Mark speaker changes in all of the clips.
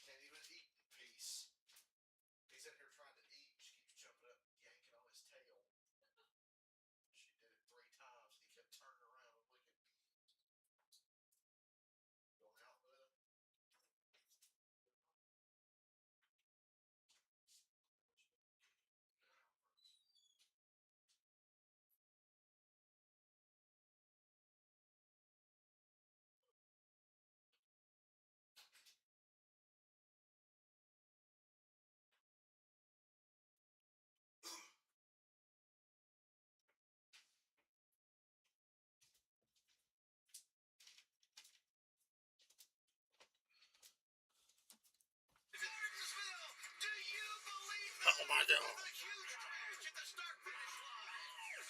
Speaker 1: Can't even eat in peace. He's in here trying to eat. She keeps jumping up, yanking on his tail. She did it 3 times. He kept turning around and looking. Going out with him.
Speaker 2: Martinsville, do you believe
Speaker 1: that? Oh my God.
Speaker 2: A huge crash at the start-finish line.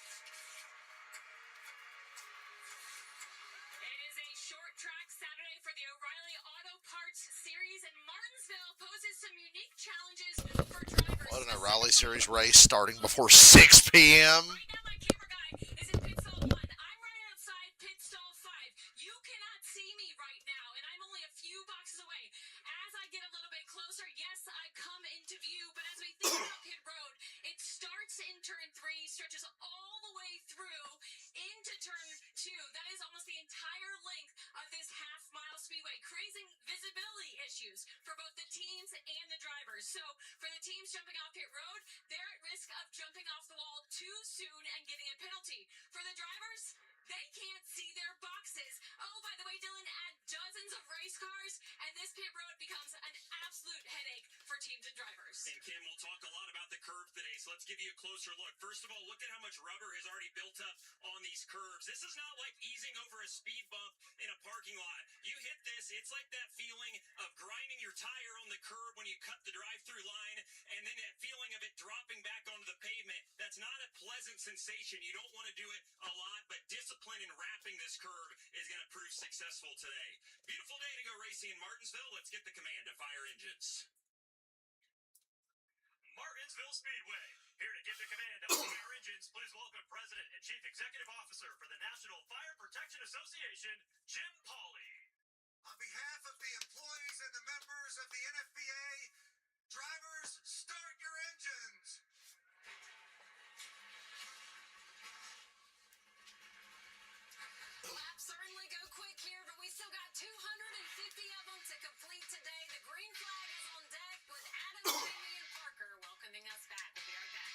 Speaker 3: It is a short track Saturday for the O'Reilly Auto Parts Series, and Martinsville poses some unique challenges for drivers.
Speaker 1: What an O'Reilly Series race starting before 6 p.m.
Speaker 3: Right now, my camera guy is in pit stall 1. I'm right outside pit stall 5. You cannot see me right now, and I'm only a few boxes away. As I get a little bit closer, yes, I come into view, but as we think about pit road, it starts in turn 3, stretches all the way through into turn 2. That is almost the entire length of this half-mile speedway, creating visibility issues for both the teams and the drivers. So for the teams jumping off pit road, they're at risk of jumping off the wall too soon and getting a penalty. For the drivers, they can't see their boxes. Oh, by the way, Dylan, add dozens of race cars, and this pit road becomes an absolute headache for teams and drivers.
Speaker 2: And Kim, we'll talk a lot about the curve today, so let's give you a closer look. First of all, look at how much rubber has already built up on these curves. This is not like easing over a speed bump in a parking lot. You hit this, it's like that feeling of grinding your tire on the curb when you cut the drive-through line, and then that feeling of it dropping back onto the pavement. That's not a pleasant sensation. You don't want to do it a lot, but discipline in wrapping this curve is going to prove successful today. Beautiful day to go racing in Martinsville. Let's get the command to fire engines. Martinsville Speedway. Here to give the command to fire engines, please welcome President and Chief Executive Officer for the National Fire Protection Association, Jim Pauley.
Speaker 4: On behalf of the employees and the members of the NFPA, drivers, start your engines.
Speaker 3: Laps certainly go quick here, but we still got 250 of them to complete today. The green flag is on deck with Adam, Jamie, and Parker welcoming us back. We'll be right back.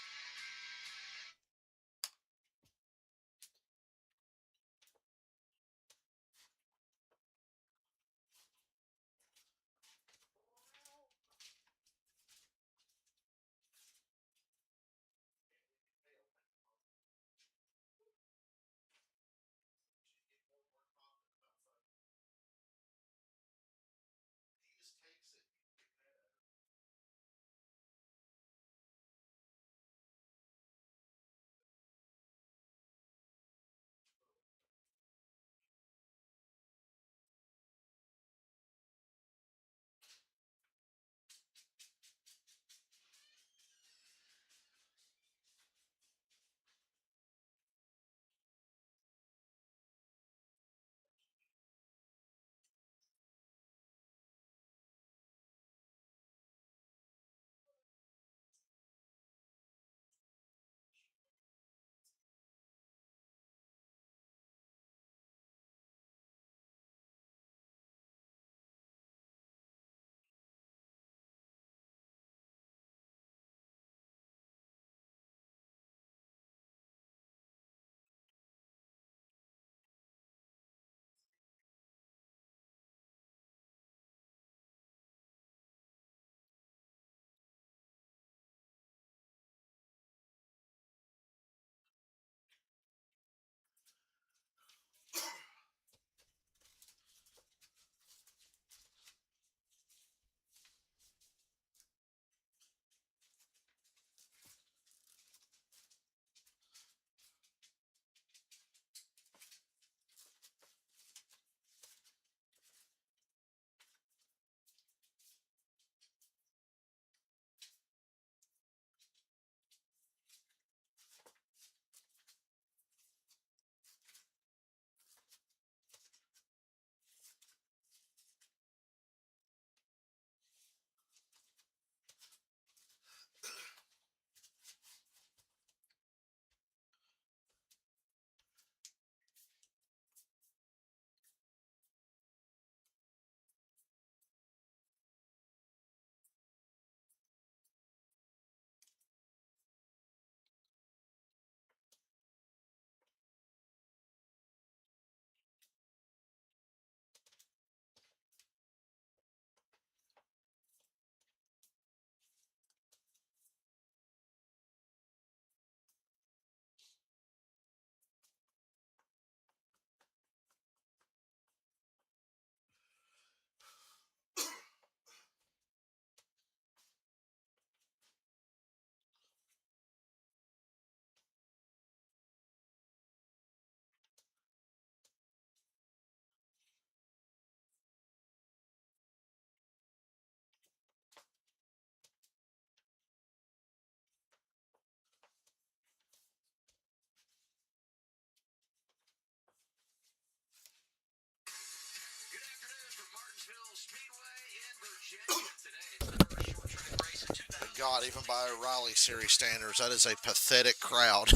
Speaker 1: God, even by O'Reilly Series standards, that is a pathetic crowd.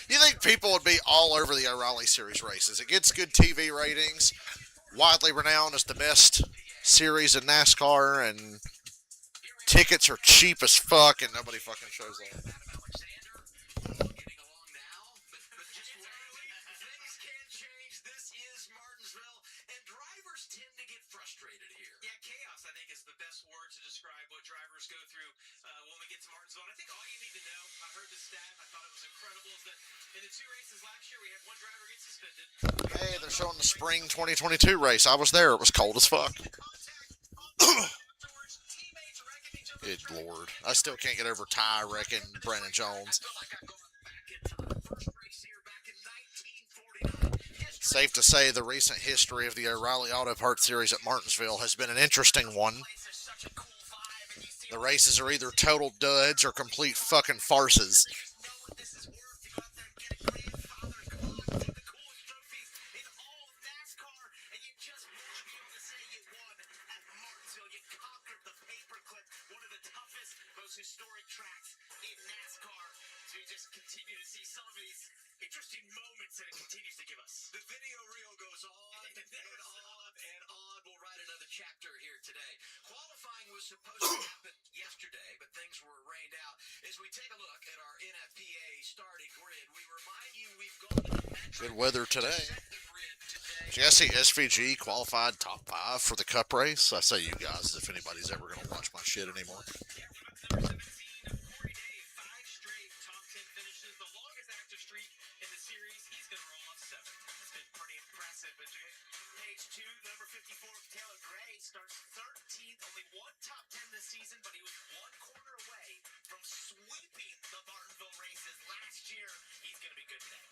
Speaker 1: You think people would be all over the O'Reilly Series races? It gets good TV ratings, widely renowned as the best series in NASCAR, and tickets are cheap as fuck, and nobody fucking shows up.
Speaker 4: Getting along now, but just wait. Things can change. This is Martinsville, and drivers tend to get frustrated here.
Speaker 2: Yeah, chaos, I think, is the best word to describe what drivers go through when we get to Martinsville. And I think all you need to know, I heard the stat, I thought it was incredible, is that in the 2 races last year, we had 1 driver get suspended.
Speaker 1: Hey, they're showing the spring 2022 race. I was there. It was cold as fuck. Good lord. I still can't get over Ty wrecking Brandon Jones. Safe to say the recent history of the O'Reilly Auto Parts Series at Martinsville has been an interesting one. The races are either total duds or complete fucking farces.
Speaker 2: Historic tracks in NASCAR. So we just continue to see some of these interesting moments that it continues to give us.
Speaker 4: The video reel goes on and on and on. We'll write another chapter here today. Qualifying was supposed to happen yesterday, but things were rained out. As we take a look at our NFPA starting grid, we remind you we've gone to the metric.
Speaker 1: Good weather today. Did you guys see SVG qualified top 5 for the Cup race? I say you guys if anybody's ever going to watch my shit anymore.
Speaker 2: 40 day, 5 straight top 10 finishes, the longest active streak in the series. He's going to roll off 7. It's been pretty impressive. But page 2, number 54, Taylor Gray starts 13th, only 1 top 10 this season, but he was 1 corner away from sweeping the Martinsville races last year. He's going to be good today.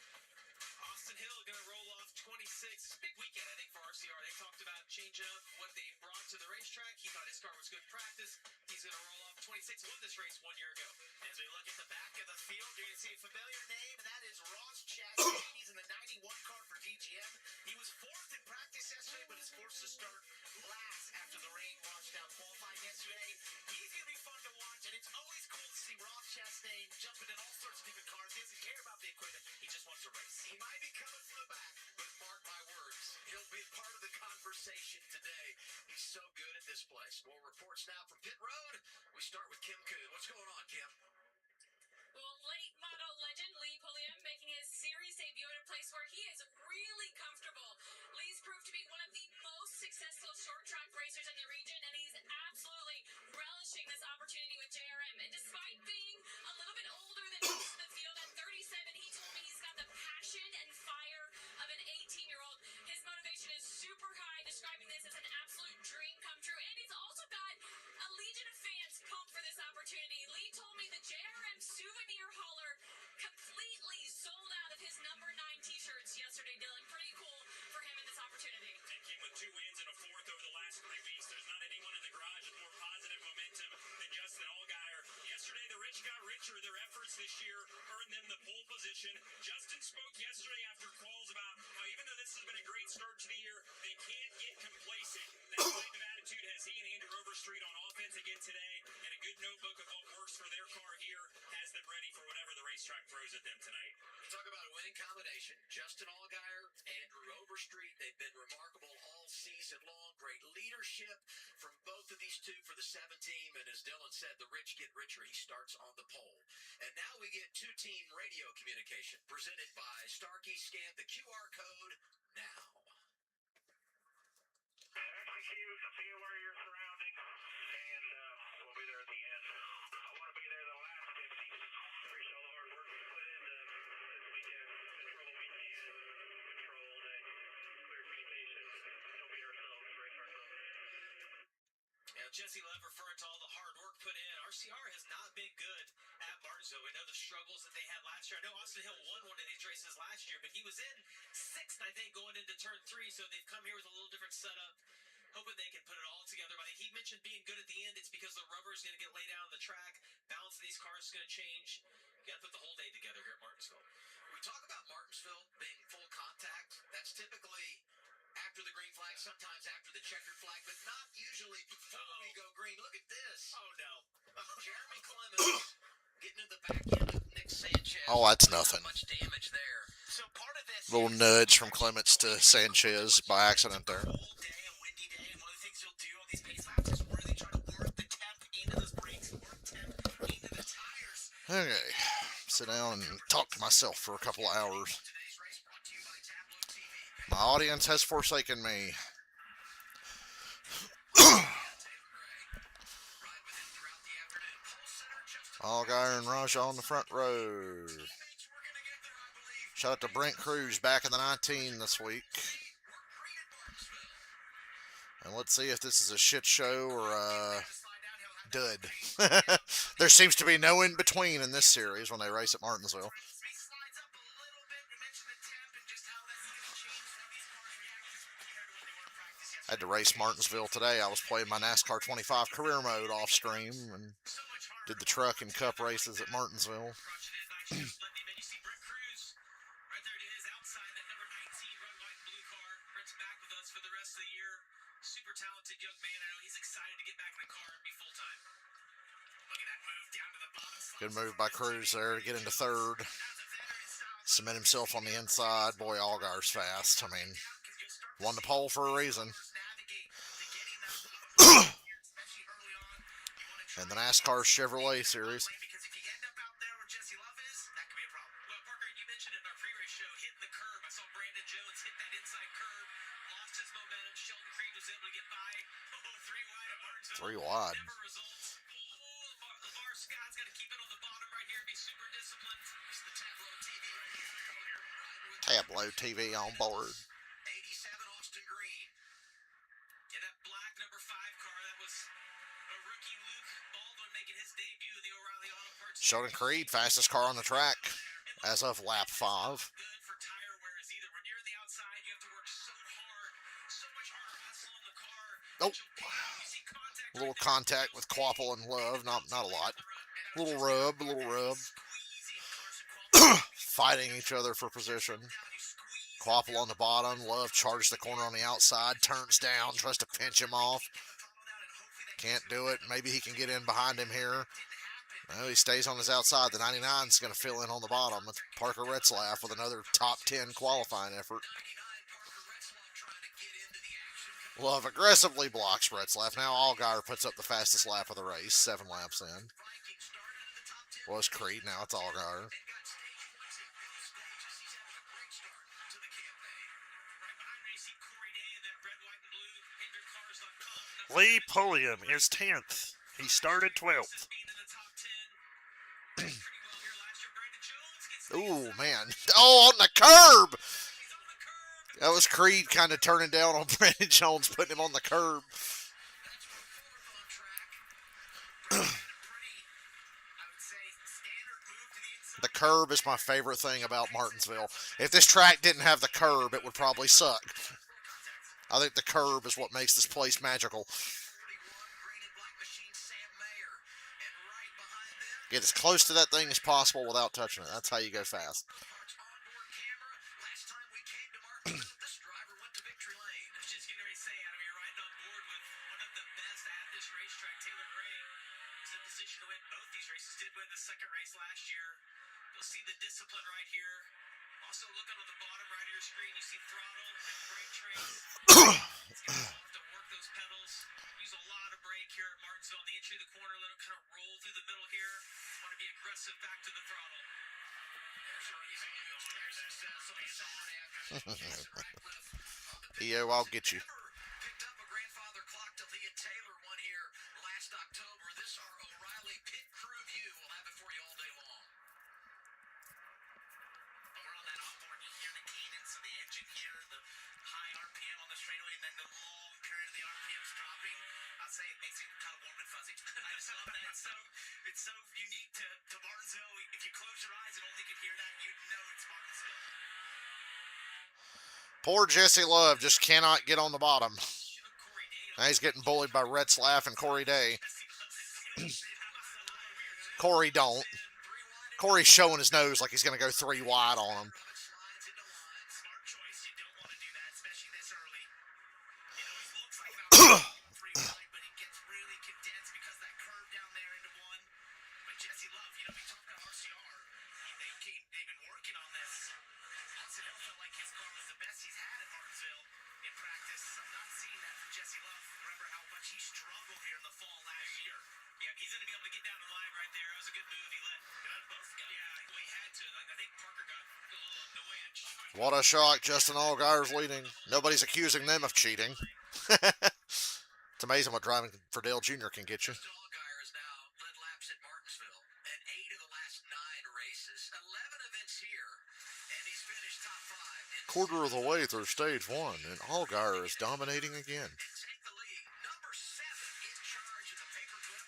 Speaker 2: Austin Hill going to roll off 26. It's a big weekend, I think, for RCR. They talked about changing up what they brought to the racetrack. He thought his car was good practice. He's going to roll off 26. Won this race 1 year ago. As we look at the back of the field, you're going to see a familiar name, and that is Ross Chastain. He's in the 91 car for DGM. He was 4th in practice yesterday, but is forced to start last after the rain washed out qualifying yesterday. He's going to be fun to watch, and it's always cool to see Ross Chastain jumping in all sorts of different cars. He doesn't care about the equipment. He just wants to race.
Speaker 4: He might be coming from the back, but mark my words, he'll be part of the conversation today. He's so good at this place. More reports now from Pit Road. We start with Kim Kuhn. What's going on, Kim?
Speaker 3: Well, late model legend Lee Pulliam making his series debut at a place where he is really comfortable. Lee's proved to be one of the most successful short track racers in the region, and he's absolutely relishing this opportunity with JRM. And despite being a little bit older than most of the field at 37, he told me he's got the passion and fire of an 18-year-old. His motivation is super high, describing this as an absolute dream come true. And he's also got a legion of fans pumped for this opportunity. Lee told me the JRM souvenir hauler completely sold out of his number 9 t-shirts yesterday, Dylan. Pretty cool for him in this opportunity.
Speaker 2: And Kim, with 2 wins and a 4th over the last 3 weeks, there's not anyone in the garage with more positive momentum than Justin Allgaier. Yesterday, the rich got richer. Their efforts this year earned them the pole position. Justin spoke yesterday after quals about how even though this has been a great start to the year, they can't get complacent. That kind of attitude has he and Andrew Overstreet on offense again today, and a good notebook of what works for their car here has them ready for whatever the racetrack throws at them tonight.
Speaker 4: Talk about a winning combination. Justin Allgaier, Andrew Overstreet, they've been remarkable all season long. Great leadership from both of these two for the 7 team. And as Dylan said, the rich get richer. He starts on the pole. And now we get 2-team radio communication presented by Starkey. Scan the QR code now.
Speaker 5: Execute, see where you're surrounding, and we'll be there at the end. I want to be there the last 50. Appreciate all the hard work we put into this weekend. Control the weekend, control all day, clear communication. Don't beat ourselves, race ourselves.
Speaker 2: Now, Jesse Love referring to all the hard work put in. RCR has not been good at Martinsville. We know the struggles that they had last year. I know Austin Hill won one of these races last year, but he was in 6th, I think, going into turn 3. So they've come here with a little different setup, hoping they can put it all together. But he mentioned being good at the end. It's because the rubber is going to get laid out on the track. Balance of these cars is going to change. You got to put the whole day together here at Martinsville.
Speaker 4: We talk about Martinsville being full contact. That's typically after the green flag, sometimes after the checkered flag, but not usually before we go green. Look at this.
Speaker 2: Oh, no.
Speaker 4: Jeremy Clemens getting in the back end of Nick Sanchez.
Speaker 1: Oh, that's nothing.
Speaker 4: Not much damage there.
Speaker 2: So part of this
Speaker 1: Little
Speaker 2: is
Speaker 1: nudge from Clements to Sanchez by accident there.
Speaker 2: a cold day, a windy day, and one of the things you'll do on these pace laps is really try to work the temp into those brakes, work temp into the tires.
Speaker 1: Okay, sit down and talk to myself for a couple of hours.
Speaker 4: Today's race brought to you by Tabloid TV.
Speaker 1: My audience has forsaken me. Allgaier and Raja on the front row. Shout out to Brent Cruz back in the 19 this week. And let's see if this is a shit show or a dud. There seems to be no in between in this series when they race at Martinsville. I had to race Martinsville today. I was playing my NASCAR 25 career mode off stream and did the truck and cup races at Martinsville.
Speaker 2: Super talented young man. I know he's excited to get back in the car and be full time. Look at that move down to the bottom.
Speaker 1: Good move by Cruz there to get into third. Cement himself on the inside. Boy, Allgaier's fast. I mean, won the pole for a reason. And the NASCAR Chevrolet Series.
Speaker 2: Because if you end up out there where Jesse Love is, that could be a problem. Well, Parker, you mentioned in our pre-race show hitting the curb. I saw Brandon Jones hit that inside curb, lost his momentum. Sheldon Creed was able to get by. Oh, 3 wide at Martinsville.
Speaker 1: 3 wide.
Speaker 2: Never results. Oh, LeVar Scott's got to keep it on the bottom right here and be super disciplined. It's the Tabloid TV right here.
Speaker 1: Tabloid TV on board.
Speaker 4: 87 Austin Green.
Speaker 2: Yeah, that black number 5 car, that was a rookie Luke Baldwin making his debut in the O'Reilly Auto Parts.
Speaker 1: Sheldon Creed, fastest car on the track as of lap 5.
Speaker 2: Good for tire wear is either when you're in the outside, you have to work so hard, so much harder hustle in the car.
Speaker 1: Nope.
Speaker 2: You see contact
Speaker 1: A little contact with Quapple and Love, not a lot. A little rub. Fighting each other for position. Quapple on the bottom, Love charges the corner on the outside, turns down, tries to pinch him off. Can't do it. Maybe he can get in behind him here. No, he stays on his outside. The 99 is going to fill in on the bottom with Parker Retzlaff with another top 10 qualifying effort. Love aggressively blocks Retzlaff. Now Allgaier puts up the fastest lap of the race, 7 laps in. Was Creed, now it's Allgaier.
Speaker 6: Lee Pulliam is 10th. He started 12th.
Speaker 1: Ooh, man. Oh, on the curb! That was Creed kind of turning down on Brandon Jones, putting him on the curb. The curb is my favorite thing about Martinsville. If this track didn't have the curb, it would probably suck. I think the curb is what makes this place magical. Get as close to that thing as possible without touching it. That's how you go fast.
Speaker 2: See the discipline right here. Also looking on the bottom right of your screen, you see throttle and brake trace. It's going to have to work those pedals. Use a lot of brake here at Martinsville on the entry of the corner. Let them kind of roll through the middle here. Want to be aggressive back to the throttle. There's a reason you go on your success on the Saturday afternoon.
Speaker 1: EO, I'll get you.
Speaker 4: Picked up a grandfather clock to Leah Taylor one here last October. This our O'Reilly pit crew view. We'll have it for you all day long. Of the engine here, the high RPM on the straightaway, and then the long period of the RPMs dropping. I'd say it makes it kind of warm and fuzzy. I just love that. It's so unique to Martinsville. If you close your eyes and only can hear that, you know it's Martinsville.
Speaker 1: Poor Jesse Love just cannot get on the bottom. Now he's getting bullied by Retzlaff and Corey Day. Corey don't. Corey's showing his nose like he's going to go 3 wide on him.
Speaker 4: Love, you know, we talked about RCR. They've been working on this. Austin Hill felt like his car was the best he's had at Martinsville in practice. I'm not seeing that from Jesse Love. Remember how much he struggled here in the fall last year. Yeah, he's going to be able to get down the line right there. It was a good move. He let both guys. Yeah, well, he had to. Like, I think Parker got a little annoyed.
Speaker 1: What a shock. Justin Allgaier's leading. Nobody's accusing them of cheating. It's amazing what driving for Dale Jr. can get you.
Speaker 4: Justin Allgaier has now led laps at Martinsville in 8 of the last 9 races. 11 events here, and he's finished top 5.
Speaker 1: Quarter of the way through stage 1, and Allgaier is dominating again.
Speaker 4: And take the lead. Number 7 in charge of the paperclip.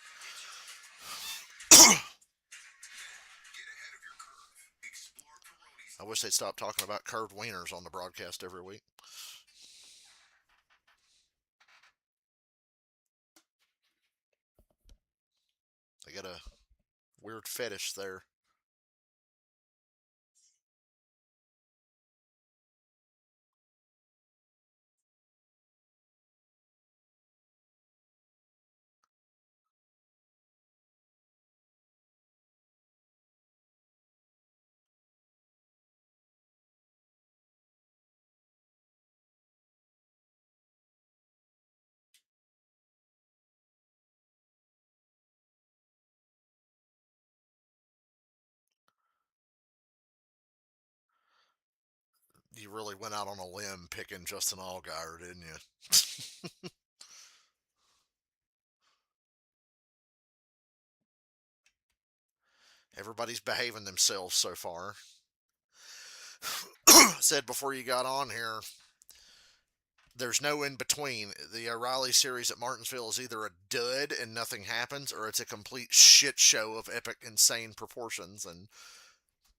Speaker 1: I wish they'd stop talking about curved wieners on the broadcast every week. They got a weird fetish there. You really went out on a limb picking Justin Allgaier, didn't you? Everybody's behaving themselves so far. Said before you got on here, there's no in between. The O'Reilly series at Martinsville is either a dud and nothing happens, or it's a complete shit show of epic, insane proportions, and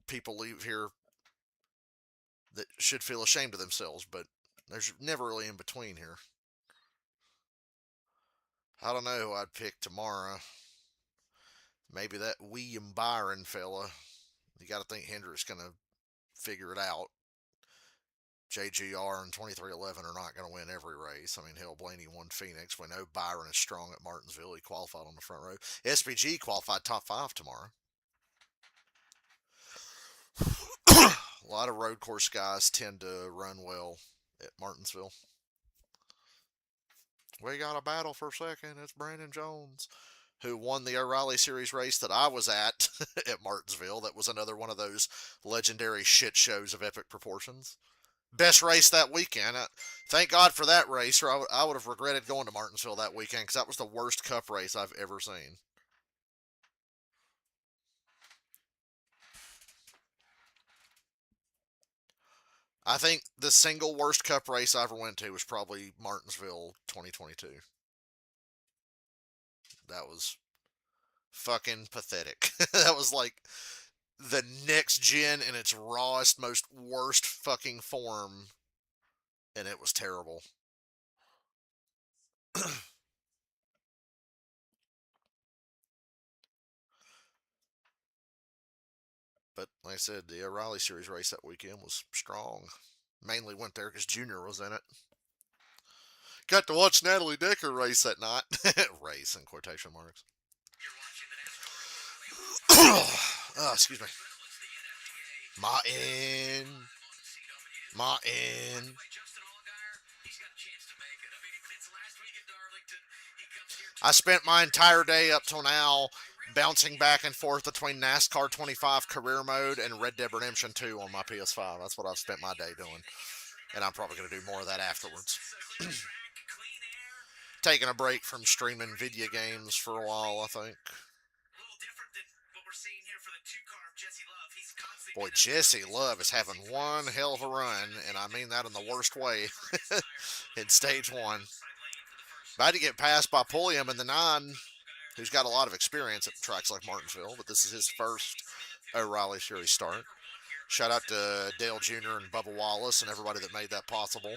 Speaker 1: people leave here that should feel ashamed of themselves, but there's never really in between here. I don't know who I'd pick tomorrow. Maybe that William Byron fella. You got to think Hendrick's going to figure it out. JGR and 2311 are not going to win every race. I mean, hell, Blaney won Phoenix. We know Byron is strong at Martinsville. He qualified on the front row. SPG qualified top 5 tomorrow. A lot of road course guys tend to run well at Martinsville. We got a battle for a second. It's Brandon Jones, who won the O'Reilly Series race that I was at at Martinsville. That was another one of those legendary shit shows of epic proportions. Best race that weekend. Thank God for that race, or I would have regretted going to Martinsville that weekend, because that was the worst cup race I've ever seen. I think the single worst cup race I ever went to was probably Martinsville 2022. That was fucking pathetic. That was like the next gen in its rawest, most worst fucking form, and it was terrible. But like I said, the O'Reilly Series race that weekend was strong. Mainly went there because Junior was in it. Got to watch Natalie Decker race that night. Race in quotation marks. Oh, excuse me. Martin. I spent my entire day up till now bouncing back and forth between NASCAR 25 career mode and Red Dead Redemption 2 on my PS5. That's what I've spent my day doing. And I'm probably going to do more of that afterwards. Taking a break from streaming video games for a while, I think. Boy, Jesse Love is having one hell of a run, and I mean that in the worst way, in stage 1. About to get passed by Pulliam in the 9, who's got a lot of experience at tracks like Martinsville, but this is his first O'Reilly Series start. Shout out to Dale Jr. and Bubba Wallace and everybody that made that possible.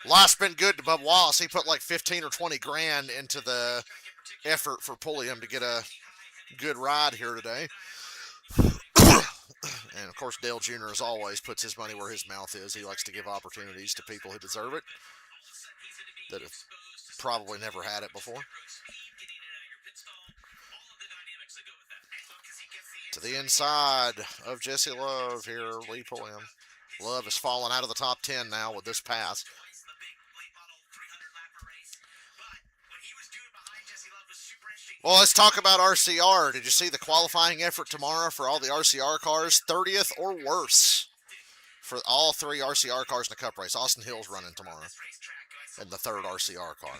Speaker 1: Life's been good to Bubba Wallace. He put like 15 or 20 grand into the effort for Pulliam to get a good ride here today. And, of course, Dale Jr., as always, puts his money where his mouth is. He likes to give opportunities to people who deserve it, that have probably never had it before. To the inside of Jesse Love here, Lee Pulliam. Love has fallen out of the top 10 now with this pass. Well, let's talk about RCR. Did you see the qualifying effort tomorrow for all the RCR cars? 30th or worse for all 3 RCR cars in the Cup race. Austin Hill's running tomorrow in the 3rd RCR car.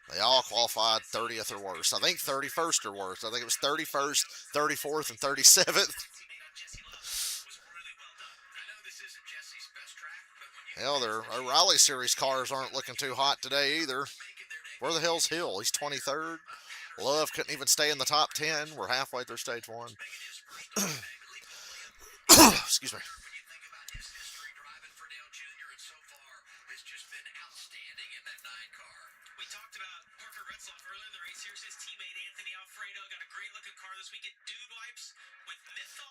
Speaker 1: They all qualified 30th or worse. I think 31st or worse. I think it was 31st, 34th, and 37th. Hell, their Raleigh Series cars aren't looking too hot today either. Where the hell's Hill? He's 23rd. Love couldn't even stay in the top 10. We're halfway through stage 1. Excuse me.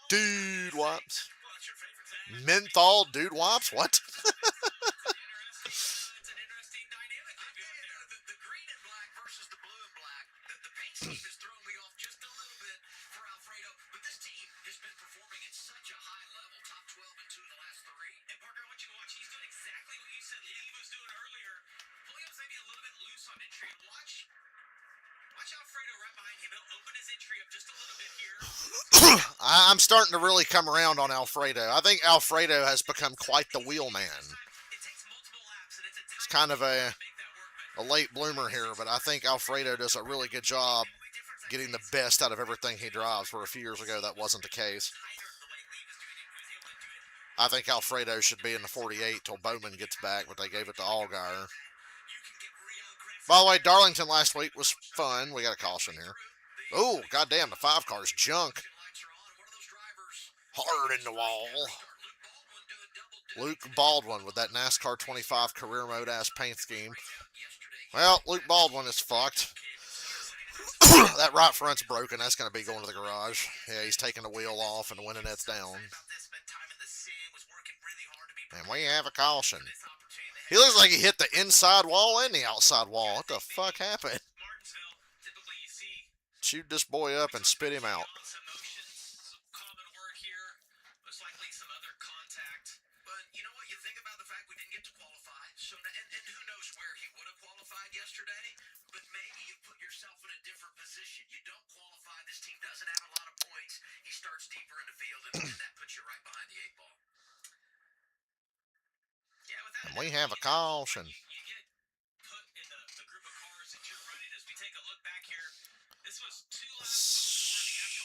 Speaker 1: Dude wipes. Menthol dude wipes? What? I'm starting to really come around on Alfredo. I think Alfredo has become quite the wheel man. It's kind of a late bloomer here, but I think Alfredo does a really good job getting the best out of everything he drives, where a few years ago that wasn't the case. I think Alfredo should be in the 48 till Bowman gets back, but they gave it to Allgaier. By the way, Darlington last week was fun. We got a caution here. Oh, goddamn, the 5 car's junk. Hard in the wall. Luke Baldwin with that NASCAR 25 career mode ass paint scheme. Well, Luke Baldwin is fucked. That right front's broken. That's going to be going to the garage. Yeah, he's taking the wheel off and the winning net's down. And we have a caution. He looks like he hit the inside wall and the outside wall. What the fuck happened? Shoot this boy up and spit him out. And we have a caution.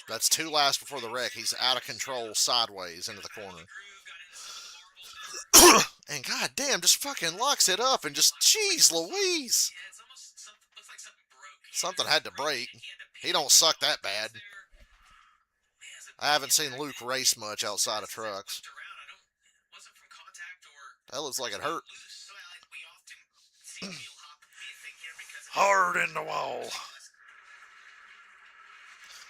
Speaker 1: That's 2 laps before the wreck. He's out of control sideways into the corner. And goddamn, just fucking locks it up and just, jeez Louise. Something had to break. He don't suck that bad. I haven't seen Luke race much outside of trucks. That looks like it hurt.
Speaker 6: Hard in the wall.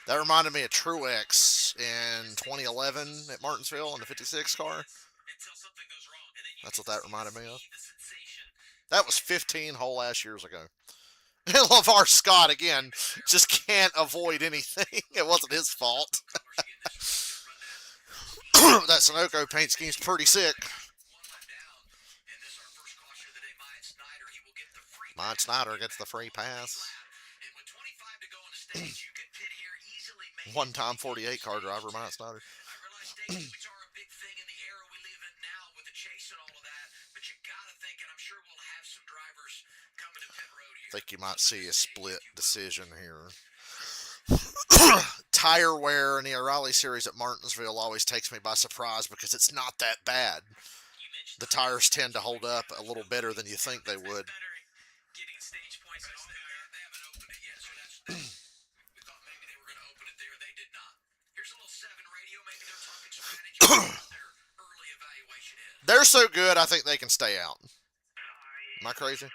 Speaker 1: That reminded me of Truex in 2011 at Martinsville in the 56 car. That's what that reminded me of. That was 15 whole ass years ago. And LeVar Scott, again, just can't avoid anything. It wasn't his fault. That Sunoco paint scheme's pretty sick. Mike Snyder gets the free pass. One-time 48 car driver, Mike Snyder. I think you might see a split decision here. Tire wear in the O'Reilly Series at Martinsville always takes me by surprise because it's not that bad. The tires tend to hold up a little better than you think they would. They're so good, I think they can stay out. Am I crazy?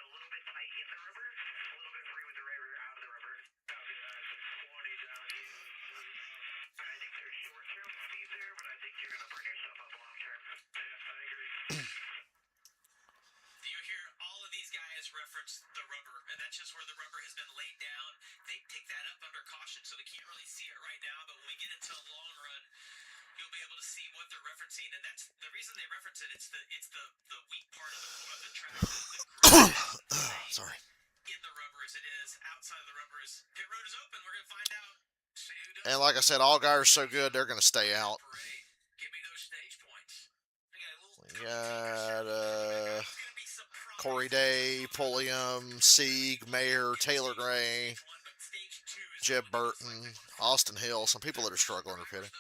Speaker 2: 17, and that's the reason they reference it. It's the weak part of the track. The
Speaker 1: Sorry.
Speaker 2: in the rubber as it is outside of the rubber is pit road is open. We're gonna find out. See who does.
Speaker 1: And like I said, all guys are so good, they're going to stay out.
Speaker 2: Give me those stage points.
Speaker 1: We got Corey Day, Pulliam, Sieg, Mayer, Taylor Gray, Jeb Burton, Austin Hill. Some people that are struggling are pitting.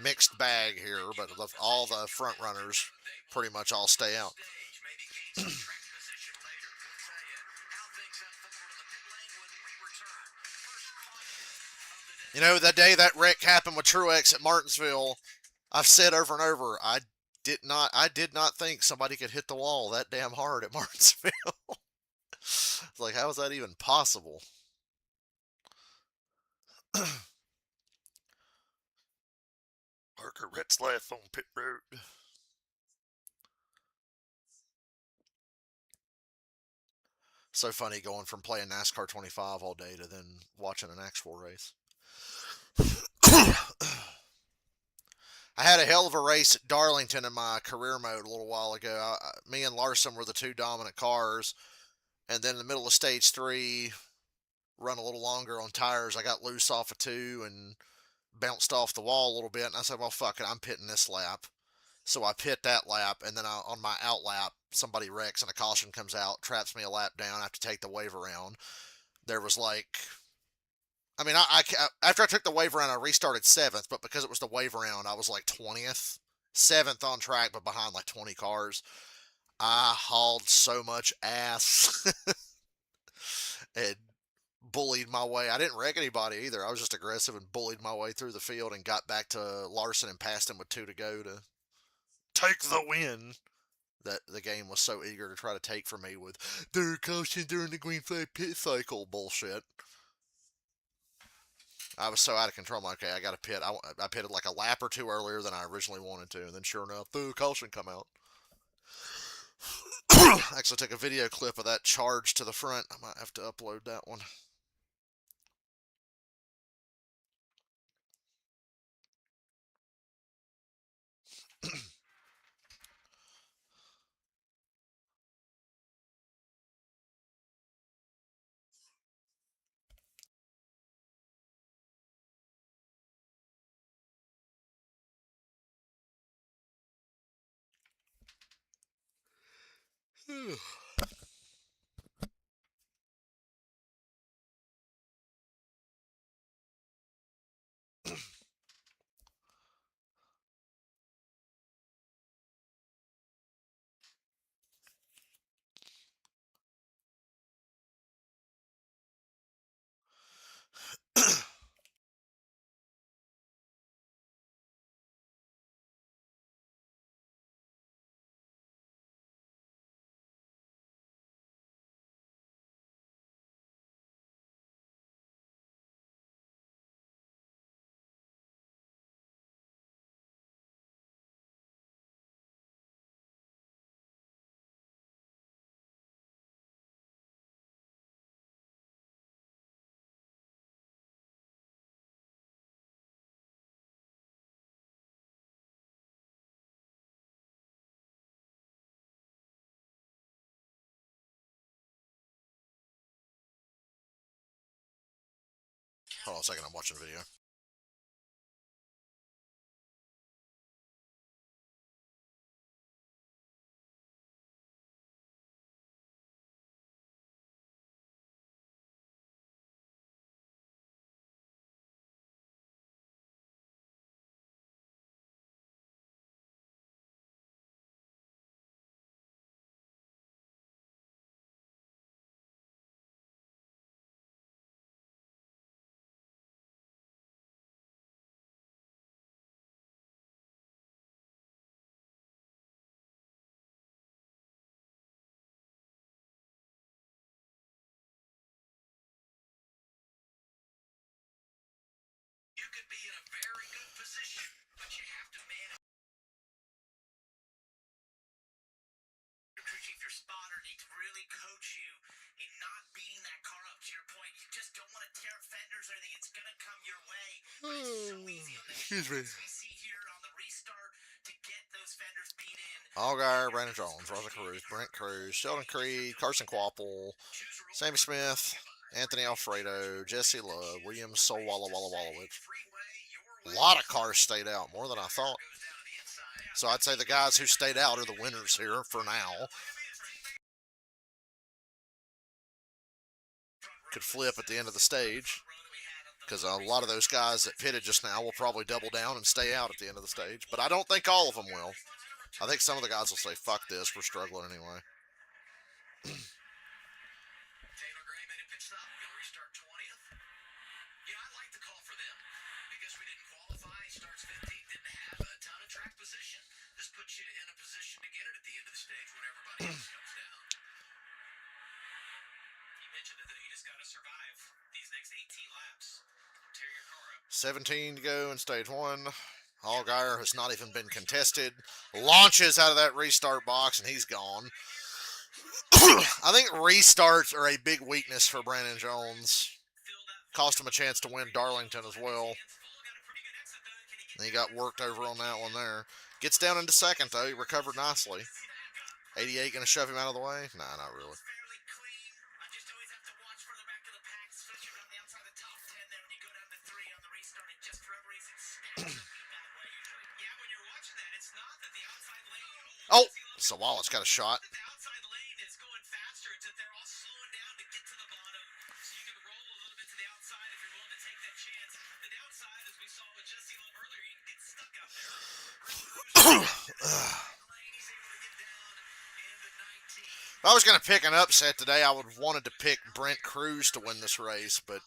Speaker 1: Mixed bag here, but all the front runners pretty much all stay out. You know, the day that wreck happened with Truex at Martinsville, I've said over and over, I did not think somebody could hit the wall that damn hard at Martinsville. It's like, how is that even possible?
Speaker 6: Parker Retzlaff on pit road.
Speaker 1: So funny going from playing NASCAR 25 all day to then watching an actual race. I had a hell of a race at Darlington in my career mode a little while ago. Me and Larson were the two dominant cars. And then in the middle of stage 3, run a little longer on tires. I got loose off of 2 and bounced off the wall a little bit. And I said, well, fuck it, I'm pitting this lap. So I pit that lap. And then on my out lap, somebody wrecks and a caution comes out, traps me a lap down. I have to take the wave around. There was like... I mean, after I took the wave around, I restarted 7th, but because it was the wave around, I was like 20th. 7th on track, but behind like 20 cars. I hauled so much ass. And bullied my way. I didn't wreck anybody either. I was just aggressive and bullied my way through the field and got back to Larson and passed him with 2 to go to
Speaker 6: take the win.
Speaker 1: That the game was so eager to try to take from me with their caution during the green flag pit cycle bullshit. I was so out of control. I'm like, okay, I got to pit. I pitted like a lap or 2 earlier than I originally wanted to, and then sure enough, the caution come out. Actually took a video clip of that charge to the front. I might have to upload that one. Hold on a second, I'm watching a video.
Speaker 4: You could be in a very good position, but you have to manage. Your crew chief, your spotter needs to really coach you in not beating that car up. To your point, you just don't want to tear up fenders or anything. It's gonna come your way. But it's so easy on the
Speaker 1: Excuse me.
Speaker 4: we see here on the restart to get those
Speaker 1: Allgaier, Brandon Jones, Rosa Cruz, Brent Cruz, Sheldon Creed, Carson Quapple, Sammy Smith, Anthony Alfredo, Jesse Love, Williams, Sol Walla Walla Wallowich. A lot of cars stayed out, more than I thought. So I'd say the guys who stayed out are the winners here for now. Could flip at the end of the stage, because a lot of those guys that pitted just now will probably double down and stay out at the end of the stage. But I don't think all of them will. I think some of the guys will say, fuck this, we're struggling anyway.
Speaker 4: Taylor Gray made a pit stop. He'll restart 20th. Yeah, I like the call for them because we didn't qualify. He starts 15th, didn't have a ton of track position. This puts you in a position to get it at the end of the stage when everybody else comes down.
Speaker 2: You mentioned it, though. You just got to survive these next 18 laps. Tear your car up.
Speaker 1: 17 to go in stage 1. Allgaier has not even been contested. Launches out of that restart box, and he's gone. I think restarts are a big weakness for Brandon Jones. Cost him a chance to win Darlington as well. And he got worked over on that one there. Gets down into second, though. He recovered nicely. 88 going to shove him out of the way? Nah, not really. Oh, Sawala's got a shot. If I was going to pick an upset today, I would have wanted to pick Brent Cruz to win this race, but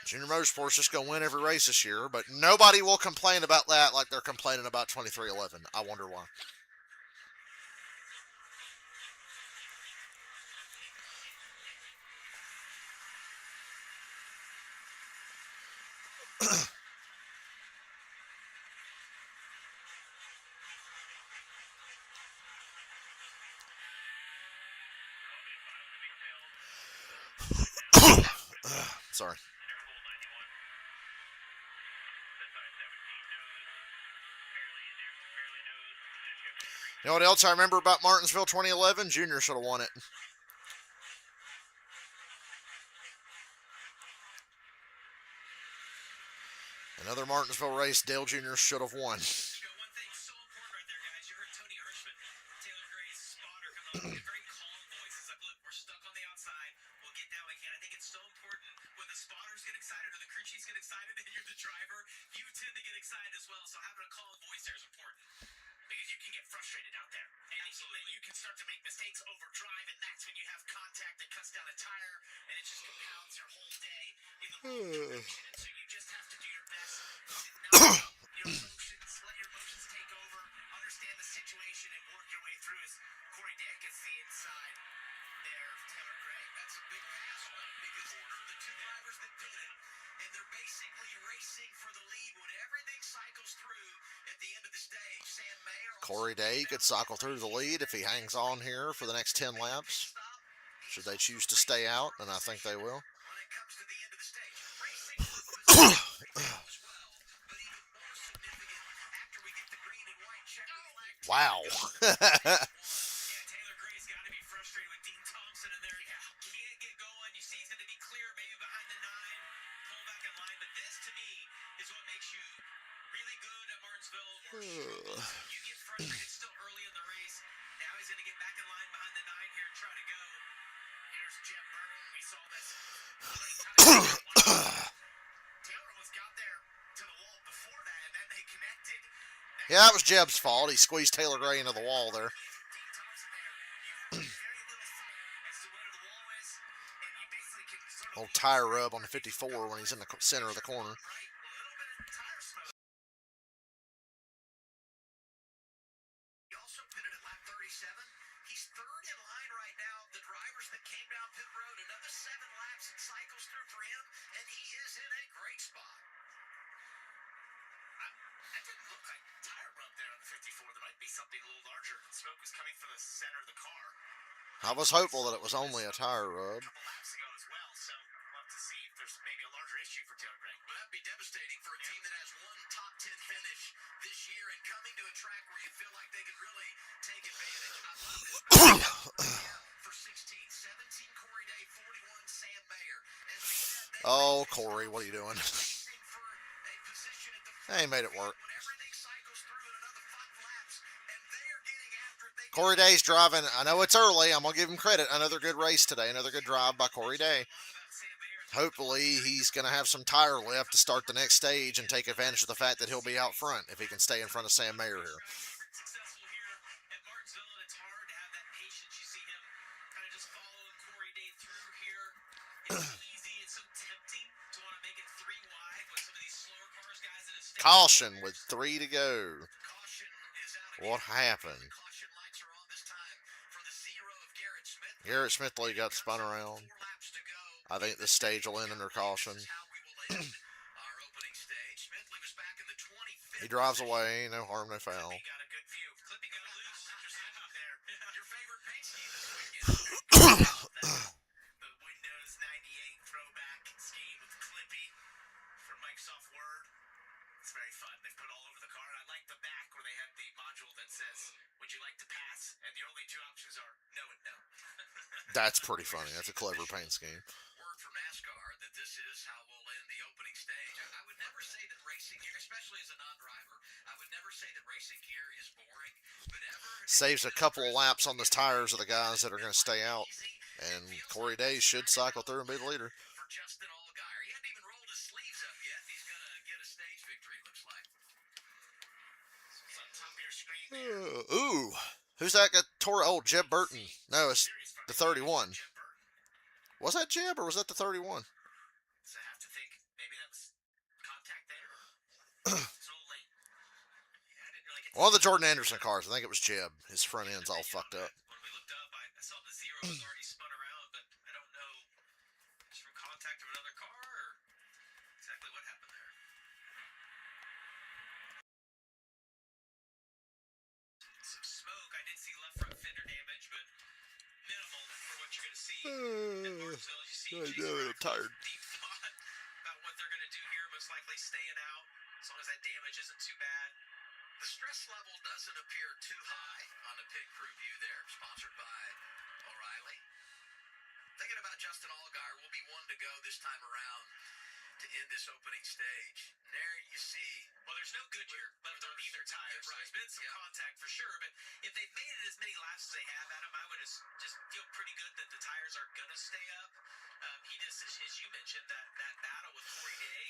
Speaker 1: Junior Motorsports just going to win every race this year, but nobody will complain about that like they're complaining about 2311. I wonder why. Sorry. You know what else I remember about Martinsville 2011? Junior should have won it. Another Martinsville race Dale Jr. should have won. Corey Day could cycle through the lead if he hangs on here for the next 10 laps. Should they choose to stay out, and I think they will. Wow. Yeah, that was Jeb's fault. He squeezed Taylor Gray into the wall there. Old tire rub on the 54 when he's in the center of the corner. I was hopeful that it was only a tire rub.
Speaker 4: Devastating for a team that has one top 10 finish this year and coming to a track where you feel like they could really
Speaker 1: Oh, Corey, what are you doing? They made it work. Corey Day's driving. I know it's early. I'm going to give him credit. Another good race today. Another good drive by Corey Day. Hopefully, he's going to have some tire left to start the next stage and take advantage of the fact that he'll be out front if he can stay in front of Sam Mayer here.
Speaker 2: Successful here at Martinsville, and it's hard to have that patience. You see him kind of just following Corey Day through here. It's so easy, it's so tempting to want to make it 3 wide with some of these slower cars, guys that have stayed.
Speaker 1: Caution with 3 to go.
Speaker 4: Caution is out
Speaker 1: What happened?
Speaker 4: Caution lights are on this time for the 0 of Garrett Smith.
Speaker 1: Garrett Smithley got spun around.
Speaker 4: 4 laps to go.
Speaker 1: I think this stage will end under caution.
Speaker 4: This is how we will end our opening stage. Smithley was back in the 25th.
Speaker 1: He drives away. No harm, no foul.
Speaker 2: He got a good view. Clippy got loose. Interesting out there.
Speaker 4: Your favorite paint scheme this weekend.
Speaker 2: The Windows 98 throwback scheme with Clippy from Microsoft Word. It's very fun. They've put all over the car. And I like the back where they have the module that says, "Would you like to pass?" And the only 2 options are no and no.
Speaker 1: That's pretty funny. That's a clever paint scheme.
Speaker 4: Word from NASCAR that this is how we'll end the opening stage. I would never say that racing gear, especially as a non-driver, I would never say that racing gear is boring. But
Speaker 1: Saves a couple of laps on the tires of the guys that are going to stay out. And Corey Day should cycle through and be the leader.
Speaker 4: for Justin Allgaier, he hadn't even rolled his sleeves up yet. He's going to get a stage victory, it looks like.
Speaker 2: It's on top of your screen there.
Speaker 1: Ooh. Who's that got tore? Oh, Jeb Burton. No, it's the 31.
Speaker 2: Jeff Burton.
Speaker 1: Was that Jeb or was that the 31?
Speaker 2: So I have to think maybe that was contact there. It's a little late. Yeah, I didn't really get to
Speaker 1: One of the Jordan Anderson cars. I think it was Jeb. His front end's all fucked up.
Speaker 2: When we looked up, I saw the 0 was already spun around, but I don't know if it's from contact of another car or exactly what happened there. Some smoke. I did see left front fender damage, but minimal for what you're going to see in Martinsville. You see
Speaker 1: I
Speaker 2: Jason
Speaker 1: know, I'm
Speaker 2: Raffles
Speaker 1: tired.
Speaker 2: deep thought about what they're going to do here. Most likely staying out as long as that damage isn't too bad.
Speaker 4: The stress level doesn't appear too high on the pit crew view there, sponsored by O'Reilly. Thinking about Justin Allgaier, will be 1 to go this time around to end this opening stage. And there you see.
Speaker 2: Well, there's no Goodyear left on either tire, so there's been some contact for sure. But if they've made it as many laps as they have, Adam, I would just feel pretty good that the tires are going to stay up. He just, as you mentioned, that battle with Corey Day.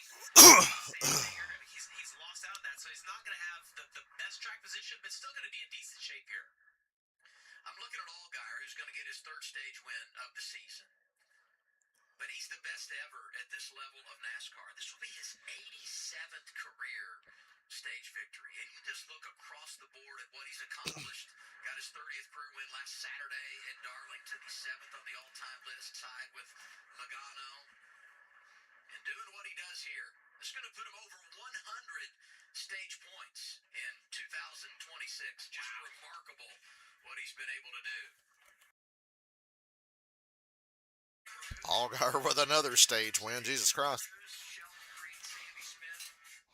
Speaker 2: He's lost out on that, so he's not going to have the best track position, but still going to be in decent shape here.
Speaker 4: I'm looking at Allgaier, who's going to get his 3rd stage win of the season. But he's the best ever at this level of NASCAR. This will be his 87th career stage victory. And you just look across the board at what he's accomplished. Got his 30th career win last Saturday in Darlington. He's 7th on the all-time list, tied with Logano. And doing what he does here, it's going to put him over 100 stage points in 2026. Just remarkable what he's been able to do.
Speaker 1: Allgaier with another stage win. Jesus Christ.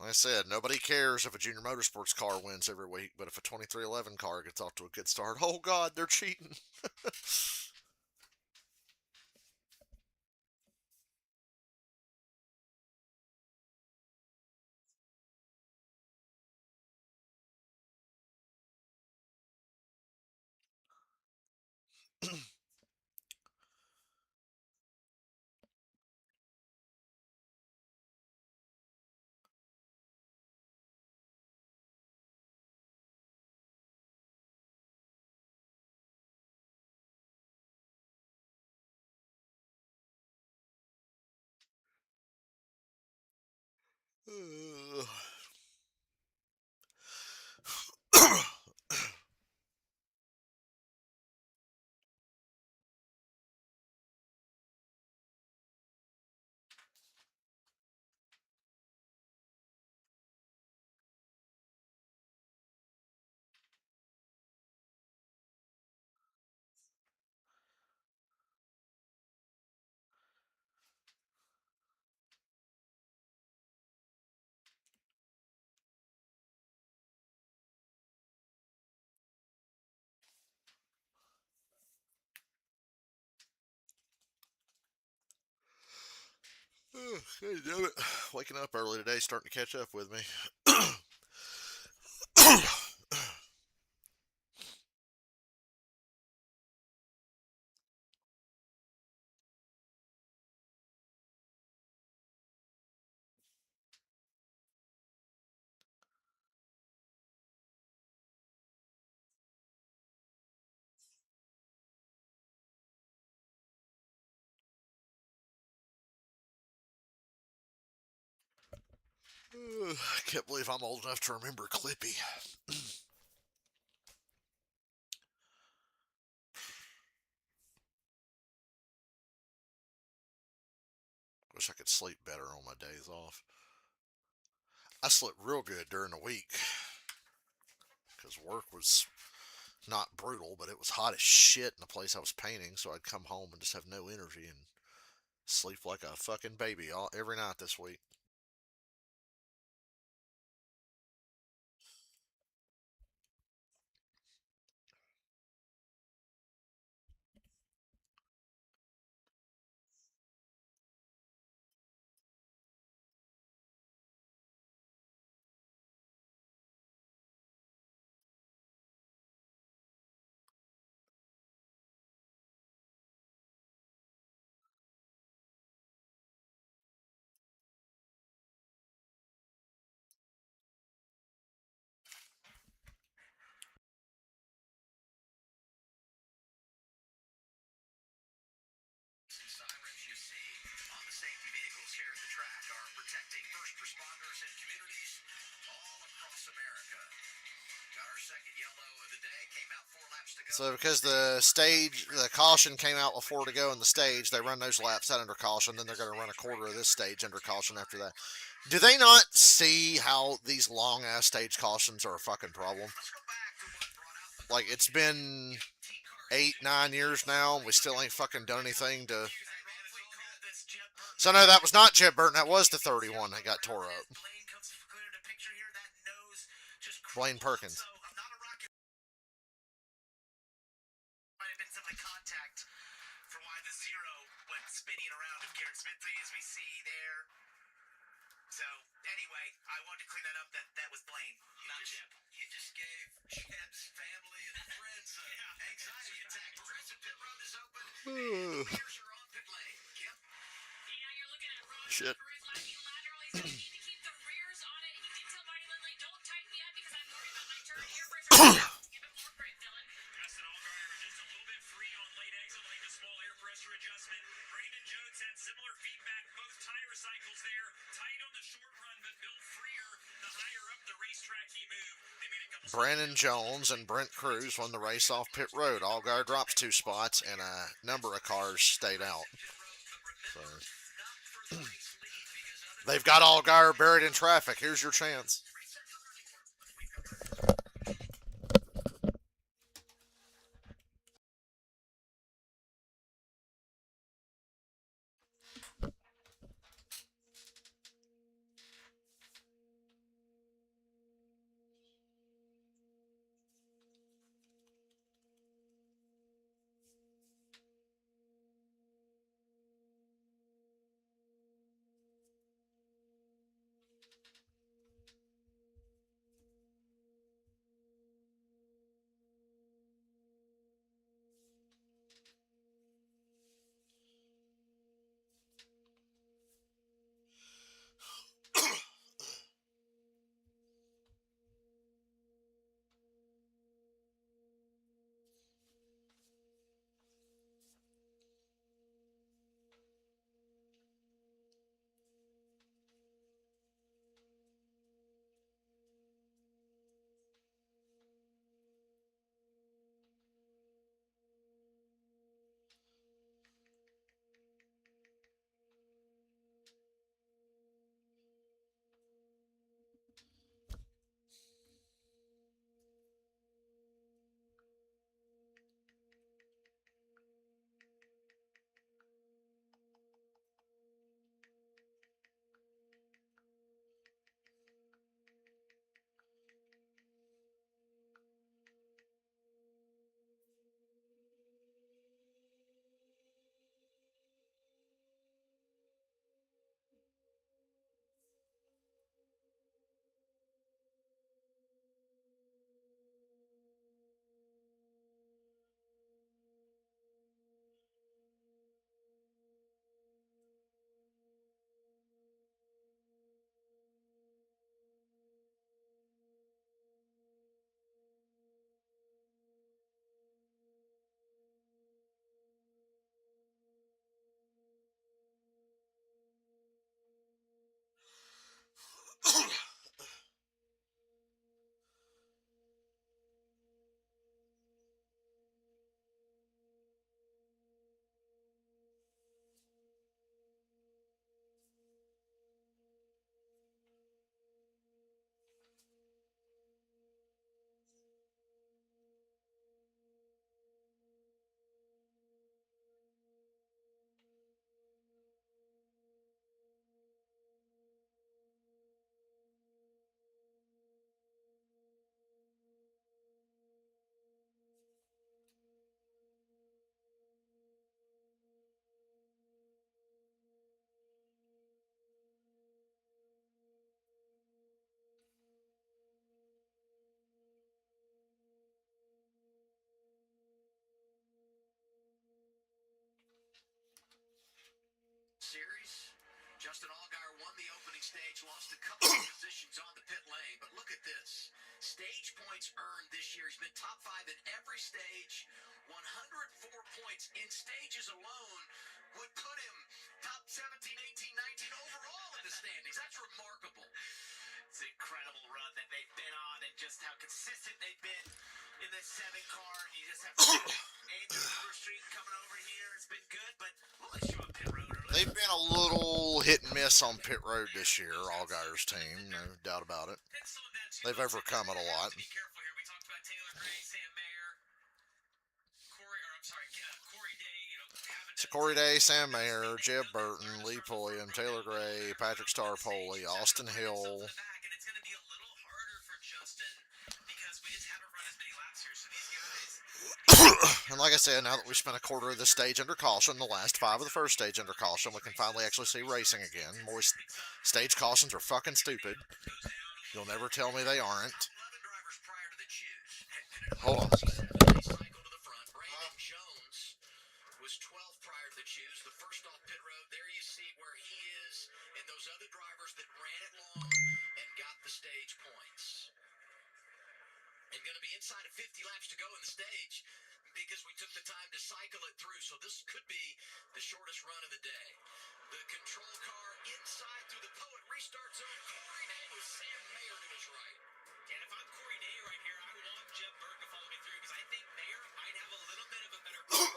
Speaker 1: Like I said, nobody cares if a Junior Motorsports car wins every week, but if a 2311 car gets off to a good start, oh God, they're cheating. Hey, damn it. Waking up early today, starting to catch up with me. I can't believe I'm old enough to remember Clippy. Wish I could sleep better on my days off. I slept real good during the week because work was not brutal, but it was hot as shit in the place I was painting, so I'd come home and just have no energy and sleep like a fucking baby every night this week.
Speaker 4: Sirens you see on the safety vehicles here at the track are protecting first responders and communities all across America. Got our second yellow of the day, came out 4 laps to go.
Speaker 1: So because the caution came out before to go in the stage, they run those laps out under caution, then they're going to run a quarter of this stage under caution after that. Do they not see how these long-ass stage cautions are a fucking problem? Like, it's been 8, 9 years now, and we still ain't fucking done anything to... So no, that was not Jeb Burton, that was the 31 that got tore up. Blaine Perkins.
Speaker 4: Might have been simply contact for why the zero went spinning around of Garrett Smithley, as we see there. So, anyway, I wanted to clean that up. That was Blaine, not Jeb. You just gave Jeb's family and friends an anxiety attack. Progressive pit road is open. And the Bears are on pit lane. Kim?
Speaker 3: Yeah, you're looking at Ron
Speaker 1: Shit.
Speaker 3: Sugar is lacking laterally, so you need to keep the rears on it. And you can tell Marty Lindley, don't tighten me up because I'm worried about my turn air pressure. Give it more grip, Dylan.
Speaker 2: Justin Allgaier just a little bit free on late exit, like a small air pressure adjustment. Brandon Jones had similar feedback. Both tire cycles there, tight on the short run, but built freer the higher up the racetrack he moved. They made a couple.
Speaker 1: Brandon Jones and Brent Cruz won the race off pit road. Allgaier drops 2 spots, and a number of cars stayed out. So, they've got Allgaier buried in traffic. Here's your chance.
Speaker 4: Justin Allgaier won the opening stage, lost a couple of positions on the pit lane, but look at this. Stage points earned this year. He's been top 5 in every stage. 104 points in stages alone would put him top 17, 18, 19 overall in the standings. That's remarkable.
Speaker 2: It's an incredible run that they've been on and just how consistent they've been in this 7 car. You just have to Andrew Overstreet coming over here. It's been good, but we'll let you on pit road early.
Speaker 1: They've been a little hit and miss on pit road this year, Allgaier's team, no doubt about it. They've overcome it a lot.
Speaker 2: Be careful here. We talked about Taylor Gray, Sam Mayer, Corey Day, having
Speaker 1: So Corey Day, Sam Mayer, Jeb Burton, Lee Pulliam, Taylor Gray, Patrick Starpoli, Austin Hill.
Speaker 2: back, and it's going to be a little harder for Justin because we just haven't run as many laps here. So these guys,
Speaker 1: And like I said, now that we spent a quarter of the stage under caution, the last 5 of the first stage under caution, we can finally actually see racing again. More stage cautions are fucking stupid. You'll never tell me they aren't.
Speaker 4: 11 drivers prior to the choose.
Speaker 1: Hold on.
Speaker 4: They cycle to the front. Brandon Jones was 12th prior to the choose. The first off pit road. There you see where he is and those other drivers that ran it long and got the stage points. And going to be inside of 50 laps to go in the stage because we took the time to cycle it through. So this could be the shortest run of the day. The control car inside through the Poet restart zone. Corey Day with Sam Mayer to his right.
Speaker 2: and if I'm Corey Day right here, I want Jeb Burke to follow me through because I think Mayer might have a little bit of a better car.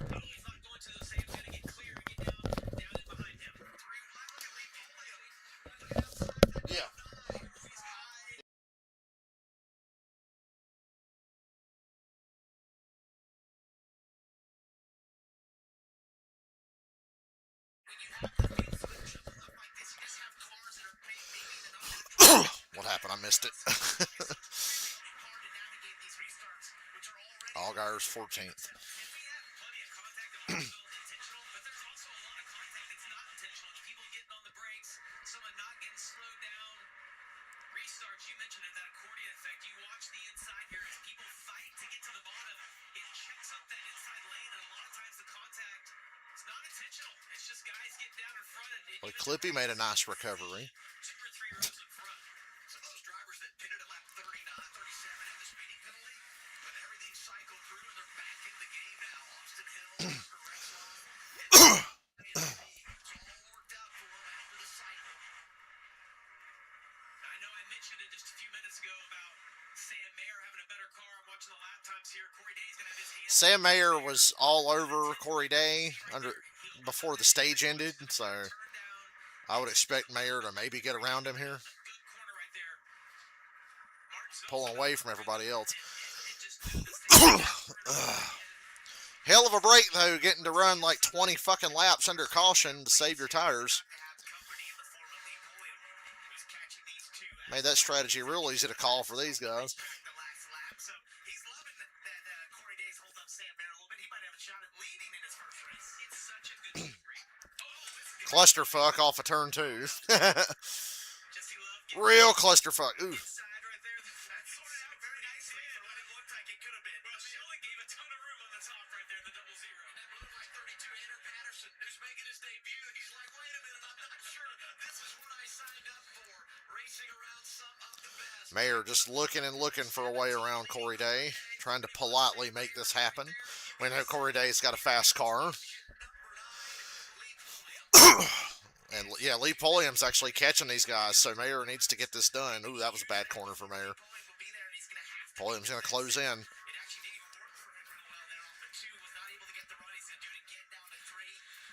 Speaker 2: Oh, he's not going to those Sam's going to get clear and get down in behind him.
Speaker 4: 3 wide. Look at Lee Pulliam. Look outside that
Speaker 1: Yeah.
Speaker 4: 9. He's high. When you have the field solution look like this, you just have cars that are maybe the not
Speaker 1: What happened? I missed it.
Speaker 4: hard to navigate these restarts, which are already
Speaker 1: Allgaier's 14th.
Speaker 2: And we have plenty of contact that was intentional, but there's also a lot of contact that's not intentional. People getting on the brakes, someone not getting slowed down. Restarts, you mentioned it, that accordion effect. You watch the inside here as people fight to get to the bottom. It checks up that inside lane, and a lot of times the contact is not intentional. It's just guys getting down in front. And
Speaker 1: Well, Clippy made a nice recovery.
Speaker 2: 2 or 3 rows in front.
Speaker 4: some of those drivers that pitted at lap 39, 37 had the speeding penalty, but everything cycled through and they're back in the game now. Austin Hill, Tucker Rexon, and it's all worked out for them after the cycle.
Speaker 2: I know I mentioned it just a few minutes ago about Sam Mayer having a better car. I'm watching the lap times here. Corey Day's going to have his hands.
Speaker 1: Sam Mayer was all over Corey Day before the stage ended, so
Speaker 2: Turned down.
Speaker 1: I would expect Mayer to maybe get around him here,
Speaker 2: Good corner right there. Martinsville
Speaker 1: pulling away from everybody else.
Speaker 2: and just do this
Speaker 1: Hell of a break, though, getting to run like 20 fucking laps under caution to save your tires.
Speaker 2: have company in the form of Lee Pulliam, who's catching these two
Speaker 1: Made that strategy real easy to call for these guys.
Speaker 2: back the last lap. So he's loving that Corey Day's holding up Sam Mayer a little bit. He might have a shot at leading in his first race. It's such a good victory.
Speaker 1: Clusterfuck off of turn 2.
Speaker 2: Just he loved getting
Speaker 1: Real clusterfuck. Ooh.
Speaker 2: inside right there. That sorted out very nicely for what it looked like it could have been. But she only gave a ton of room on the top right there in the 0-0.
Speaker 4: That blue white 32, Andrew Patterson, who's making his debut, he's like, wait a minute, I'm not sure this is what I signed up for, racing around some of the best.
Speaker 1: Mayer just looking and looking for a way around Corey Day, trying to politely make this happen. We know Corey Day's got a fast car. And yeah, Lee Pulliam's actually catching these guys, so Mayer needs to get this done. Ooh, that was a bad corner for Mayer. Pulliam's going to close in.
Speaker 4: It actually didn't even work for him real well there off the 2, was not able to get the run he's going to do to get down to 3,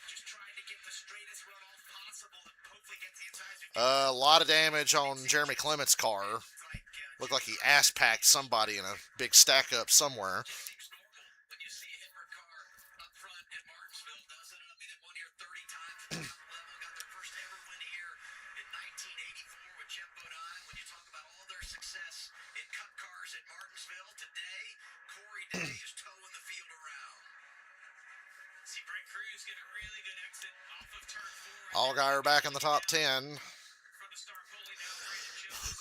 Speaker 4: just trying to get the straightest run off possible to hopefully get the inside.
Speaker 1: A lot of damage on Jeremy Clement's car. Looked like he ass-packed somebody in a big stack-up somewhere.
Speaker 4: Seems normal when you see a Himmer car up front at Martinsville, doesn't it? I mean, they've won here 30 times at the top level, got their first ever win here in 1984 with Jim Bodine. When you talk about all their success in cup cars at Martinsville, today, Corey Day is towing the field around.
Speaker 2: See Brent Cruz get a really good exit off of turn 4.
Speaker 1: Allgaier back in the top 10.
Speaker 2: From the start pulling down Brandon Jones.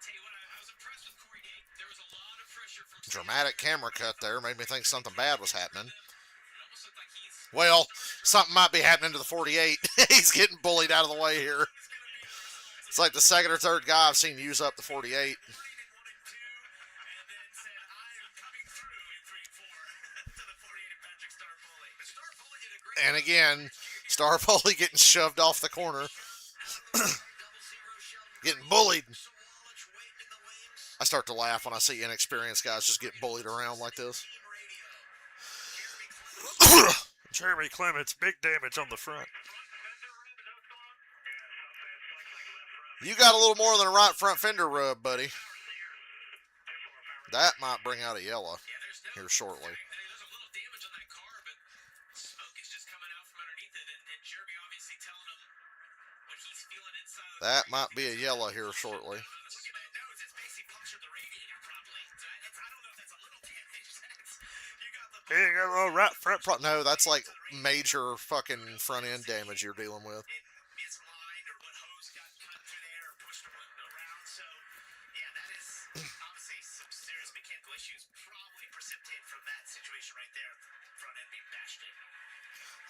Speaker 2: Tell you what, I was impressed with Corey Day. There was a lot of pressure from
Speaker 1: Dramatic camera cut there. Made me think something bad was happening.
Speaker 2: It almost looked like he's
Speaker 1: Well, something might be happening to the 48. He's getting bullied out of the way here. It's like the second or third guy I've seen use up the 48. And again, Star Bully getting shoved off the corner. Getting bullied. I start to laugh when I see inexperienced guys just get bullied around like this.
Speaker 6: Jeremy Clements, big damage on the front.
Speaker 1: You got a little more than a right front fender rub, buddy. That might bring out a yellow here shortly. That might be a yellow here shortly.
Speaker 6: There you go, oh, right front.
Speaker 1: No, that's like major fucking front end damage you're dealing with.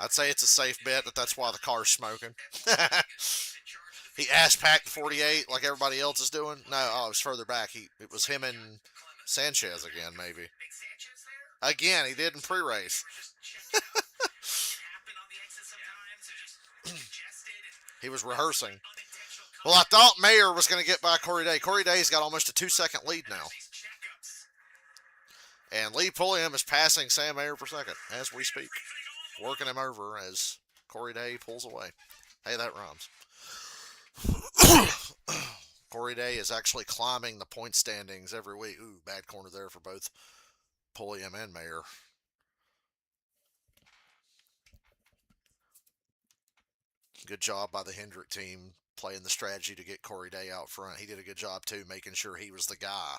Speaker 1: I'd say it's a safe bet that that's why the car's smoking. He ass packed 48 like everybody else is doing. No, it was further back. It was him and Sanchez again, maybe. Again, he did in pre-race. He was rehearsing. Well, I thought Mayer was going to get by Corey Day. Corey Day's got almost a 2-second lead now. And Lee Pulliam is passing Sam Mayer for second as we speak. Working him over as Corey Day pulls away. Hey, that rhymes. Corey Day is actually climbing the point standings every week. Ooh, bad corner there for both Pulliam and Mayer. Good job by the Hendrick team playing the strategy to get Corey Day out front. He did a good job, too, making sure he was the guy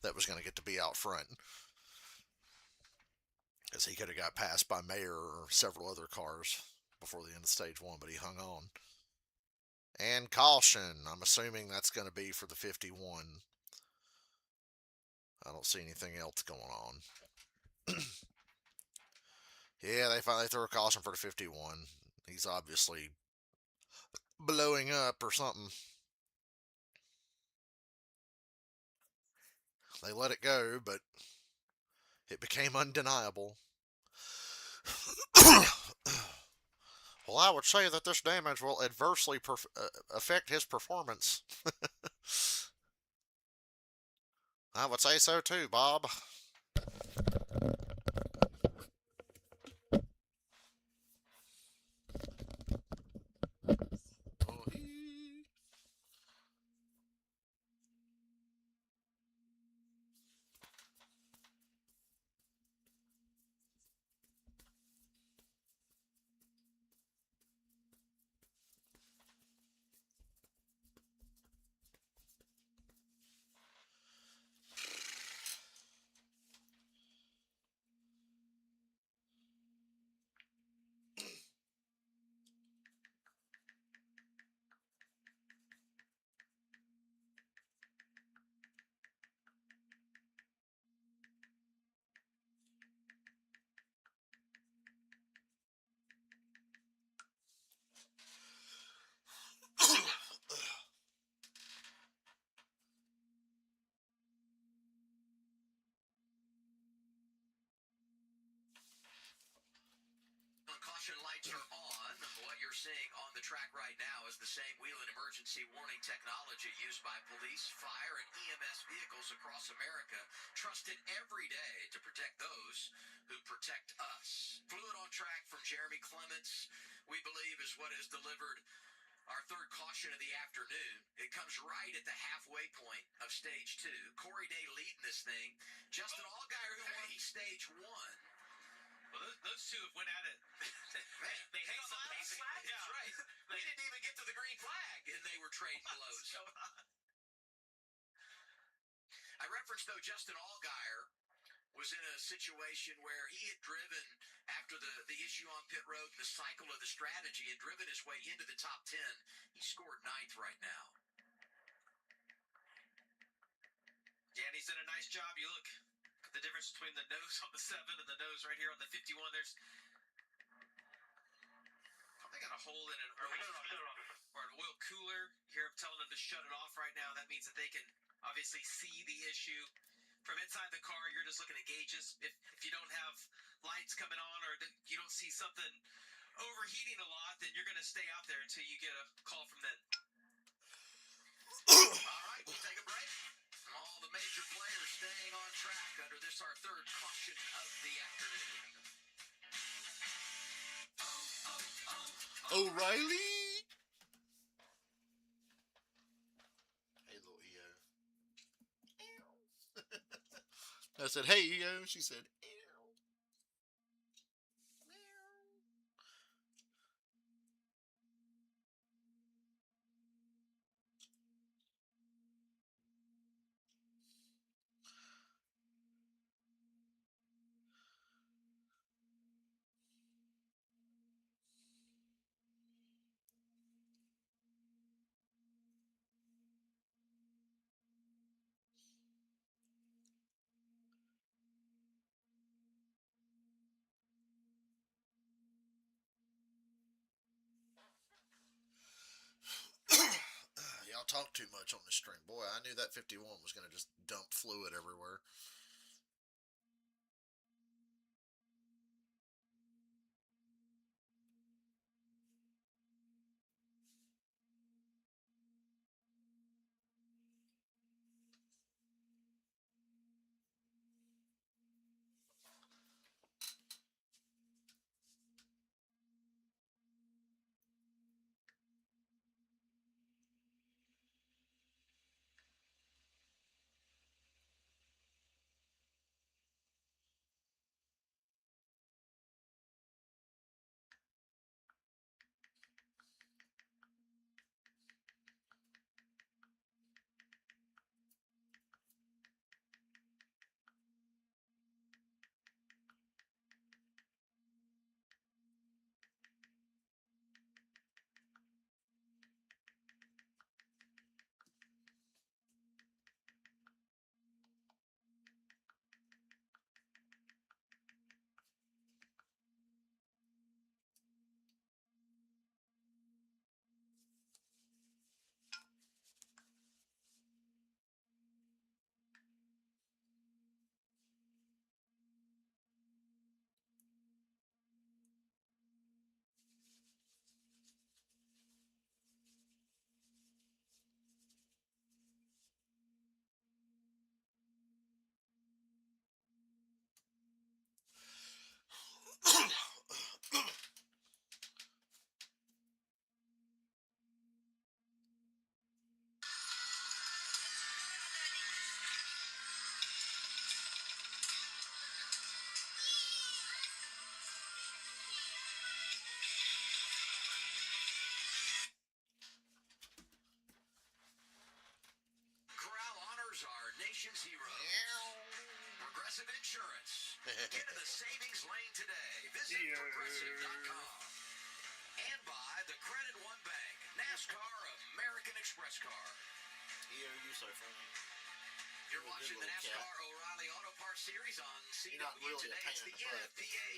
Speaker 1: that was going to get to be out front. Because he could have got passed by Mayer or several other cars before the end of stage one, but he hung on. And caution. I'm assuming that's going to be for the 51. I don't see anything else going on. Yeah, they finally threw a caution for the 51. He's obviously blowing up or something. They let it go, but it became undeniable. Well, I would say that this damage will adversely affect his performance. I would say so too, Bob.
Speaker 4: Caution lights are on. What you're seeing on the track right now is the same wheel and emergency warning technology used by police, fire, and EMS vehicles across America, trusted every day to protect those who protect us. Fluid on track from Jeremy Clements, we believe, is what has delivered our third caution of the afternoon. It comes right at the halfway point of stage two. Corey Day leading this thing. Justin Allgaier, who won stage one.
Speaker 2: Well, those two have went at it. they hang on the pace.
Speaker 4: Yeah, that's right. They didn't even get to the green flag, and they were trading blows. I referenced, though, Justin Allgaier was in a situation where he had driven after the issue on pit road and the cycle of the strategy, had driven his way into the top 10. He scored 9th right now.
Speaker 2: Yeah, and he's done a nice job. You look at the difference between the nose on the 7 and the nose right here on the 51. There's
Speaker 4: a hole in an oil cooler. You hear them telling them to shut it off right now. That means that they can obviously see the issue. From inside the car, you're just looking at gauges. If you don't have lights coming on or you don't see something overheating a lot, then you're going to stay out there until you get a call from them. All right, we'll take a break. All the major players staying on track under this, our third caution of the afternoon.
Speaker 1: O'Reilly. Hey, little EO. I said, hey, EO. She said, ew. Y'all talk too much on this stream. Boy, I knew that 51 was going to just dump fluid everywhere.
Speaker 4: Corral honors our nation's heroes. Progressive Insurance. Get in the savings lane today. Visit progressive.com. And by the Credit One Bank, NASCAR American Express card.
Speaker 1: EO, you so funny.
Speaker 4: You're watching the NASCAR O'Reilly Auto Parts Series on CW
Speaker 1: not really a
Speaker 4: today.
Speaker 1: pain
Speaker 4: It's
Speaker 1: in
Speaker 4: the
Speaker 1: the butt.
Speaker 4: NFPA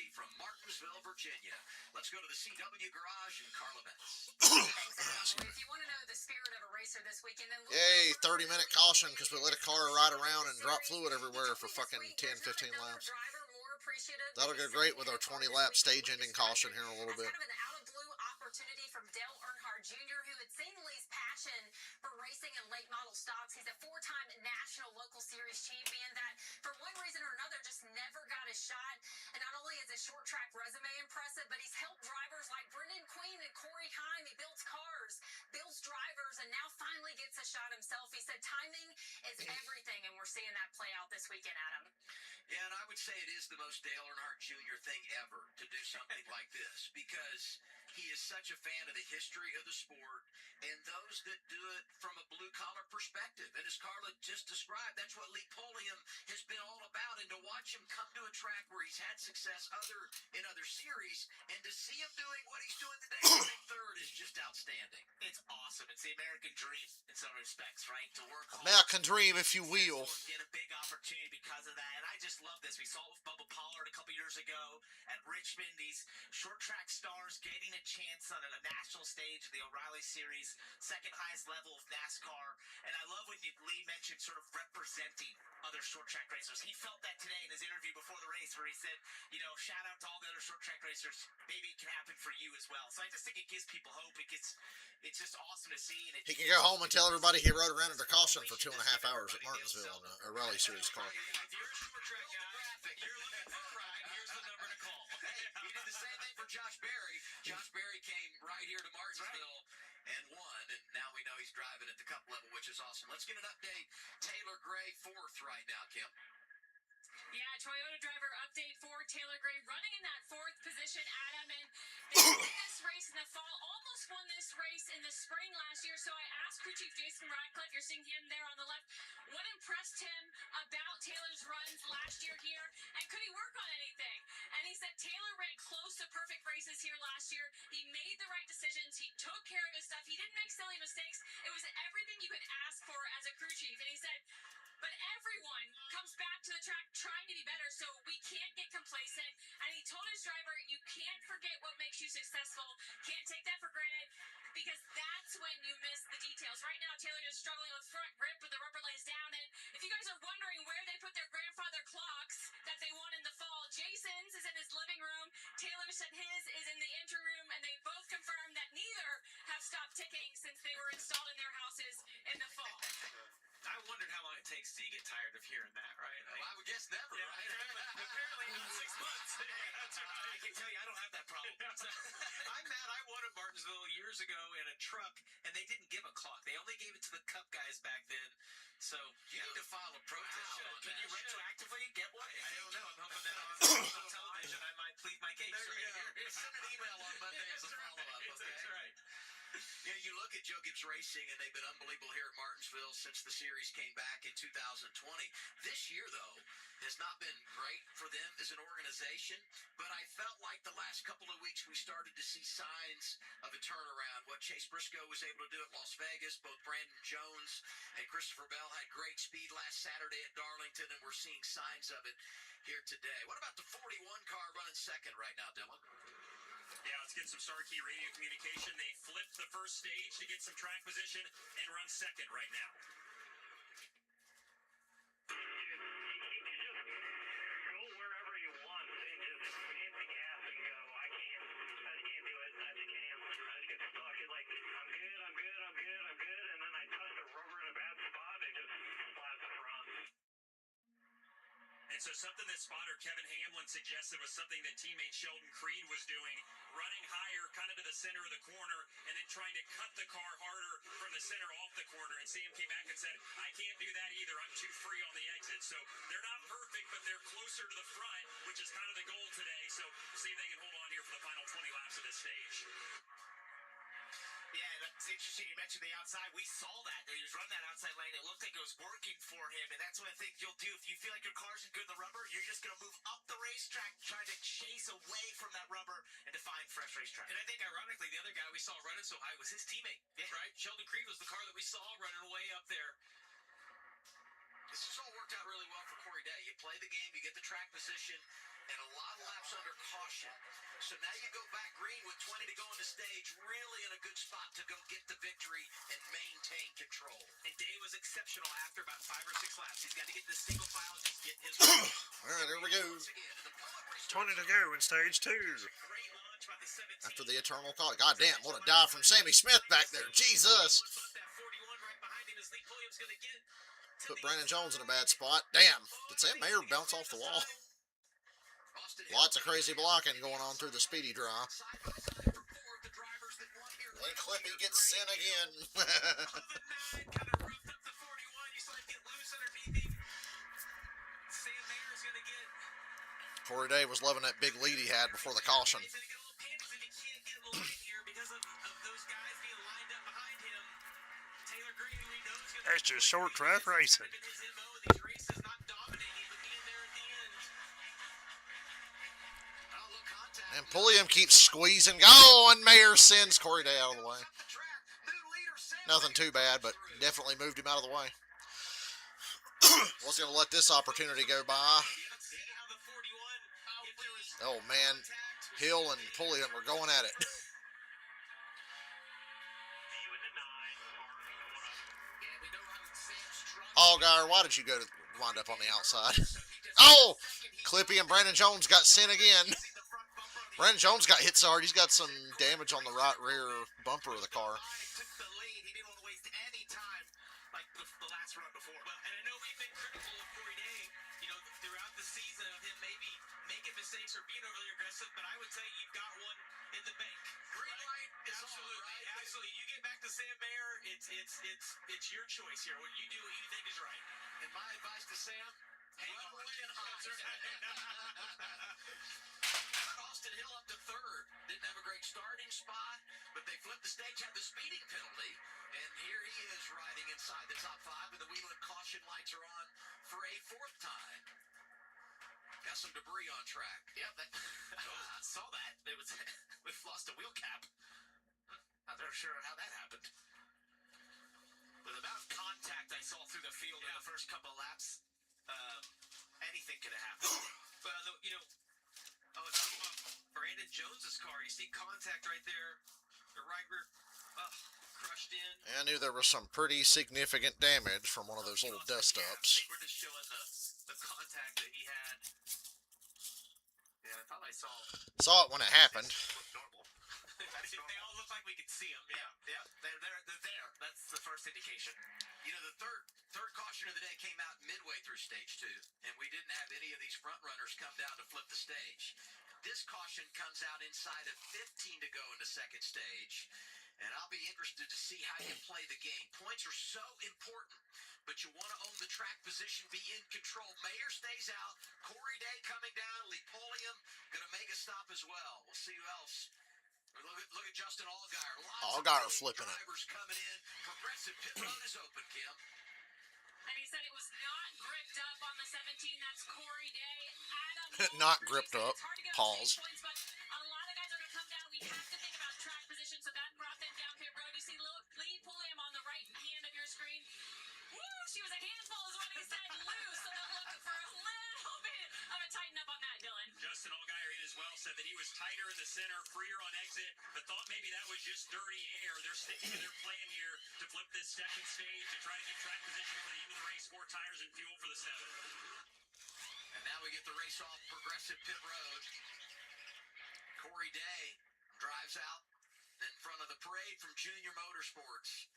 Speaker 4: 250 from Martinsville, Virginia. Let's go to the CW garage and Carla Betts.
Speaker 3: Thanks, Adam. If you want to know the spirit of a racer this weekend, then look
Speaker 1: Yay,
Speaker 3: out for
Speaker 1: 30-minute caution because we let a car ride around and drop fluid everywhere for fucking 10, 15 laps. That'll go great with our 20-lap stage-ending caution here in a little bit.
Speaker 3: Kind of an out-of-blue opportunity from Dale Earnhardt Jr., who had seen Lee's passion for racing in late model stocks. He's a four-time national local series champion that, for one reason or another, just never got a shot. And not only is his short-track resume impressive, but he's helped drivers like Brendan Queen and Corey Heim. He builds cars, builds drivers, and now finally gets a shot himself. He said timing is everything, and we're seeing that play out this weekend, Adam.
Speaker 4: Yeah, and I would say it is the most Dale Earnhardt Jr. thing ever to do something like this because he is such a fan of the history of the sport and those that do it from a blue-collar perspective. And as Carla just described, that's what Lee Pulliam has been all about. And to watch him come to a track where he's had success in other series and to see him doing what he's doing today, I think third is just just outstanding.
Speaker 2: It's awesome. It's the American dream in some respects, right? To work hard.
Speaker 1: American dream, if you will.
Speaker 2: Get a big opportunity because of that. And I just love this. We saw it with Bubba Pollard a couple years ago at Richmond. These short track stars getting a chance on a national stage of the O'Reilly Series, second highest level of NASCAR. And I love when Lee mentioned sort of representing other short track racers. He felt that today in his interview before the race where he said, you know, shout out to all the other short track racers. Maybe it can happen for you as well. So I just think it gives people hope. It's just awesome to see. And
Speaker 1: He can go home and tell everybody he rode around under caution for 2.5 hours at Martinsville in a Raleigh Series car.
Speaker 2: If you're a short track guy, you're looking for a ride, here's the number to call.
Speaker 4: Hey, he did the same thing for Josh Berry. Josh Berry came right here to Martinsville and won, and now we know he's driving at the Cup level, which is awesome. Let's get an update. Taylor Gray, 4th right now, Kim.
Speaker 3: Yeah, Toyota driver update for Taylor Gray running in that 4th position, Adam. And they won this race in the fall, almost won this race in the spring last year. So I asked crew chief Jason Radcliffe, you're seeing him there on the left, what impressed him about Taylor's runs last year here, and could he work on anything? And he said Taylor ran close to perfect races here last year. He made the right decisions. He took care of his stuff. He didn't make silly mistakes. It was everything you could ask for as a crew chief. And he said, but everyone comes back to the track trying to be better, so we can't get complacent. And he told his driver, you can't forget what makes you successful. Can't take that for granted, because that's when you miss the details. Right now, Taylor is struggling with front grip, but the rubber lays down. And if you guys are wondering where they put their grandfather clocks that they won in the fall, Jason's is in his living room. Taylor said his is in the entry room, and they both confirmed that neither have stopped ticking since they were installed in their houses in the fall.
Speaker 2: I wondered how long it takes till you get tired of hearing that, right?
Speaker 4: Well, I would guess never,
Speaker 2: Yeah,
Speaker 4: right?
Speaker 2: apparently not 6 months. That's right. I can tell you, I don't have that problem. So, I'm mad. I won at Martinsville years ago in a truck, and they didn't give a clock. They only gave it to the Cup guys back then. So
Speaker 4: You need to file a protest on
Speaker 2: Can
Speaker 4: that.
Speaker 2: you retroactively get one? I don't know. I'm hoping that on television I might plead my case.
Speaker 4: There you
Speaker 2: right
Speaker 4: go.
Speaker 2: here.
Speaker 4: Send an email on Monday as a follow-up, okay?
Speaker 2: That's right.
Speaker 4: Yeah, you look at Joe Gibbs Racing, and they've been unbelievable here at Martinsville since the series came back in 2020. This year, though, has not been great for them as an organization, but I felt like the last couple of weeks we started to see signs of a turnaround. What Chase Briscoe was able to do at Las Vegas, both Brandon Jones and Christopher Bell had great speed last Saturday at Darlington, and we're seeing signs of it here today. What about the 41 car running second right now, Dylan?
Speaker 2: Yeah, let's get some Star Key radio communication. They flipped the first stage to get some track position and run second right now.
Speaker 5: You just go wherever you want and just hit the gas and go. I just can't do it. I just can't. I just get stuck. It's like, I'm good, and then I touch the rubber in a bad spot and it just flies the front.
Speaker 2: And so something that spotter Kevin Hamlin suggested was something that teammate Sheldon Creed was doing, running higher kind of to the center of the corner and then trying to cut the car harder from the center off the corner. And Sam came back and said, I can't do that either. I'm too free on the exit. So they're not perfect, but they're closer to the front, which is kind of the goal today. So see if they can hold on here for the final 20 laps of this stage. Yeah, that's interesting. You mentioned the outside. We saw that. He was running that outside lane. It looked like it was working for him, and that's one of the things you'll do. If you feel like your car's in good in the rubber, you're just going to move up the racetrack, trying to chase away from that rubber and to find fresh racetrack. And I think, ironically, the other guy we saw running so high was his teammate, right? Sheldon Creed was the car that we saw running way up there.
Speaker 4: This has all worked out really well for Corey Day. You play the game, you get the track position, and a lot of laps under caution. So now you go back green with 20 to go on the stage, really in a good spot to go get the victory and maintain control.
Speaker 2: And Day was exceptional after about 5 or 6 laps. He's got to get the single file and just get his.
Speaker 1: All right, here we go.
Speaker 4: Once again, in the Poet Race
Speaker 6: 20 to go in stage 2.
Speaker 2: Great launch by the 17.
Speaker 1: After the eternal call. God damn, what a dive from Sammy Smith back there. Jesus.
Speaker 2: That 41 right behind him is Lee Williams going to get.
Speaker 1: Put Brandon Jones in a bad spot. Damn. Did Sam Mayer bounce off the wall? Lots of crazy blocking going on through the speedy draw. And Clippy gets sent again. Corey Day was loving that big lead he had before the caution.
Speaker 6: That's just short track racing.
Speaker 1: And Pulliam keeps squeezing. Oh, and Mayer sends Corey Day out of the way. Nothing too bad, but definitely moved him out of the way. Was going to let this opportunity go by. Oh, man. Hill and Pulliam were going at it. Allgaier, why did you go to wind up on the outside? Oh! Clippy and Brandon Jones got sent again. Brandon Jones got hit so hard, he's got some damage on the right rear bumper of the car.
Speaker 2: Mistakes or being overly aggressive, but I would say you've got one in the bank. Green light is absolutely. You get back to Sam Mayer, it's your choice here. What you do, what you think is right. And my advice to Sam: hang on, Austin Hill up to third. Didn't have a great starting spot, but they flipped the stage, had the speeding penalty, and here he is riding inside the top five, and the Wheeling caution lights are on for a fourth time. Got some debris on track. Yep, I saw that. We've lost a wheel cap. Not really sure how that happened. With the amount of contact I saw through the field in the first couple of laps, anything could have happened. But talking about Brandon Jones's car, you see contact right there. The right rear, crushed in.
Speaker 1: I knew there was some pretty significant damage from one of those little dust ups.
Speaker 2: I think we're just showing the contact that he had. Yeah, I thought I
Speaker 1: saw it when it happened.
Speaker 2: Normal. They all look like we could see them. Yeah, they're there. That's the first indication. You know, the third caution of the day came out midway through stage 2, and we didn't have any of these front runners come down to flip the stage. This caution comes out inside of 15 to go in the second stage, and I'll be interested to see how you play the game. Points are so important, but you want to own the track position, be in control. Mayer stays out. Corey Day coming down. Lee Pulliam going to make a stop as well. We'll see who else. Look at Justin Allgaier.
Speaker 1: Allgaier flipping it.
Speaker 2: Drivers coming in. Progressive pit road is open, Kim.
Speaker 3: And he said it was not gripped up on the 17. That's Corey Day.
Speaker 1: Not gripped up. Pause.
Speaker 3: Points, but a lot of guys are going to come down. We have to think about track position, so that brought them down pit road. You see Lee Pulliam on the right hand of your screen. Woo! She was a handful is what he said. Loose, so they'll look for a little bit of a tighten up on that, Dylan.
Speaker 2: Justin Allgaier in as well said that he was tighter in the center, freer on exit, but thought maybe that was just dirty air. They're sticking to their plan here to flip this second stage and try to get track position for the end of the race, 4 tires and fuel for the 7th. And now we get the race off Progressive Pit Road. Corey Day drives out in front of the parade from Junior Motorsports.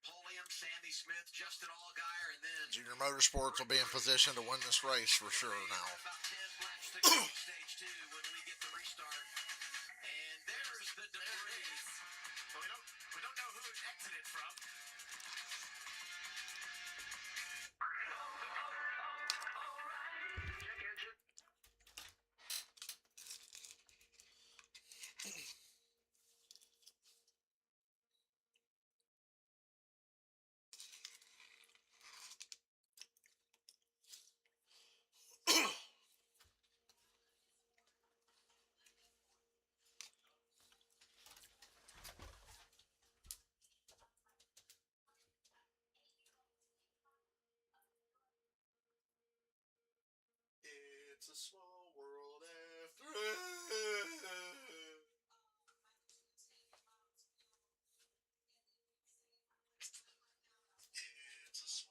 Speaker 2: Pulliam, Sandy Smith, Justin Allgaier, and then
Speaker 1: Junior Motorsports will be in position to win this race for sure now.
Speaker 2: about 10 laps to go in stage 2 when we get the restart. And there's the debris. Well, we don't know who it exited from. Check engine.
Speaker 1: It's a small world after. It's a small.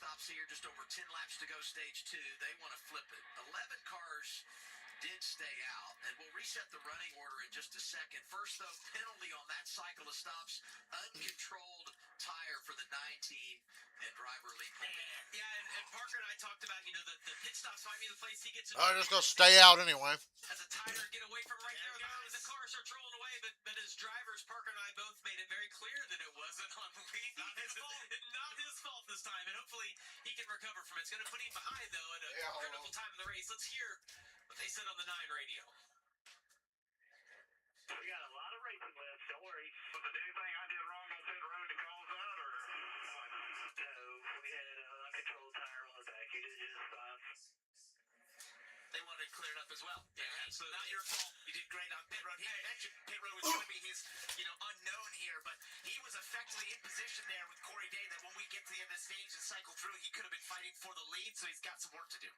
Speaker 4: stops here, just over 10 laps to go, stage 2. They want to flip it. 11 cars did stay out, and we'll reset the running order in just a second. First, though, penalty on that cycle of stops, uncontrolled tire for the 9 team, and driver Lee Pullman.
Speaker 2: Yeah, and Parker and I talked about, the pit stops might be the place he gets in.
Speaker 1: I'm just gonna stay out anyway.
Speaker 2: As a tire, get away from right there. The car starts rolling away, but as drivers, Parker and I both made it very clear that it wasn't on Lee. Not his fault. Not his fault this time, and hopefully he can recover from it. It's going to put him behind, though, at a critical time in the race. Let's hear what they said on the 9 radio.
Speaker 5: We got a lot of racing left. Don't worry. Was there anything I did wrong on pit road to cause that, or? No, we had an uncontrolled tire on the back. You did just fine.
Speaker 2: They wanted it cleared up as well.
Speaker 7: Yeah, absolutely. Not your fault. You did great on pit road. He mentioned pit road was going to be his, unknown here, but he was effectively in position there with Corey Day that when we get to the end of the stage and cycle through, he could have been fighting for the lead, so he's got some work to do.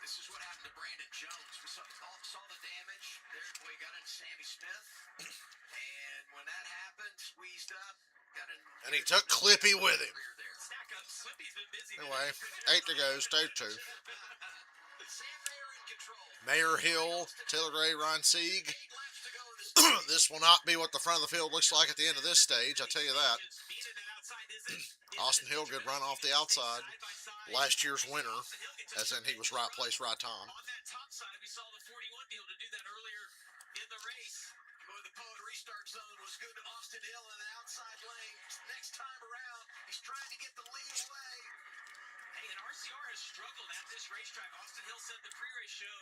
Speaker 4: This is what happened to Brandon Jones. We saw the damage. There, we got into Sammy Smith. And when that happened, squeezed up, got in.
Speaker 1: And he took Clippy with him.
Speaker 2: Stack up. Slippy's been busy.
Speaker 1: Anyway, 8 to go, stage 2.
Speaker 4: Sam Mayer in control.
Speaker 1: Mayor Hill, Taylor Gray, Ryan Sieg.
Speaker 4: 8 laps to go in this.
Speaker 1: This will not be what the front of the field looks like at the end of this stage, I'll tell you that. Austin Hill, good run off the outside. Last year's winner, as in he was right place, right time.
Speaker 2: On that top side, we saw the 41 be able to do that earlier in the race.
Speaker 4: Boy, the Poet restart zone was good to Austin Hill in the outside lane. Next time around, he's trying to get the lead away.
Speaker 2: Hey, and RCR has struggled at this racetrack. Austin Hill said the pre-race show,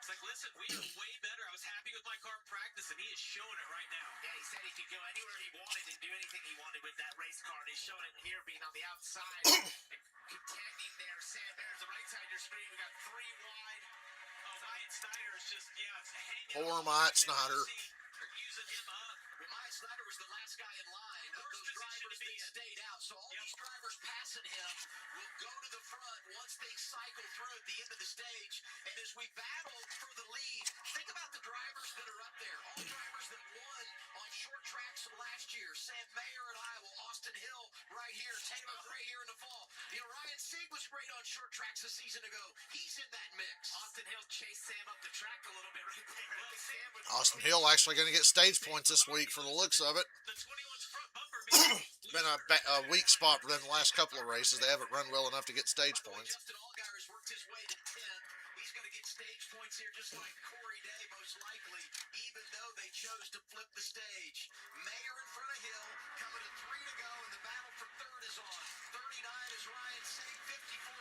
Speaker 2: it's like, listen, we are way better. I was happy with my car in practice, and he is showing it right now.
Speaker 7: Yeah, he said he could go anywhere he wanted and do anything he wanted with that race car, and he's showing it here being on the outside and contending there. Sam, there's the right side of your screen. We got 3 wide.
Speaker 2: Oh, Wyatt Snyder is just, it's hanging.
Speaker 1: Poor Wyatt Snyder.
Speaker 2: They're using him up.
Speaker 4: Well, Mike Snyder was the last guy in line of those drivers that stayed out. So all these drivers passing him will go to the front once they cycle through at the end of the stage. And as we battle for the lead, think about the drivers that are up there. All drivers that won on short tracks last year. Sam Mayer at Iowa, Austin Hill right here, Taylor Gray here in the fall. Ryan Sieg was great on short tracks a season ago. He's in that mix.
Speaker 7: Austin Hill chased Sam up the track a little bit right there. Sam was
Speaker 1: Austin Hill actually going to get stage points this week for the looks of it.
Speaker 2: The 21's front bumper.
Speaker 1: It's been a weak spot for them the last couple of races. They haven't run well enough to get stage points.
Speaker 4: Justin Allgaier's worked his way to 10th. He's going to get stage points here just like Corey Day, most likely, even though they chose to flip the stage. Mayer in front of Hill, coming to 3 to go, and the battle for third is on. 39 is Ryan Sieg,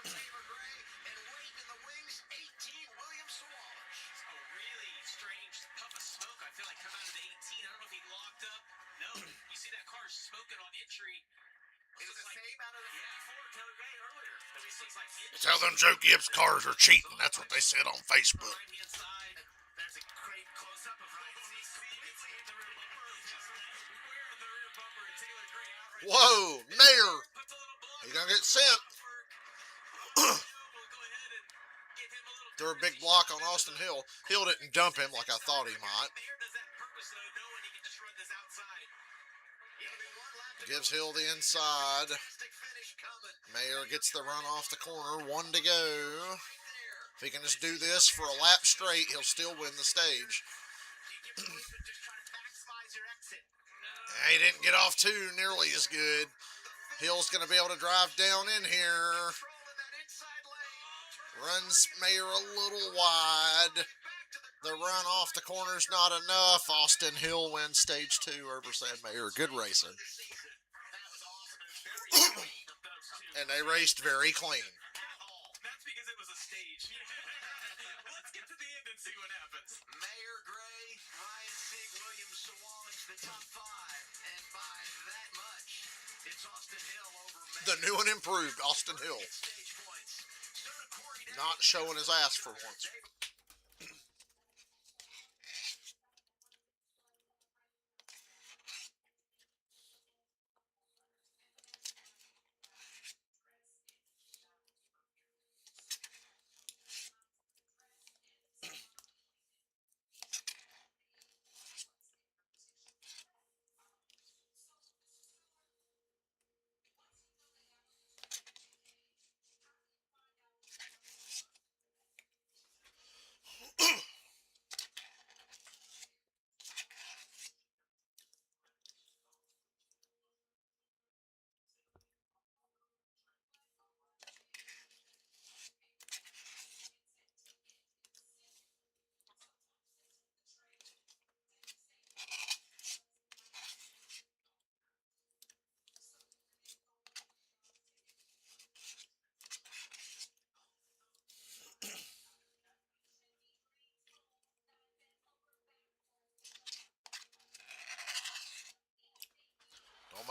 Speaker 4: 54 Taylor Gray, and waiting in the wings, 18 William Sawalich.
Speaker 2: A really strange puff of smoke, I feel like, come out of the 18. I don't know if he locked up. No, you see that car smoking on entry.
Speaker 7: It was the same out of the 54 Taylor Gray earlier.
Speaker 2: So he looks like entry.
Speaker 1: Tell them Joe Gibbs cars are cheating. That's what they said on Facebook.
Speaker 2: Right-hand side.
Speaker 7: There's a great close-up of Ryan Sieg completely in the rear bumper.
Speaker 2: We're in the rear bumper and Taylor Gray outright.
Speaker 1: Whoa, Mayer.
Speaker 2: Puts a little blow.
Speaker 1: He's going to get sent.
Speaker 2: We'll go ahead and give him a little
Speaker 1: Threw a big block on Austin Hill. Hill didn't dump him like I thought he might.
Speaker 2: Mayer does that on purpose, though, knowing he can just run this outside.
Speaker 1: Gives Hill the inside.
Speaker 4: Fantastic finish coming.
Speaker 1: Mayer gets the run off the corner. 1 to go. If he can just do this for a lap straight, he'll still win the stage.
Speaker 7: You give room and just try to maximize your exit.
Speaker 1: He didn't get off too nearly as good. Hill's going to be able to drive down in here.
Speaker 4: Controlling that inside lane.
Speaker 1: Runs Mayer a little wide. The run off the corner's not enough. Austin Hill wins stage 2 over Sam Mayer. Good racing. And they raced very clean.
Speaker 2: That's because it was a stage. Let's get to the end and see what happens.
Speaker 4: Mayer, Gray, Ryan Sieg, William Sawalich, the top 5. And by that much, it's Austin Hill over Mayer.
Speaker 1: The new and improved Austin Hill.
Speaker 4: Stage points. So to Corey Day.
Speaker 1: Not showing his ass for once.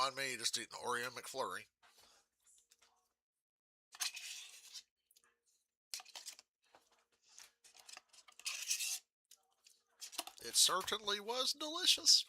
Speaker 1: mind me just eating Oreo McFlurry. It certainly was delicious.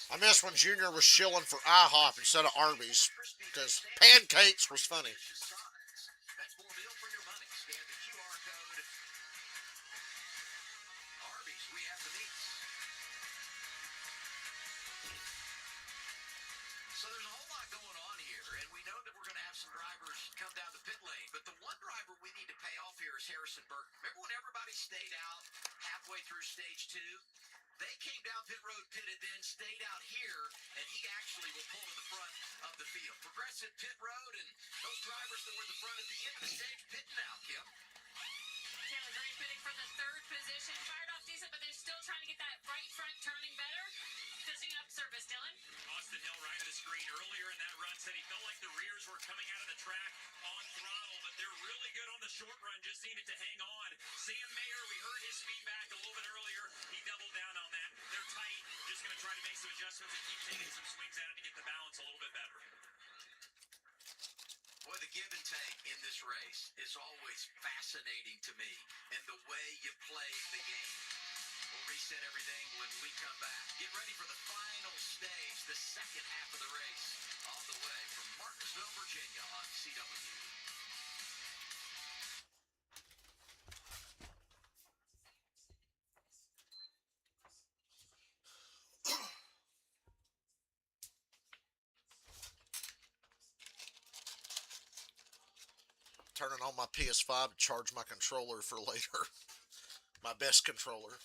Speaker 1: I miss when Junior was shilling for IHOP instead of Arby's, because pancakes was funny.
Speaker 4: That's more meal for your money. Scan the QR code. Arby's, we have the meats. So there's a whole lot going on here, and we know that we're going to have some drivers come down the pit lane, but the one driver we need to pay off here is Harrison Burke. Remember when everybody stayed out halfway through stage 2? They came down pit road, pitted, then stayed out here, and he actually will pull to the front of the field. Progressive pit road, and those drivers that were at the front at the end of the stage pitting now, Kim.
Speaker 3: Taylor Gray pitting for the 3rd position. Fired off decent, but they're still trying to get that right front turning better. Finishing up service, Dylan.
Speaker 2: Austin Hill right of the screen earlier in that run said he felt like the rears were coming out of the track on throttle, but they're really good on the short run, just needed to hang on. Sam Mayer, we heard his feedback a little bit earlier. He doubled down on that. They're tight, just going to try to make some adjustments and keep taking some swings at it to get the balance a little bit better.
Speaker 4: Boy, the give and take in this race is always fascinating to me, and the way you play the game. We'll reset everything when we come back. Get ready for the final stage, the second half of the race, on the way from Martinsville, Virginia on CW.
Speaker 1: Turning on my PS5 to charge my controller for later. My best controller.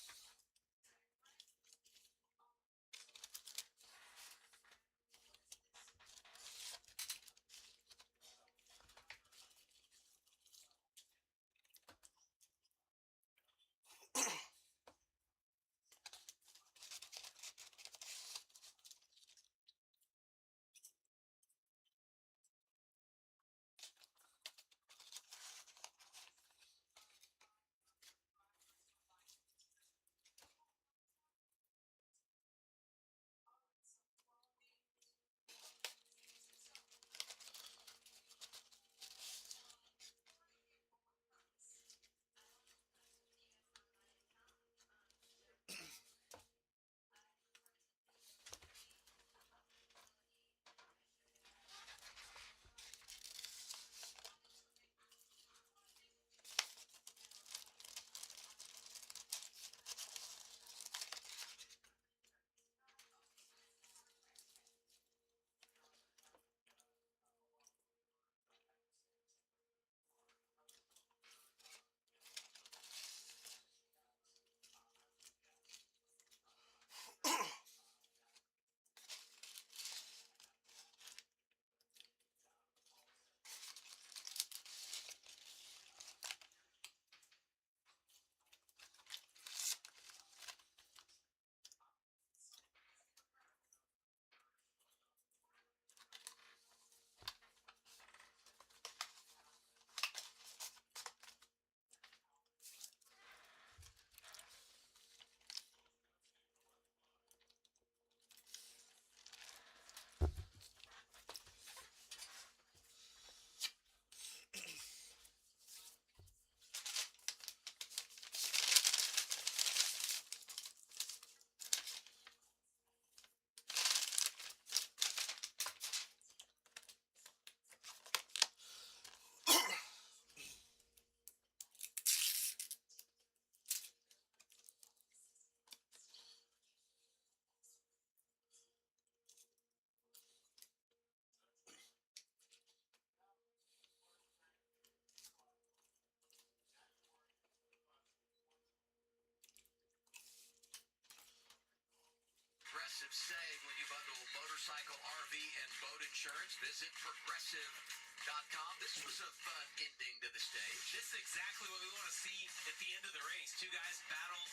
Speaker 4: save when you bundle motorcycle, RV, and boat insurance. Visit Progressive.com. This was a fun ending to the stage.
Speaker 7: This is exactly what we want to see at the end of the race. Two guys battle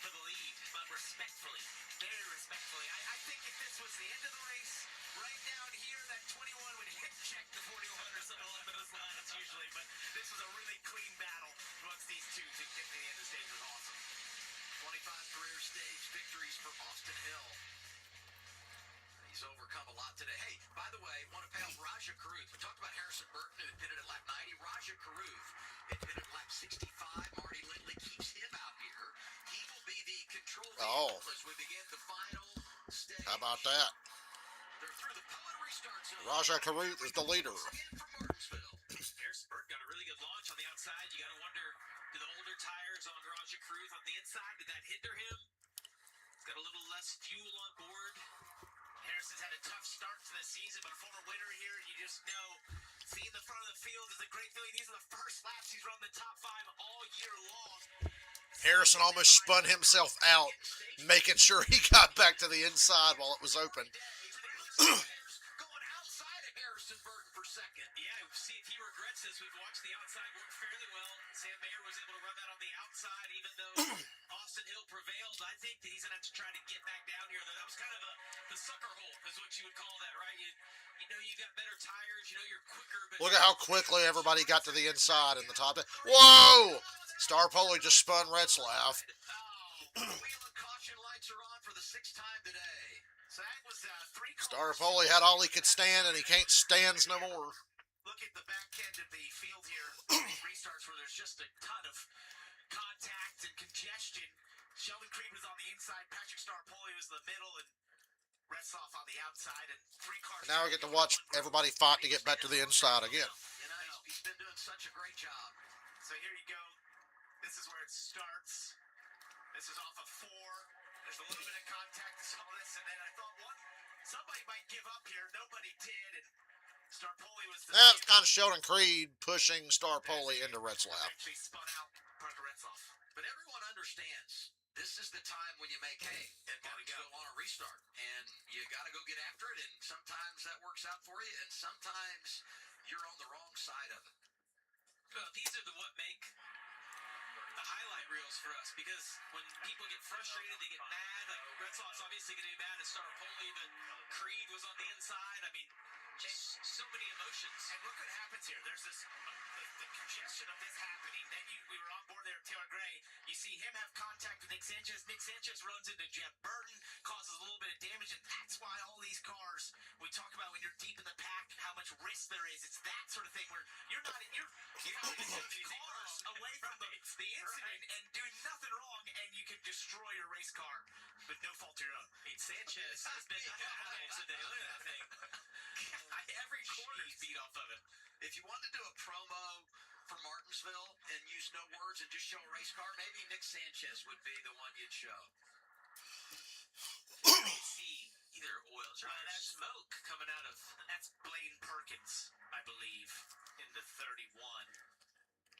Speaker 7: for the lead, but respectfully, very respectfully. I think if this was the end of the race, right down here, that 21 would hit check the 41 or something along those lines usually, but this was a really clean battle amongst these two to get to the end of the stage. Was awesome.
Speaker 4: 25 career stage victories for Austin Hill. He's overcome a lot today. Hey, by the way, want to pay off Raja Caruth. We talked about Harrison Burton, who had pitted at lap 90. Raja Caruth had pitted at lap 65. Marty Lindley keeps him out here. He will be the control vehicle as we begin the final stage.
Speaker 1: How about that?
Speaker 4: They're through the preliminary start zone.
Speaker 1: Raja Caruth is the leader.
Speaker 4: Again for Martinsville.
Speaker 7: Harrison Burton got a really good launch on the outside. You got to wonder, do the older tires on Raja Caruth on the inside, did that hinder him? He's got a little less fuel on board. Harrison's had a tough start to the season, but a former winner here, you just know, seeing the front of the field is a great feeling. These are the first laps he's run the top 5 all year long.
Speaker 1: Harrison almost spun himself out, making sure he got back to the inside while it was open.
Speaker 4: Going outside of Harrison Burton for second.
Speaker 7: Yeah, see if he regrets this. We've watched the outside work fairly well. Sam Mayer was able to run that on the outside, even though Austin Hill prevailed. I think that he's going to have to try to get back down here. That was kind of the sucker hole, is what you would call that, right? You know you got better tires, you know you're quicker. But
Speaker 1: Look at how quickly everybody got to the inside in the top. Whoa! Star Poli just spun Retzlaff.
Speaker 4: Oh, wheel and caution lights are on for the 6th time today.
Speaker 7: So that was 3
Speaker 1: Star
Speaker 7: cars.
Speaker 1: Poli had all he could stand, and he can't stand no more.
Speaker 7: Look at the back end of the field here. Restarts where there's just a ton of contact and congestion. Sheldon Creed was on the inside. Patrick Starpoli was in the middle, and Retzlaff on the outside. And 3 cars.
Speaker 1: Now we get to watch everybody fight to get back to the inside again.
Speaker 4: You know, he's been doing such a great job.
Speaker 7: So here you go. This is where it starts. This is off of 4. There's a little bit of contact to all this, and then I thought, somebody might give up here. Nobody did, and Starpoli was the
Speaker 1: That's kind of Sheldon Creed pushing Star Poli into Retzlaff.
Speaker 7: actually spun out Parker Retzlaff.
Speaker 4: But everyone understands this is the time when you make hay at Martinsville on a restart. And you got to go get after it, and sometimes that works out for you, and sometimes you're on the wrong side of it.
Speaker 7: Well, these are what make the highlight reels for us, because when people get frustrated, they get mad. Like Retzlaff's obviously going to be mad at Starpoli, but Creed was on the inside. I mean, just so many emotions. And look what happens here. There's this the congestion of this happening. Then we were on board there with Taylor Gray. You see him have contact with Nick Sanchez. Nick Sanchez runs into Jeff Burton, causes a little bit of damage, and that's why all these cars, we talk about when you're deep in the pack, how much risk there is. It's that sort of thing where you're not, you have to move these cars away from the incident and do nothing wrong, and you can destroy your race car with no fault of your own. I mean, Sanchez has been almost a day. Look at that thing. Every corner he's beat off of it.
Speaker 4: If you wanted to do a promo for Martinsville and use no words and just show a race car, maybe Nick Sanchez would be the one you'd show.
Speaker 7: You see either oil or that smoke coming out of, that's Blaine Perkins, I believe, in the 31.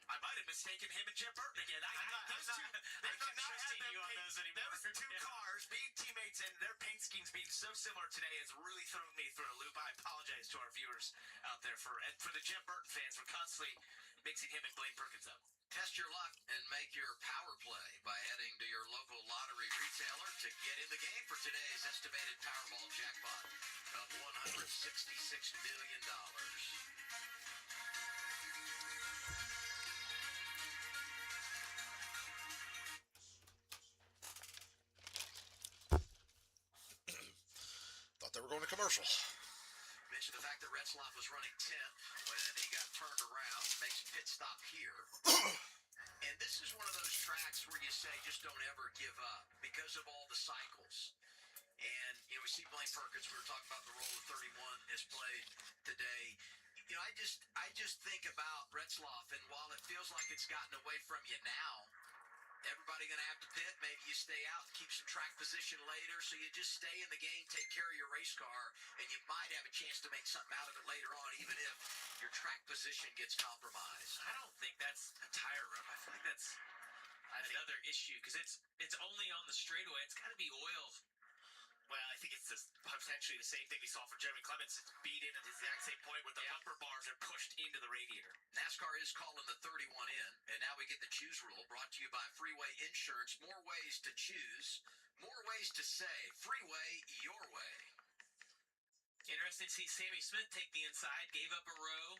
Speaker 7: I might have mistaken him and Jeff Burton again. I'm not trusting you on those anymore. Those 2 cars being teammates and their paint schemes being so similar today has really thrown me through a loop. I apologize to our viewers out there for the Jeff Burton fans for constantly mixing him and Blaine Perkins up.
Speaker 4: Test your luck and make your power play by heading to your local lottery retailer to get in the game for today's estimated Powerball jackpot of $166 million.
Speaker 1: Thought they were going to commercial.
Speaker 4: Mentioned the fact that Retzlaff was running 10th when he got turned around, makes a pit stop here. And this is one of those tracks where you say just don't ever give up because of all the cycles. And, you know, we see Blaine Perkins, we were talking about the role that 31 has played today. You know, I just think about Retzlaff, and while it feels like it's gotten away from you now, everybody going to have to pit. Maybe you stay out and keep some track position later, so you just stay in the game, take care of your race car, and you might have a chance to make something out of it later on, even if your track position gets compromised.
Speaker 7: I don't think that's a tire rub. I feel like that's another issue, because it's only on the straightaway. It's got to be oil Well, I think it's potentially the same thing we saw from Jeremy Clements. Beat in at the exact same point with the bumper bars are pushed into the radiator.
Speaker 4: NASCAR is calling the 31 in, and now we get the choose rule brought to you by Freeway Insurance. More ways to choose, more ways to say. Freeway your way.
Speaker 7: Interesting to see Sammy Smith take the inside, gave up a row.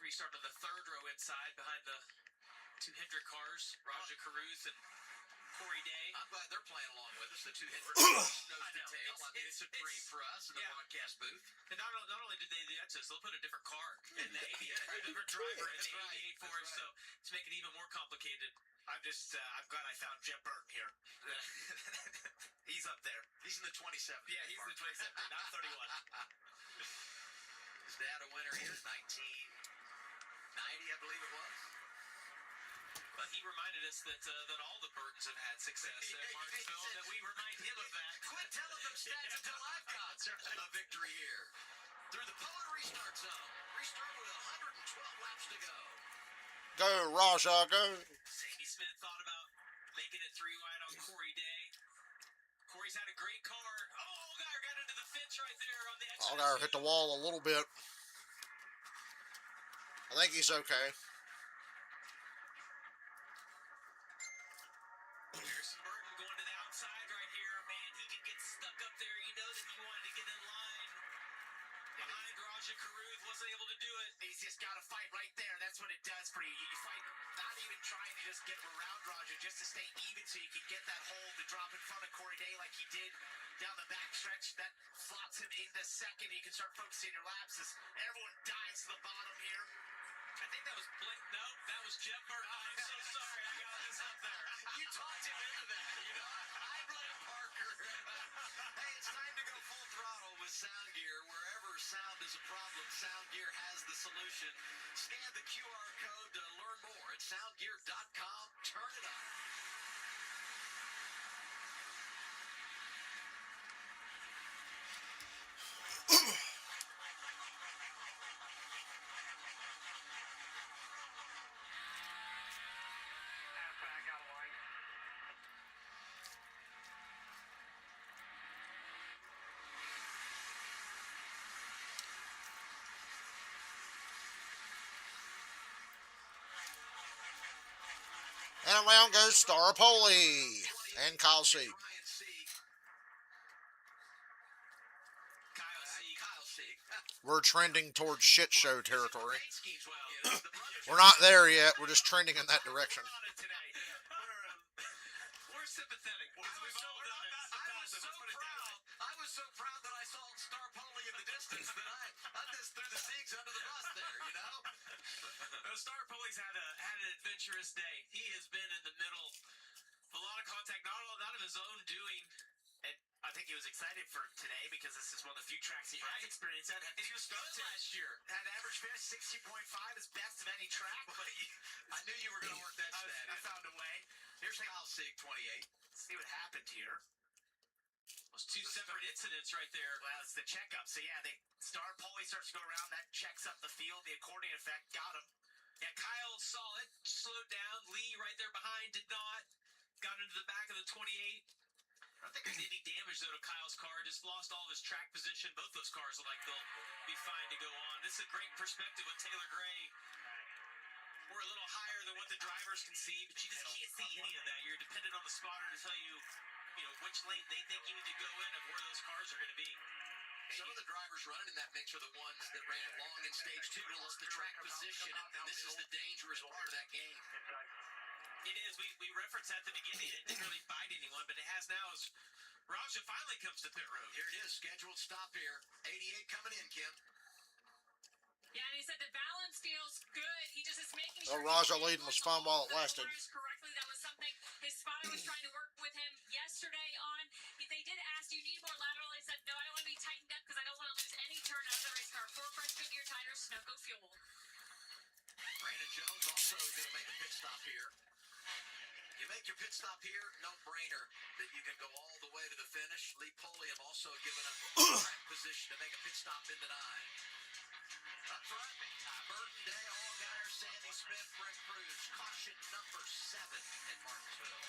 Speaker 7: Restart of the third row inside behind the two Hendrick cars, Raja Caruth and Corey Day.
Speaker 4: I'm glad they're playing along with us. The two Hendrick nose to tail. I mean, it's a dream for us in the broadcast booth.
Speaker 7: And not only did they do that to us, they'll put a different car in the 88, a different driver in the 88 for us. So to make it even more complicated, I'm glad I found Jeff Burton here. He's up there.
Speaker 4: He's in the 27.
Speaker 7: Yeah, he's in the 27, not 31.
Speaker 4: His dad a winner here, 1990, I believe it was.
Speaker 7: But he reminded us that all the Burtons have had success at Martinsville, and that we remind him of that.
Speaker 4: Quit telling them stats until I've got a victory here. Through the Poland restart zone. Restart with 112 laps to go.
Speaker 1: Go, Raja, go.
Speaker 7: Sammy Smith thought about making it 3 wide on Corey Day. Corey's had a great car. Oh, Allgaier got into the fence right there on the exit.
Speaker 1: Allgaier hit the wall a little bit. I think he's okay.
Speaker 7: Harrison Burton going to the outside right here. Man, he could get stuck up there. You know that he wanted to get in line behind Raja Caruth. Wasn't able to do it. He's just got to fight right there. That's what it does for you. You fight, not even trying to just get around Raja, just to stay even so you can get that hole to drop in front of Corey Day like he did down the backstretch. That slots him into second. You can start focusing your laps as everyone dives to the bottom here. I think that was Blake. No, that was Jeff Burton. I'm so sorry. I got this up there.
Speaker 4: You talked him into that, you know. I blame Parker. Hey, it's time to go full throttle with Sound Gear. Wherever sound is a problem, Sound Gear has the solution. Scan the QR code to learn more at soundgear.com. Turn it up.
Speaker 5: Halfback out of line.
Speaker 1: And around goes Staropoli and Kyle Sieg.
Speaker 4: Ryan Sieg. Kyle Sieg.
Speaker 1: We're trending towards shit show territory.
Speaker 4: Great schemes, well, the brothers
Speaker 1: We're not there yet. We're just trending in that direction.
Speaker 7: We're sympathetic. Because we've all done it.
Speaker 4: I was so proud that I saw Star Poli in the distance that I just threw the Siegs under the bus there, you know?
Speaker 7: Star Poli's had an adventurous day. He has been in the middle of a lot of contact, not of his own doing. And I think he was excited for today because this is one of the few tracks he has experience at. And he was good last year. Had average finish 60.5, his best of any track. But
Speaker 4: I knew you were going to work that stat.
Speaker 7: I found a way.
Speaker 4: Here's Kyle Sieg, 28.
Speaker 7: See what happened here. Those two separate incidents right there. Well, it's the checkup. So yeah, Star Poli starts to go around. That checks up the field. The accordion effect got him. Yeah, Kyle saw it, slowed down. Lee right there behind did not. Got into the back of the 28. I don't think there's any damage though to Kyle's car. Just lost all of his track position. Both those cars look like they'll be fine to go on. This is a great perspective with Taylor Gray. We're a little higher than what the drivers can see, but you just can't see any of that. You're dependent on the spotter to tell you, which lane they think you need to go in and where those cars are going to be.
Speaker 4: Some of the drivers running in that mix are the ones that ran long in stage 2 to lost the track position, and this is the dangerous part of that game.
Speaker 7: It is. We referenced at the beginning. It didn't really bite anyone, but it has now as Raja finally comes to pit road.
Speaker 4: Here it is, scheduled stop here. 88 coming in, Kim.
Speaker 3: Yeah, and he said the balance feels good. He just is making
Speaker 1: Oh,
Speaker 3: sure
Speaker 1: Raja
Speaker 3: he's
Speaker 1: leading was
Speaker 3: handling
Speaker 1: fun while it
Speaker 3: all the
Speaker 1: lasted.
Speaker 3: cars correctly. That was something his spotter was trying to work with him yesterday on. They did ask, do you need more lateral? He said, no, I want to be tightened up because I don't want to lose any turn out of the race car. 4 fresh Goodyear tires, Snoco fuel.
Speaker 4: Brandon Jones also going to make a pit stop here. You make your pit stop here, no brainer that you can go all the way to the finish. Lee Pulliam also giving up track position to make a pit stop in the 9. Up front, Burton, Day, Allgaier, Sandy Smith, Brent Cruz. Caution number 7 in Martinsville.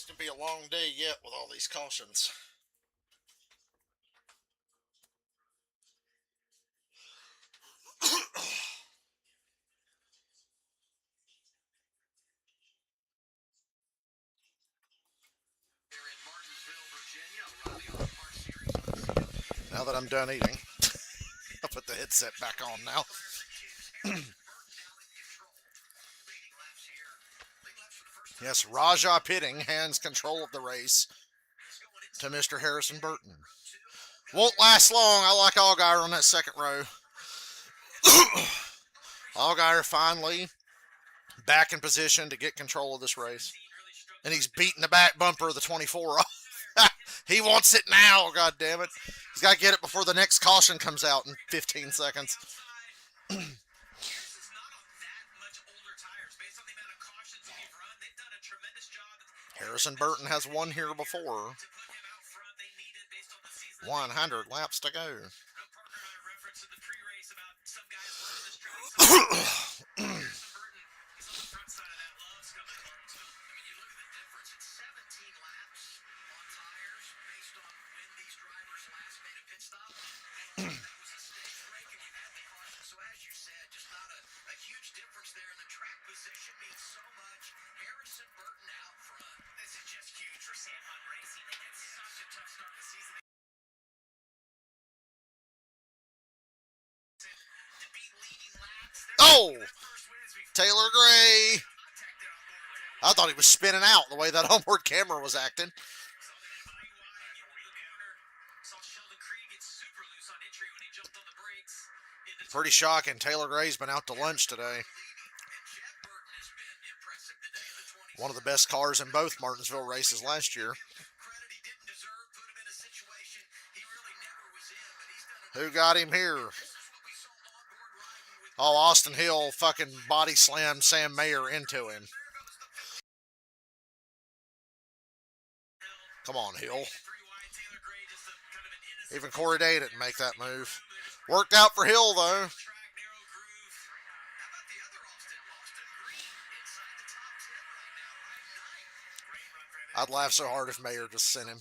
Speaker 1: Fixing to be a long day yet with all these cautions.
Speaker 4: They're in Martinsville, Virginia. O'Reilly Auto Parts Series.
Speaker 1: Now that I'm done eating, I'll put the headset back on now. Yes, Raja Pitting hands control of the race to Mr. Harrison Burton. Won't last long. I like Allgaier on that second row. Allgaier finally back in position to get control of this race. And he's beating the back bumper of the 24 off. He wants it now, god damn it. He's got to get it before the next caution comes out in 15 seconds. Harrison Burton has won here before. 100 laps to go. Oh! Taylor Gray. I thought he was spinning out the way that onboard camera was acting. Pretty shocking. Taylor Gray's been out to lunch today. One of the best cars in both Martinsville races last year. Who got him here? Oh, Austin Hill fucking body slammed Sam Mayer into him. Come on, Hill. Even Corey Day didn't make that move. Worked out for Hill, though. I'd laugh so hard if Mayer just sent him.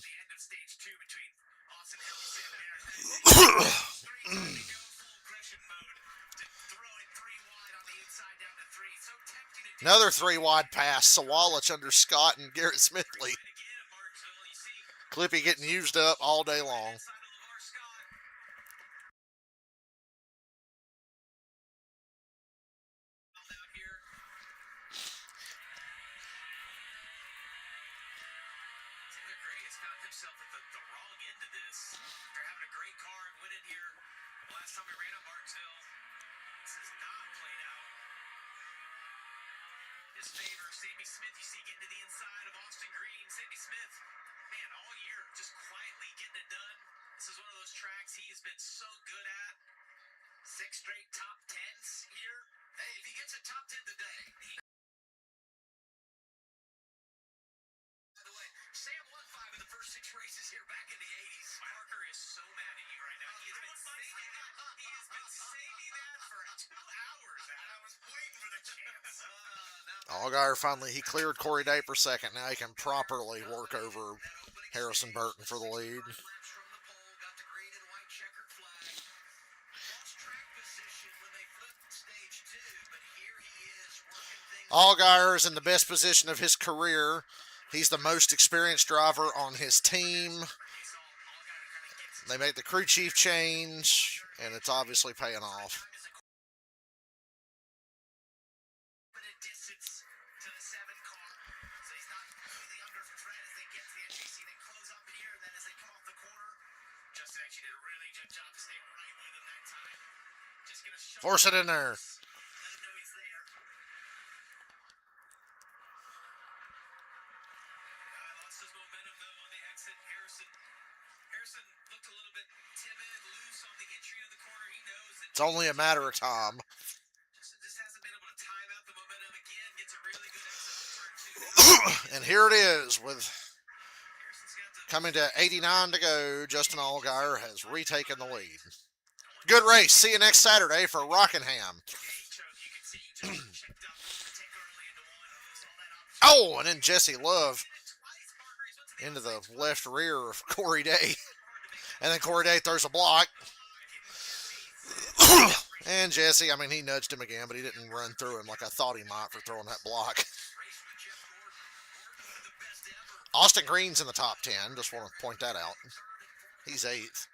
Speaker 1: Another 3-wide pass. Sawalich under Scott and Garrett Smithley. Clippy getting used up all day long. Allgaier finally, he cleared Corey Day for second. Now he can properly work over Harrison Burton for the lead. Allgaier is in the best position of his career. He's the most experienced driver on his team. They made the crew chief change, and it's obviously paying off. Force it in there. It's only a matter of time. And here it is with coming to 89 to go. Justin Allgaier has retaken the lead. Good race. See you next Saturday for Rockingham. Oh, and then Jesse Love into the left rear of Corey Day. And then Corey Day throws a block. And Jesse, I mean, he nudged him again, but he didn't run through him like I thought he might for throwing that block. Austin Green's in the top 10. Just want to point that out. He's 8th.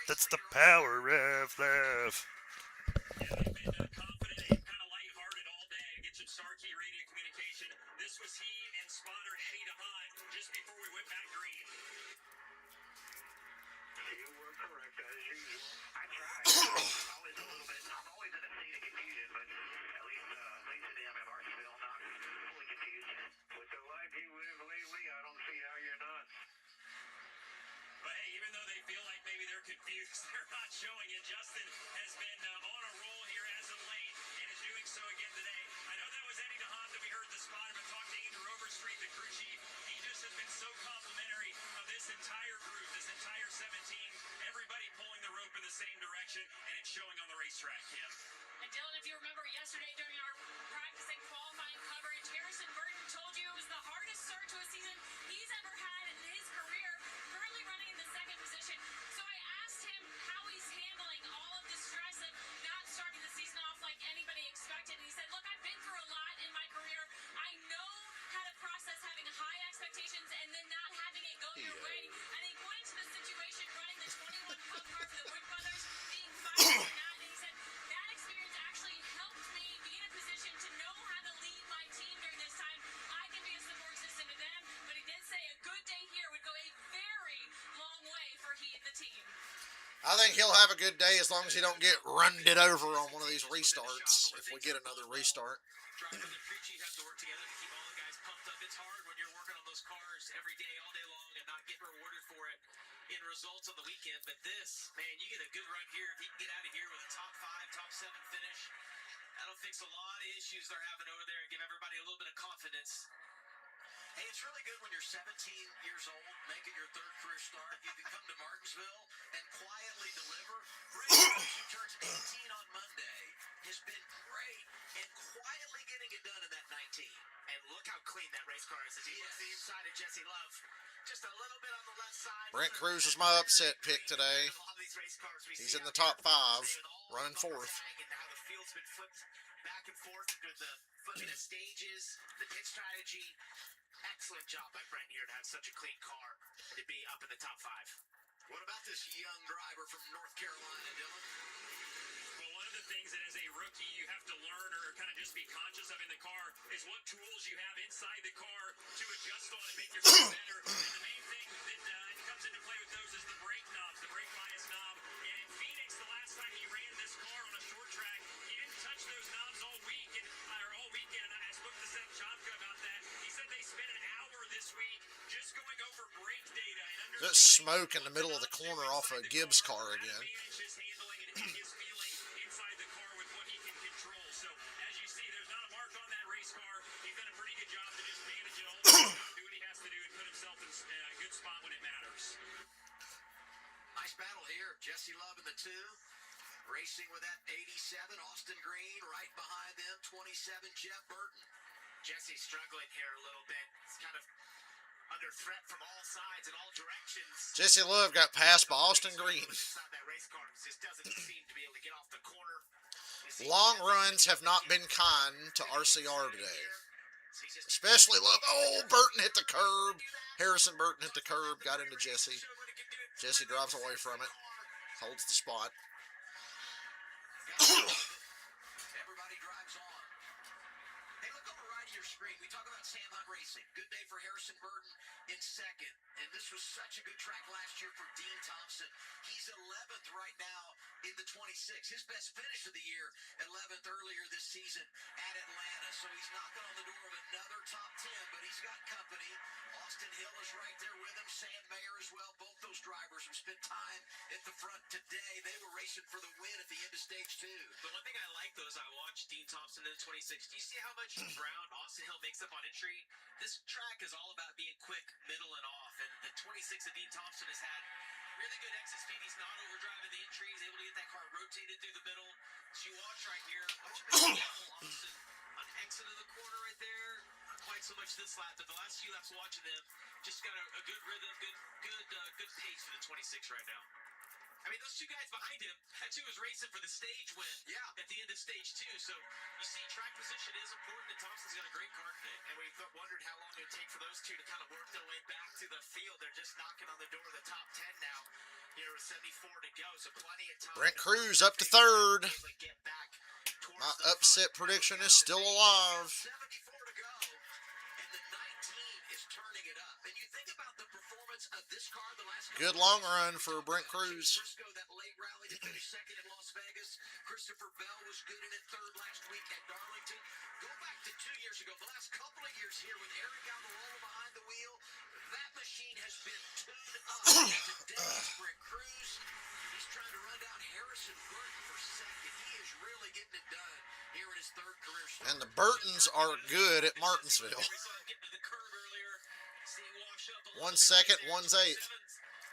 Speaker 6: That's the power of love.
Speaker 2: Yeah, they've been confident and kind of lighthearted all day. Get some Starkey radio communication. This was he and spotter Eddie DeHaan just before we went back green.
Speaker 5: You were correct, as usual. I tried. I'm always a little bit, I'm always in a state of confusion, but at least today I'm at Martinsville, not fully confused. With the life you live lately, I don't see how you're not.
Speaker 2: But hey, even though they feel like maybe they're confused, they're not showing it. Justin has been on a roll here as of late and is doing so again today. I know that was Eddie DeHaan that we heard the spotter, but talk to Andrew Overstreet, the crew chief. He just has been so complimentary of this entire group, this entire 17, everybody pulling the rope in the same direction, and it's showing on the racetrack, Kim.
Speaker 3: And Dylan, if you remember yesterday during our practice and qualifying coverage, Harrison Burton told you it was the hardest start to a season he's ever had in his career, currently running in the second position. So I asked him how he's handling all of the stress of not starting the season off like anybody expected. And he said, look, I've been through a lot in my career. I know how to process having high expectations and then not having it go your way. And he pointed to the situation running the 21 Cup car for the Wood Brothers, being 5 or 9, and he said, that experience actually helped me be in a position to know how to lead my team during this time. I can be a support system to them, but he did say a good day here would go a very long way for he and the team.
Speaker 1: I think he'll have a good day as long as he don't get runned it over on one of these restarts, if we get another restart.
Speaker 7: Driver and the crew chief have to work together to keep all the guys pumped up. It's hard when you're working on those cars every day, all day long, and not getting rewarded for it in results on the weekend. But this, man, you get a good run here. If you can get out of here with a top 5, top 7 finish, that'll fix a lot of issues they're having over there and give everybody a little bit of confidence.
Speaker 4: Hey, it's really good when you're 17 years old, making your 3rd career start. You can come to Martinsville and quietly deliver. Brady, who turns 18 on Monday, has been great and quietly getting it done in that 19.
Speaker 7: And look how clean that race car is. As he looks the inside of Jesse Love, just a little bit on the left side.
Speaker 1: Brent Cruz is my upset pick today. He's in the top 5, running 4th.
Speaker 7: And now the field's been flipped back and forth through the flipping of stages, the pit strategy. Excellent job by Brent here to have such a clean car to be up in the top 5.
Speaker 4: What about this young driver from North Carolina, Dylan?
Speaker 2: Well, one of the things that as a rookie you have to learn or kind of just be conscious of in the car is what tools you have inside the car to adjust on and make yourself better. And the main thing that comes into play with those is the brake knobs, the brake bias knob. And in Phoenix, the last time he ran this car on a short track, he didn't touch those knobs all weekend. And I spoke to Seth Chopka about that. He said they spent an hour this week just going over brake data and
Speaker 1: That smoke in the middle of the corner off of Gibbs' car again.
Speaker 2: his handling and his feeling inside the car with what he can control. So as you see, there's not a mark on that race car. He's done a pretty good job to just manage it all, do what he has to do, and put himself in a good spot when it matters.
Speaker 4: Nice battle here. Jesse Love in the 2. Racing with that 87, Austin Green right behind them, 27, Jeff Burton.
Speaker 7: Jesse's struggling here a little bit. He's kind of under threat from all sides and all directions.
Speaker 1: Jesse Love got passed by Austin Green.
Speaker 7: Inside that race car, just doesn't seem to be able to get off the corner.
Speaker 1: Long runs have not been kind to RCR today. Especially Love. Oh, Burton hit the curb. Harrison Burton hit the curb, got into Jesse. Jesse drives away from it, holds the spot.
Speaker 4: Everybody drives on. Hey, look on the right of your screen. We talk about Sam Hunt Racing. Good day for Harrison Burton in 2nd. And this was such a good track last year for Dean Thompson. He's 11th right now in the 26. His best finish of the year, 11th earlier this season at Atlanta. So he's knocking on the door of another top 10, but he's got company. Austin Hill is right there with him. Sam Mayer as well. Both those drivers have spent time at the front today. They were racing for the win at the end of stage 2.
Speaker 7: The one thing I like, though, is I watched Dean Thompson in the 26. Do you see how much ground Austin Hill makes up on entry? This track is all about being quick, middle, and off. And the 26 of Dean Thompson has had really good exit speed. He's not overdriving the entry. He's able to get that car rotated through the middle. So you watch right here. Austin on Six into the corner right there. Not quite so much this lap, but the last few laps watching them just got a good rhythm, good pace for the 26 right now. I mean, those two guys behind him, that two was racing for the stage win at the end of stage 2. So you see track position is important, and Thompson's got a great car today. And we wondered how long it would take for those two to kind of work their way back to the field. They're just knocking on the door of the top 10 now. Here with 74 to go, so plenty of time.
Speaker 1: Brent Cruz up to third. My upset prediction is still alive.
Speaker 4: 74 to go, and the 19 is turning it up. And you think about the performance of this car the last
Speaker 1: Good long run for Brent Cruz.
Speaker 4: Briscoe, that late rally to finish second in Las Vegas. Christopher Bell was good in it third last week at Darlington. Go back to 2 years ago, the last couple of years here with Eric Almirola behind the wheel. That machine has been tuned up. Today's Brent Cruz, he's trying to run down Harrison Burton for second. He is really getting it done here in his third career start.
Speaker 1: And the Burtons are good at Martinsville.
Speaker 7: We saw him get to the curb earlier. See him wash up a
Speaker 1: 1
Speaker 7: little bit
Speaker 1: second,
Speaker 7: there.
Speaker 1: 1's eighth.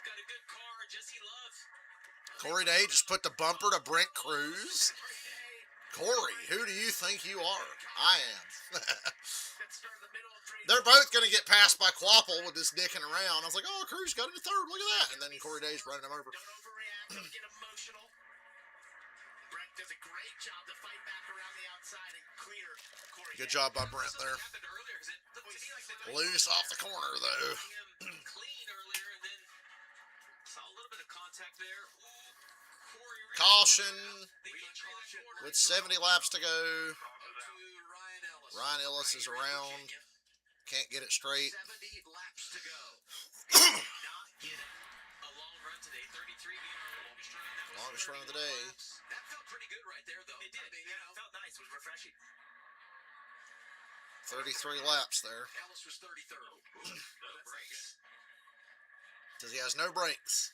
Speaker 7: Got a good car, Jesse Love.
Speaker 1: Corey Day just put the bumper to Brent Cruz. Corey, who do you think you are? I am. They're both going to get passed by Quapple with this dicking around. I was like, oh, Cruz got into third. Look at that. And then Corey Day's running him over.
Speaker 7: Don't overreact, don't get emotional. Brent does a great job to fight back around the outside and clear Corey.
Speaker 1: Good job by Brent there.
Speaker 7: Happened earlier, 'cause it looked to me like they
Speaker 1: Loose off the corner, though.
Speaker 7: him clean earlier, and then saw a little bit of contact there. Ooh, Corey really
Speaker 1: Caution
Speaker 7: the entry of that corner.
Speaker 1: with 70 laps to go.
Speaker 4: Up to Ryan Ellis.
Speaker 1: Ryan Ellis is around. Can't get it straight.
Speaker 4: 70 laps to go.
Speaker 7: Not get a long run today. 33 being our longest run. That was
Speaker 1: Longest run of the
Speaker 7: 31
Speaker 1: day.
Speaker 7: laps.
Speaker 4: That felt pretty good right there, though.
Speaker 7: It did.
Speaker 4: I mean,
Speaker 7: Yeah, it felt nice. It was refreshing.
Speaker 1: 33 laps there.
Speaker 4: Ellis was 33rd.
Speaker 7: No brakes.
Speaker 1: Because he has no brakes.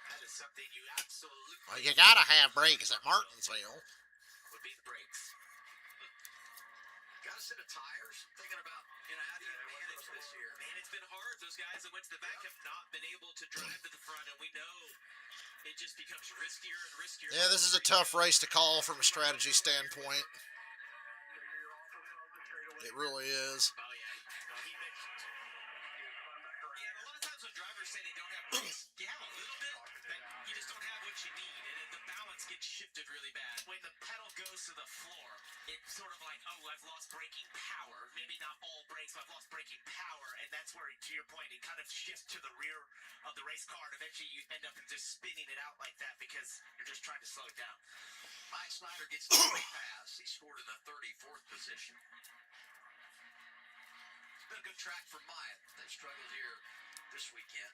Speaker 7: That is something you absolutely
Speaker 1: Well, you got to have brakes at Martinsville.
Speaker 7: would be the brakes.
Speaker 4: Got a set of tires. Thinking about, how do you manage this year?
Speaker 7: Man, it's been hard. Those guys that went to the back have not been able to drive to the front, and we know it just becomes riskier and riskier.
Speaker 1: Yeah, this is a tough race to call from a strategy standpoint. It really is.
Speaker 7: Oh, yeah. No, he mentioned. Yeah, and a lot of times when drivers say they don't have brakes, yeah, a little bit, but you just don't have what you need, and then the balance gets shifted really bad. When the pedal goes to the floor, it's sort of like, oh, I've lost braking power. Maybe not all brakes, but I've lost braking power, and that's where, to your point, it kind of shifts to the rear of the race car, and eventually you end up in just spinning it out like that because you're just trying to slow it down.
Speaker 4: Mike Snyder gets the free pass. He scored in the 34th position. It's been a good track for Myatt. They struggled here this weekend.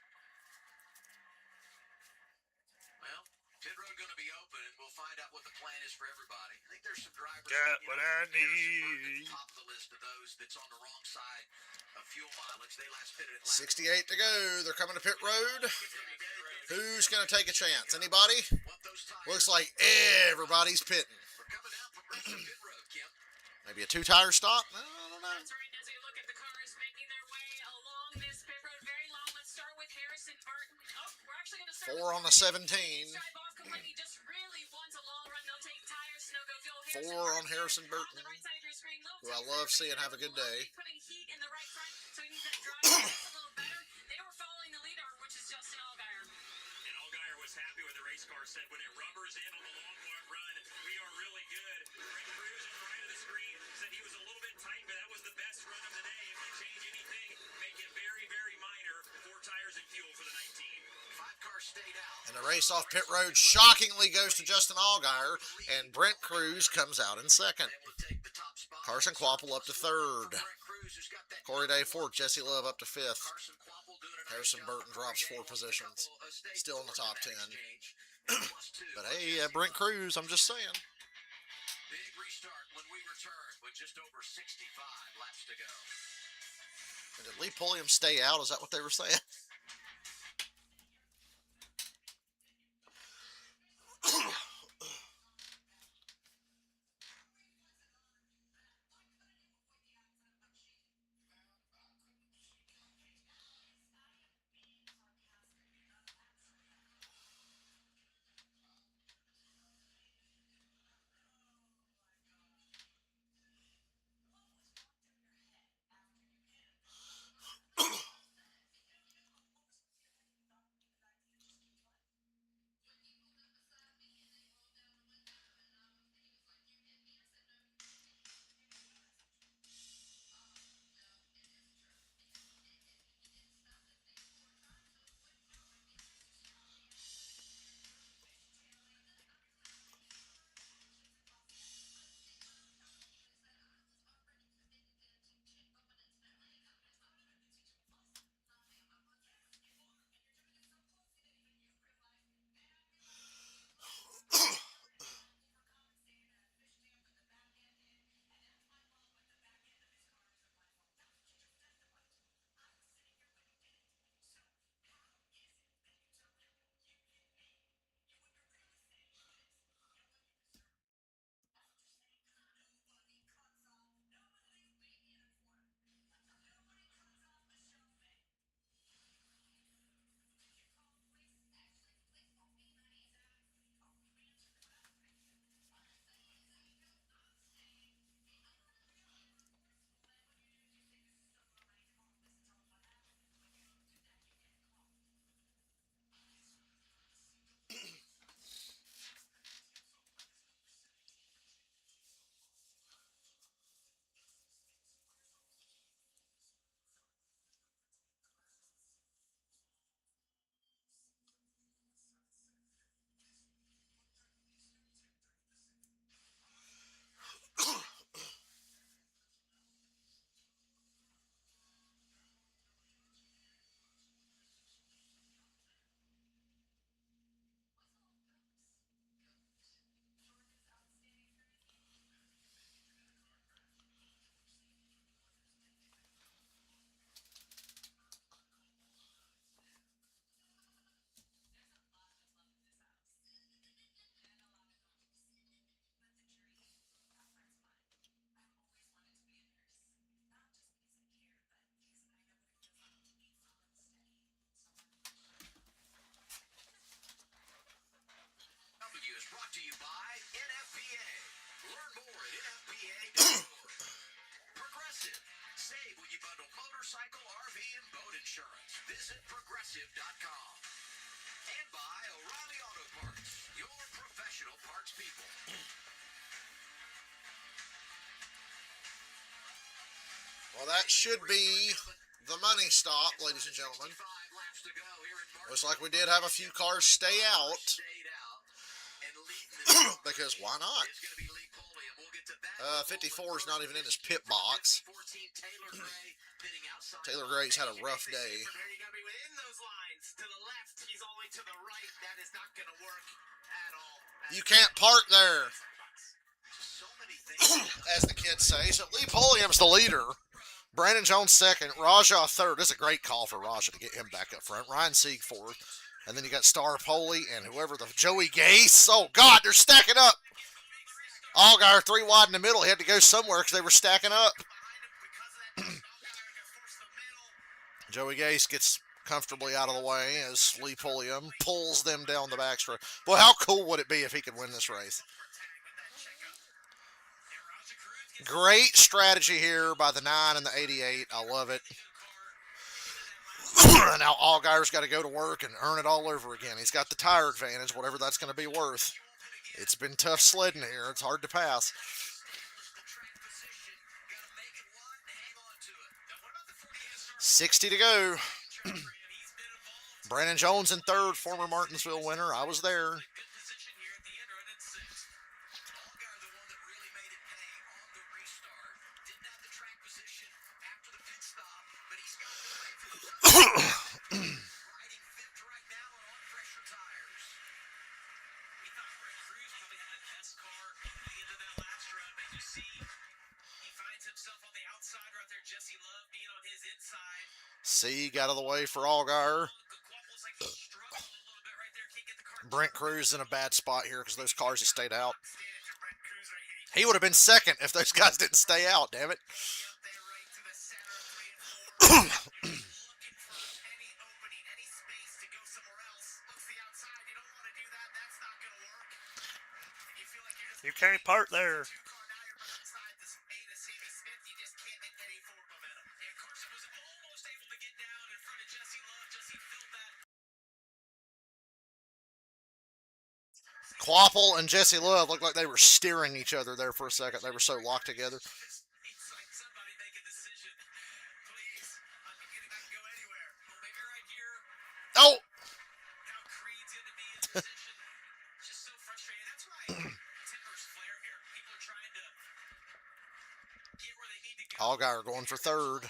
Speaker 4: Well, pit road going to be open, and we'll find out what the plan is for everybody. I think there's some drivers.
Speaker 6: Got what I
Speaker 4: Harrison Burton
Speaker 6: need.
Speaker 4: at the top of the list of those that's on the wrong side of fuel mileage. They last pitted at
Speaker 1: 68 to go. They're coming to pit road. Who's going to take a chance? Anybody?
Speaker 4: Want those tires?
Speaker 1: Looks like everybody's pitting.
Speaker 4: We're coming down progressive pit road, Kim.
Speaker 1: Maybe a two-tire stop? I don't know.
Speaker 3: That's right. As we look at the cars making their way along this pit road, very long. Let's start with Harrison Burton. Oh, we're actually going to start
Speaker 1: 4 on the 17.
Speaker 3: Drive off completely. Just really wants a long run. They'll take tires. No go fuel.
Speaker 1: 4 on Harrison
Speaker 3: On
Speaker 1: Burton,
Speaker 3: the right side of your screen, little
Speaker 1: who I
Speaker 3: tip
Speaker 1: love
Speaker 3: for
Speaker 1: seeing have a good day.
Speaker 3: Putting heat in the right front, so he needs that drive just a little better. They were following the leader, which is Justin Allgaier.
Speaker 2: And Allgaier was happy with the race car, said when it rubbers in on the long run, we are really good. Brent Cruz on the right of the screen said he was a little bit tight, but that was the best run of the day. If they change anything, make it very, very minor. 4 tires and fuel for the 19.
Speaker 4: 5 cars stayed out.
Speaker 1: And the race off pit road shockingly goes to Justin Allgaier, and Brent Cruz comes out in second.
Speaker 4: Able to take the top spot.
Speaker 1: Carson Quapple up to third.
Speaker 4: Brent Cruz, who's got that
Speaker 1: Corey Day fourth. Jesse Love up to fifth.
Speaker 4: Carson Quapple doing a nice
Speaker 1: Harrison
Speaker 4: job.
Speaker 1: Burton drops 4
Speaker 4: Corey Day
Speaker 1: positions.
Speaker 4: won a couple, stage
Speaker 1: Still in the top
Speaker 4: fourth in
Speaker 1: 10.
Speaker 4: that exchange. +2
Speaker 1: But
Speaker 4: for
Speaker 1: hey,
Speaker 4: Jesse
Speaker 1: Brent
Speaker 4: Love.
Speaker 1: Cruz, I'm just saying.
Speaker 4: Big restart when we return with just over 65 laps to go.
Speaker 1: And did Lee Pulliam stay out? Is that what they were saying?
Speaker 4: motorcycle, RV, and boat insurance. Visit Progressive.com. And by O'Reilly Auto Parts, your professional parts people.
Speaker 1: Well, that should be the money stop, ladies and gentlemen. Looks like we did have a few cars stay out. Because why not? 54 is not even in his pit box. Taylor Gray's had a rough day.
Speaker 7: You gotta be within those lines. To the left, he's all the way to the right. That is not gonna work at all.
Speaker 1: You can't park there, as the kids say. So Lee Pulliam's the leader. Brandon Jones second. Raja third. This is a great call for Raja to get him back up front. Ryan Sieg fourth. And then you got Star Poli and whoever the Joey Gase. Oh, God, they're stacking up. Allgaier 3 wide in the middle. He had to go somewhere because they were stacking up. Joey Gase gets comfortably out of the way as Lee Pulliam pulls them down the backstretch. Boy, how cool would it be if he could win this race? Great strategy here by the 9 and the 88. I love it. Now Allgaier's got to go to work and earn it all over again. He's got the tire advantage, whatever that's going to be worth. It's been tough sledding here. It's hard to pass. 60 to go. Brandon Jones in third, former Martinsville winner. I was there. Sieg out of the way for Allgaier. Brent Cruz in a bad spot here because those cars have stayed out. He would have been second if those guys didn't stay out, damn it.
Speaker 6: You can't park there.
Speaker 1: Quapple and Jesse Love looked like they were steering each other there for a second. They were so locked together. Oh! Allgaier going for third.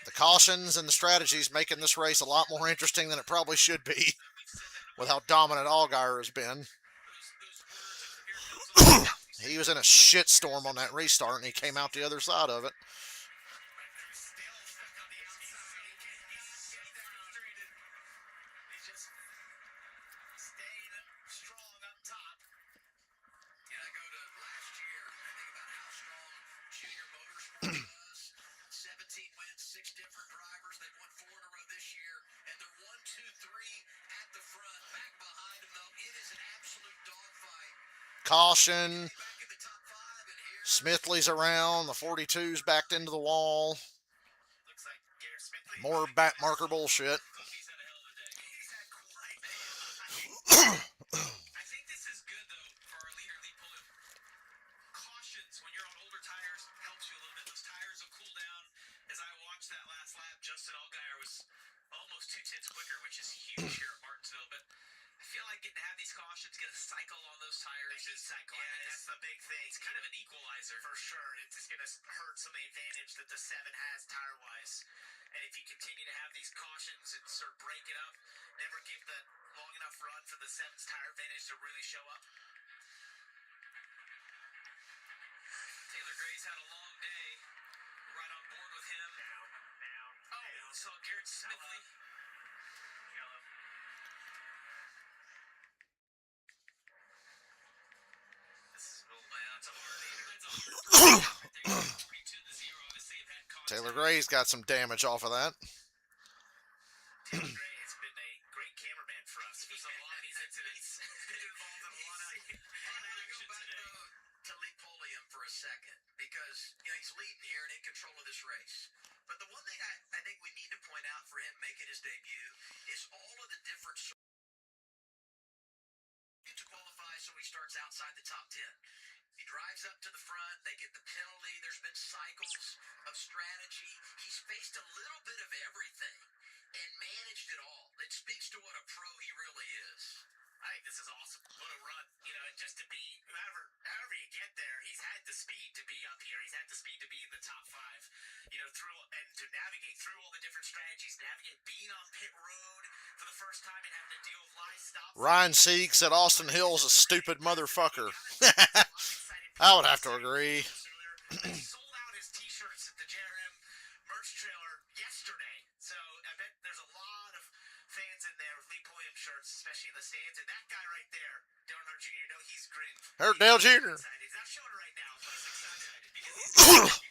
Speaker 1: The cautions and the strategies making this race a lot more interesting than it probably should be with how dominant Allgaier has been. He was in a shitstorm on that restart, and he came out the other side of it. Caution. Smithley's around. The 42's backed into the wall. More back marker bullshit.
Speaker 7: Justin Allgaier was almost 2 tenths quicker, which is huge here at Martinsville. But I feel like getting to have these cautions, get a cycle on those tires. Cycle. Yeah, that's the big thing. It's kind of an equalizer. For sure. It's just going to hurt some of the advantage that the 7 has tire-wise. And if you continue to have these cautions and sort of break it up, never give the long enough run for the 7's tire advantage to really show up. Taylor Gray's had a long day. Right on board with him. Oh, so Garrett Smithley.
Speaker 1: Taylor Gray's got some damage off of that.
Speaker 7: Taylor Gray has been a great cameraman for us. He's a lot of these incidents. Been involved in a lot of action today.
Speaker 4: To Lee Pulliam for a second. this race. But the one thing I think we need to point out for him making his debut is all of the different to qualify, so he starts outside the top 10. He drives up to the front. They get the penalty. There's been cycles of strategy. He's faced a little bit of everything and managed it all. It speaks to what a pro he really is.
Speaker 7: I think this is awesome. What a run. You know, and just to be, however you get there, he's had the speed to be up here. He's had the speed to be in the top 5, you know, and to navigate through all the different strategies, navigate being on pit road for the first time and having to deal with live stops.
Speaker 1: Ryan Sieg said Austin Hill's a stupid motherfucker. I would have to agree.
Speaker 7: He sold out his t-shirts at the JRM merch trailer yesterday. So I bet there's a lot of fans in there with Lee Pulliam shirts, especially in the stands. And that guy right there, Dale Earnhardt Jr., you know he's grinned.
Speaker 1: Dale Jr.
Speaker 7: He's not showing it right now, but he's excited because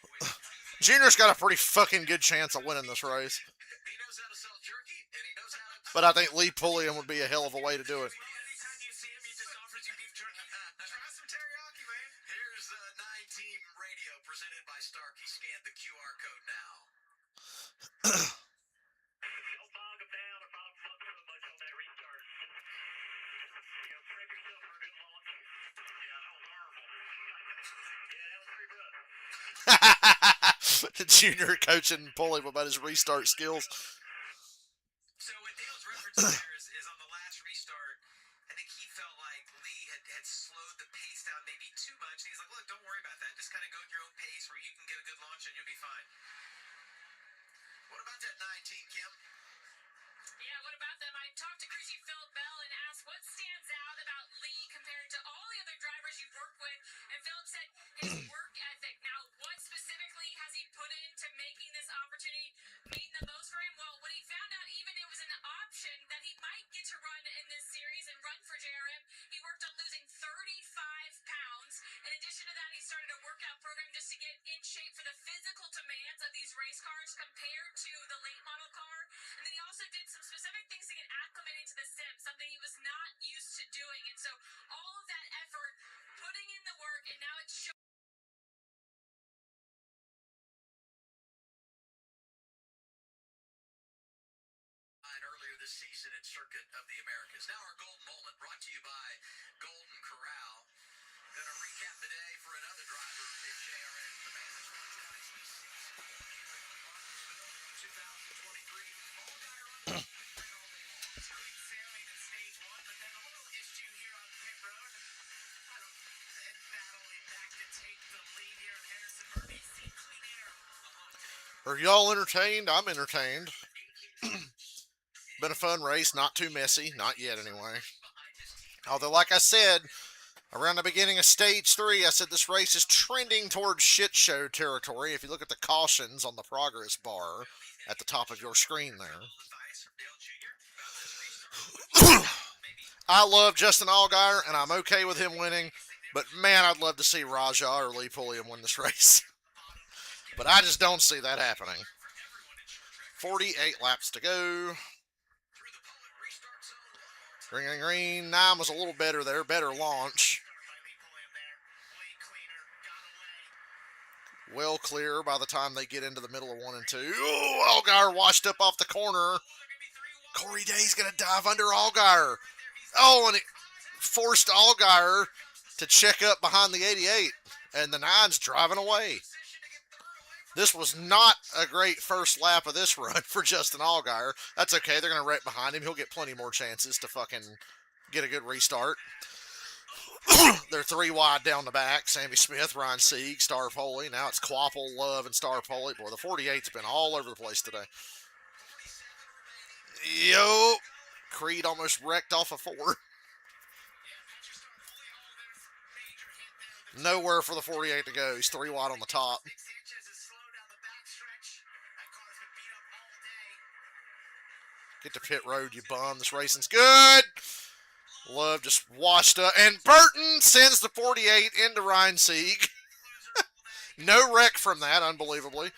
Speaker 1: Junior's got a pretty fucking good chance of winning this race.
Speaker 4: He knows how to sell jerky, and he knows how to...
Speaker 1: But I think Lee Pulliam would be a hell of a way to do it.
Speaker 7: anytime you see him, he just offers you beef jerky. Try some teriyaki, man.
Speaker 4: Here's 9-team radio presented by Starkey. Scan the QR code now.
Speaker 5: Don't bog him down or bog him up so much on that restart. You know, prep yourself for a good launch. Yeah, that was horrible. Yeah, that was pretty rough.
Speaker 1: Junior coaching Pulliam about his restart skills.
Speaker 7: So what Dale's referencing there is on the last restart, I think he felt like Lee had slowed the pace down maybe too much. And he's like, look, don't worry about that. Just kind of go at your own pace where you can get a good launch and you'll be fine.
Speaker 4: What about that 19, Kim?
Speaker 3: Yeah, what about them? I talked to crew chief Philip Bell and asked what stands out about Lee compared to all the other drivers you've worked with, and Philip said his work ethic. Now, what specifically has he put into making this opportunity mean the most for him? Well, when he found out even it was an option that he might get to run in this series and run for JRM, he worked on losing 35 pounds. In addition to that, he started a workout program just to get in shape for the physical demands of these race cars compared to the late model car. And then he also did some specific things to get acclimated to the sim, something he was not used to doing. And so all of that effort, putting in the work, and now it's showing.
Speaker 4: Earlier this season at Circuit of the Americas. Now our Golden Moment brought to you by Golden Corral. Gonna recap the day for another driver at JRM. The man that's won the IC season here at Martinsville 2023. All guy run all day long.
Speaker 7: Smooth sailing in stage 1, but then a little issue here on pit road. And battling back to take the lead here in Harrisonburg. AC Clean Air.
Speaker 1: Are y'all entertained? I'm entertained. Been a fun race, not too messy, not yet anyway. Although, like I said, around the beginning of stage 3, I said this race is trending towards shit show territory. If you look at the cautions on the progress bar at the top of your screen there. I love Justin Allgaier, and I'm okay with him winning. But man, I'd love to see Raja or Lee Pulliam win this race. But I just don't see that happening. 48 laps to go. Green, green. 9 was a little better there. Better launch. Well clear by the time they get into the middle of 1 and 2. Oh, Allgaier washed up off the corner. Corey Day's going to dive under Allgaier. Oh, and it forced Allgaier to check up behind the 88. And the 9's driving away. This was not a great first lap of this run for Justin Allgaier. That's okay. They're going to wreck behind him. He'll get plenty more chances to fucking get a good restart. They're 3 wide down the back. Sammy Smith, Ryan Sieg, Star Foley. Now it's Quapple, Love, and Star Foley. Boy, the 48's been all over the place today. Yo, Creed almost wrecked off a 4. Nowhere for the 48 to go. He's 3 wide on the top. Get to pit road, you bum. This racing's good. Love just washed up. And Burton sends the 48 into Ryan Sieg. No wreck from that, unbelievably.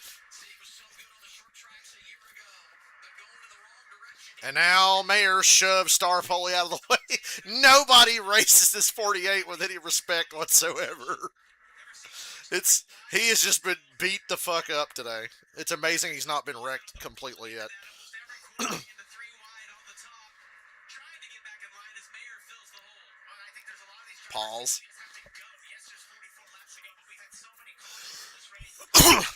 Speaker 1: And now Mayer shoves Star Foley out of the way. Nobody races this 48 with any respect whatsoever. It's He has just been beat the fuck up today. It's amazing he's not been wrecked completely yet. Pause.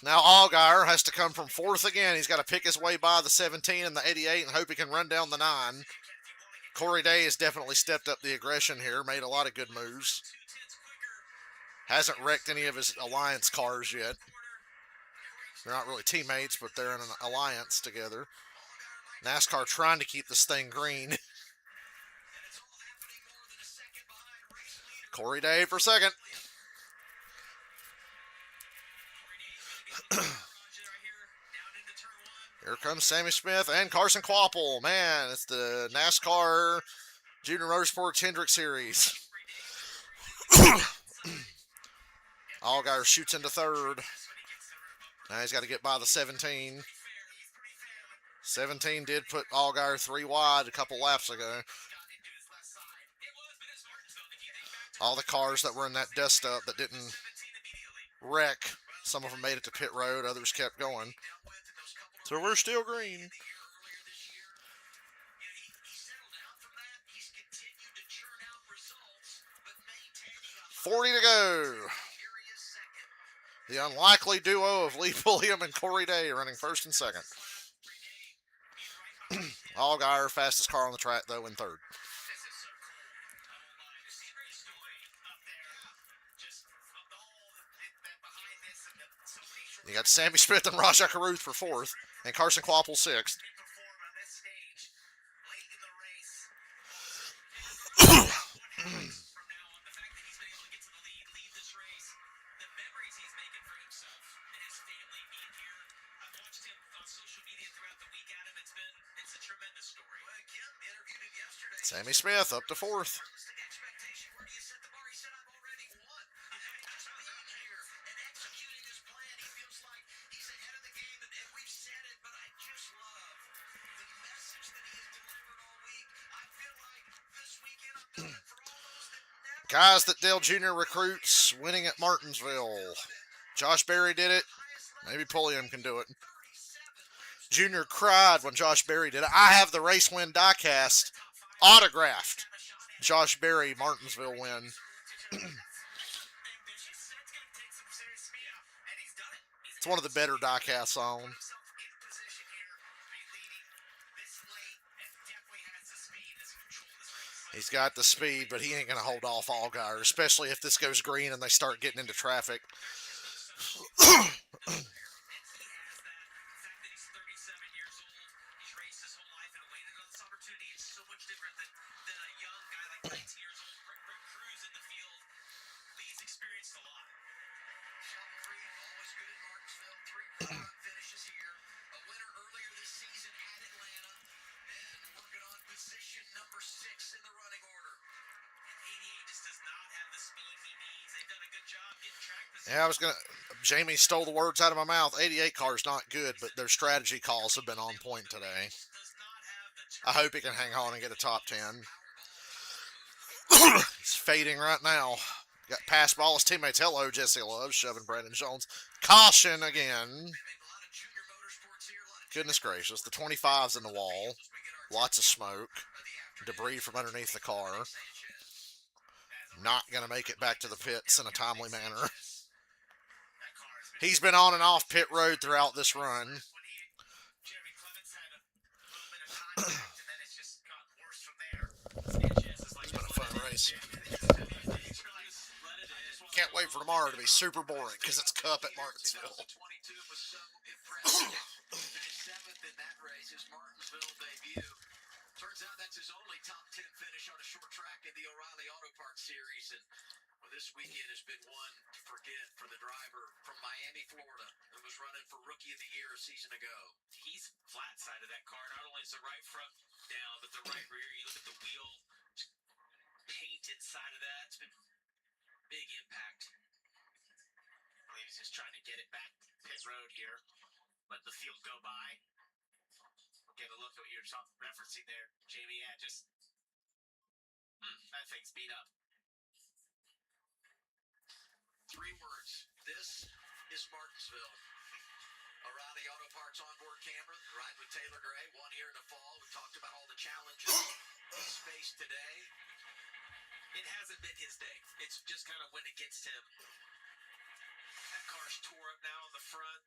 Speaker 1: Now Allgaier has to come from fourth again. He's got to pick his way by the 17 and the 88 and hope he can run down the 9. Corey Day has definitely stepped up the aggression here, made a lot of good moves. Hasn't wrecked any of his alliance cars yet. They're not really teammates, but they're in an alliance together. NASCAR trying to keep this thing green. Corey Day for second. Here comes Sammy Smith and Carson Kvapil. Man, it's the NASCAR Junior Motorsports Hendrick Series. Allgaier shoots into third. Now he's got to get by the 17. 17 did put Allgaier 3 wide a couple laps ago. All the cars that were in that dust up that didn't wreck, some of them made it to pit road, others kept going. So we're still green. $40 to go. The unlikely duo of Lee Pulliam and Corey Day running first and second. Allgaier, fastest car on the track, though, in third. You got Sammy Smith and Rajah Caruth for fourth, and Carson Kvapil sixth. Sammy Smith up to fourth. Guys that Dale Jr. recruits winning at Martinsville. Josh Berry did it. Maybe Pulliam can do it. Junior cried when Josh Berry did it. I have the race win diecast autographed. Josh Berry Martinsville win. It's one of the better diecasts on. He's got the speed, but he ain't going to hold off Allgaier, especially if this goes green and they start getting into traffic. Yeah, Jamie stole the words out of my mouth. 88 car's not good, but their strategy calls have been on point today. I hope he can hang on and get a top 10. He's fading right now. Got passed by all his teammates. Hello, Jesse Love, shoving Brandon Jones. Caution again. Goodness gracious. The 25's in the wall. Lots of smoke. Debris from underneath the car. Not going to make it back to the pits in a timely manner. He's been on and off pit road throughout this run. It's been a fun race. Can't wait for tomorrow to be super boring because it's Cup at Martinsville.
Speaker 4: Turns out that's his only top 10 finish on a short track in the O'Reilly Auto Parts Series. And well, this weekend has been one to forget for the driver from Miami, Florida, who was running for Rookie of the Year a season ago.
Speaker 2: He's flat side of that car. Not only is the right front down, but the right rear. You look at the wheel painted side of that. It's been big impact. I believe he's just trying to get it back pit road here. Let the field go by. Get a look at what you're referencing there, Jamie. Yeah, just that thing's beat up.
Speaker 4: 3 words. This is Martinsville. O'Reilly Auto Parts onboard camera, ride with Taylor Gray, one here in the fall. We talked about all the challenges he's faced today.
Speaker 7: It hasn't been his day. It's just kind of when it gets to him. That car's tore up now on the front.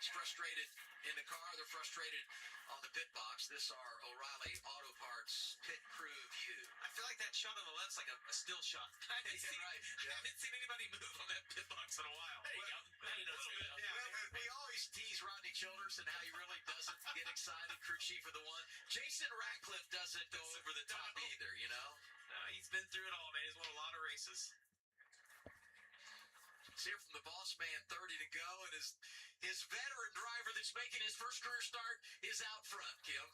Speaker 4: He's frustrated in the car. They're frustrated on the pit box. This our O'Reilly Auto Parts pit crew view.
Speaker 7: I feel like that shot on the left's like a still shot. I haven't seen anybody move on that pit box in a while.
Speaker 4: There you go. We always tease Rodney Childers and how he really doesn't get excited. Crew chief of the one. Jason Ratcliffe doesn't go over the top either, you know?
Speaker 7: He's been through it all, man. He's won a lot of races.
Speaker 4: It's here from the boss man, 30 to go, and his veteran driver that's making his first career start is out front, Kim.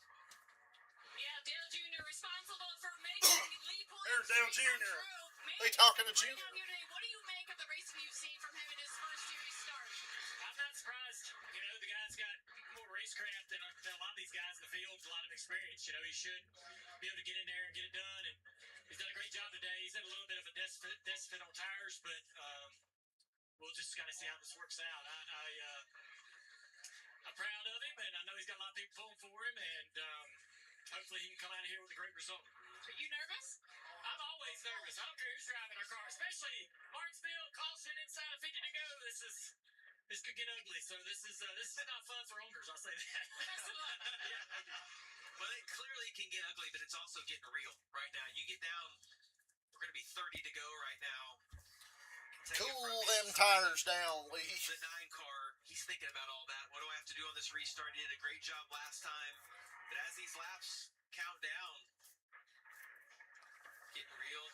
Speaker 3: Yeah, Dale Jr. responsible for making Lee Pulliam.
Speaker 6: There's Dale Jr.
Speaker 1: They talking to Junior.
Speaker 3: What do you make of the racing you've seen from him in his first series start?
Speaker 2: I'm not surprised. You know, the guy's got more racecraft than a lot of these guys in the field, a lot of experience. You know, he should be able to get in there and get it done, and he's done a great job today. He's had a little bit of a desk fit on tires, but we'll just kind of see how this works out. I'm proud of him, and I know he's got a lot of people pulling for him, and hopefully he can come out of here with a great result.
Speaker 3: Are you nervous?
Speaker 2: I'm always nervous. I don't care who's driving our car, especially Martinsville, caution inside of 50 to go. This could get ugly, so this is not fun for owners, I'll say that. Yeah, thank you.
Speaker 7: Well, it clearly can get ugly, but it's also getting real right now. You get down, we're going to be 30 to go right now.
Speaker 1: Cool them tires down, Lee.
Speaker 7: The 9 car, he's thinking about all that. What do I have to do on this restart? He did a great job last time. But as these laps count down, getting real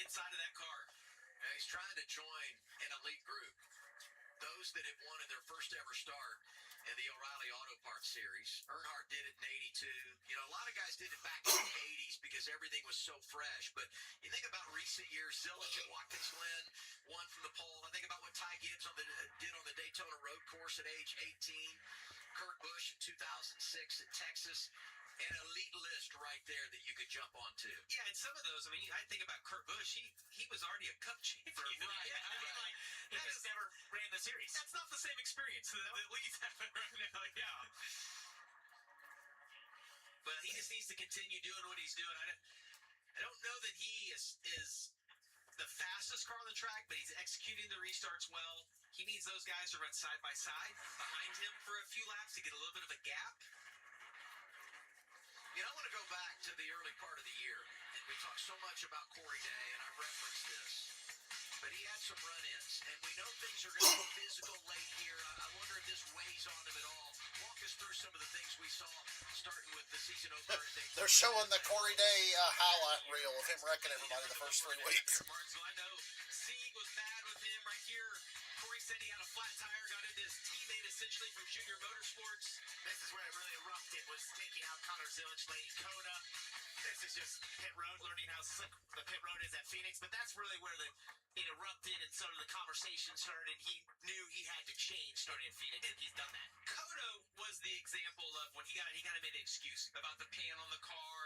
Speaker 7: inside of that car.
Speaker 4: Now he's trying to join an elite group. Those that have won in their first ever start in the O'Reilly Auto Parts Series. Earnhardt did it in 82. You know, a lot of guys did it back in the 80s because everything was so fresh. But you think about recent years, Zillage and Watkins Glen won from the pole. I think about what Ty Gibbs did on the Daytona Road Course at age 18. Kurt Busch in 2006 at Texas. An elite list right there that you could jump onto.
Speaker 7: Yeah, and some of those, I mean, I think about Kurt Busch. He was already a Cup champion.
Speaker 4: Right.
Speaker 7: Yeah, I mean, like,
Speaker 2: He just never ran the series.
Speaker 7: that's not the same experience that Lee's having right now. Yeah. But he just needs to continue doing what he's doing. I don't know that he is the fastest car on the track, but he's executing the restarts well. He needs those guys to run side by side behind him for a few laps to get a little bit of a gap.
Speaker 4: You know, I want to go back to the early part of the year, and we talked so much about Corey Day, and I referenced this. But he had some run-ins, and we know things are going to be physical late here. I wonder if this weighs on him at all. Walk us through some of the things we saw, starting with the season opener.
Speaker 1: They're showing the Corey Day highlight reel of him wrecking everybody the first 3 weeks.
Speaker 7: I know Sieg was mad with him right here. Corey said he had a flat tire, got into his teammate essentially from Junior Motorsports.
Speaker 5: This is where it really erupted, was taking out Connor Zillage late in Kona. This is just pit road, learning how slick the pit road is at Phoenix, but that's really where it erupted and sort of the conversation started. He knew he had to change starting in Phoenix, and he's done that.
Speaker 7: Kodo was the example of when he kind of made an excuse about the pan on the car,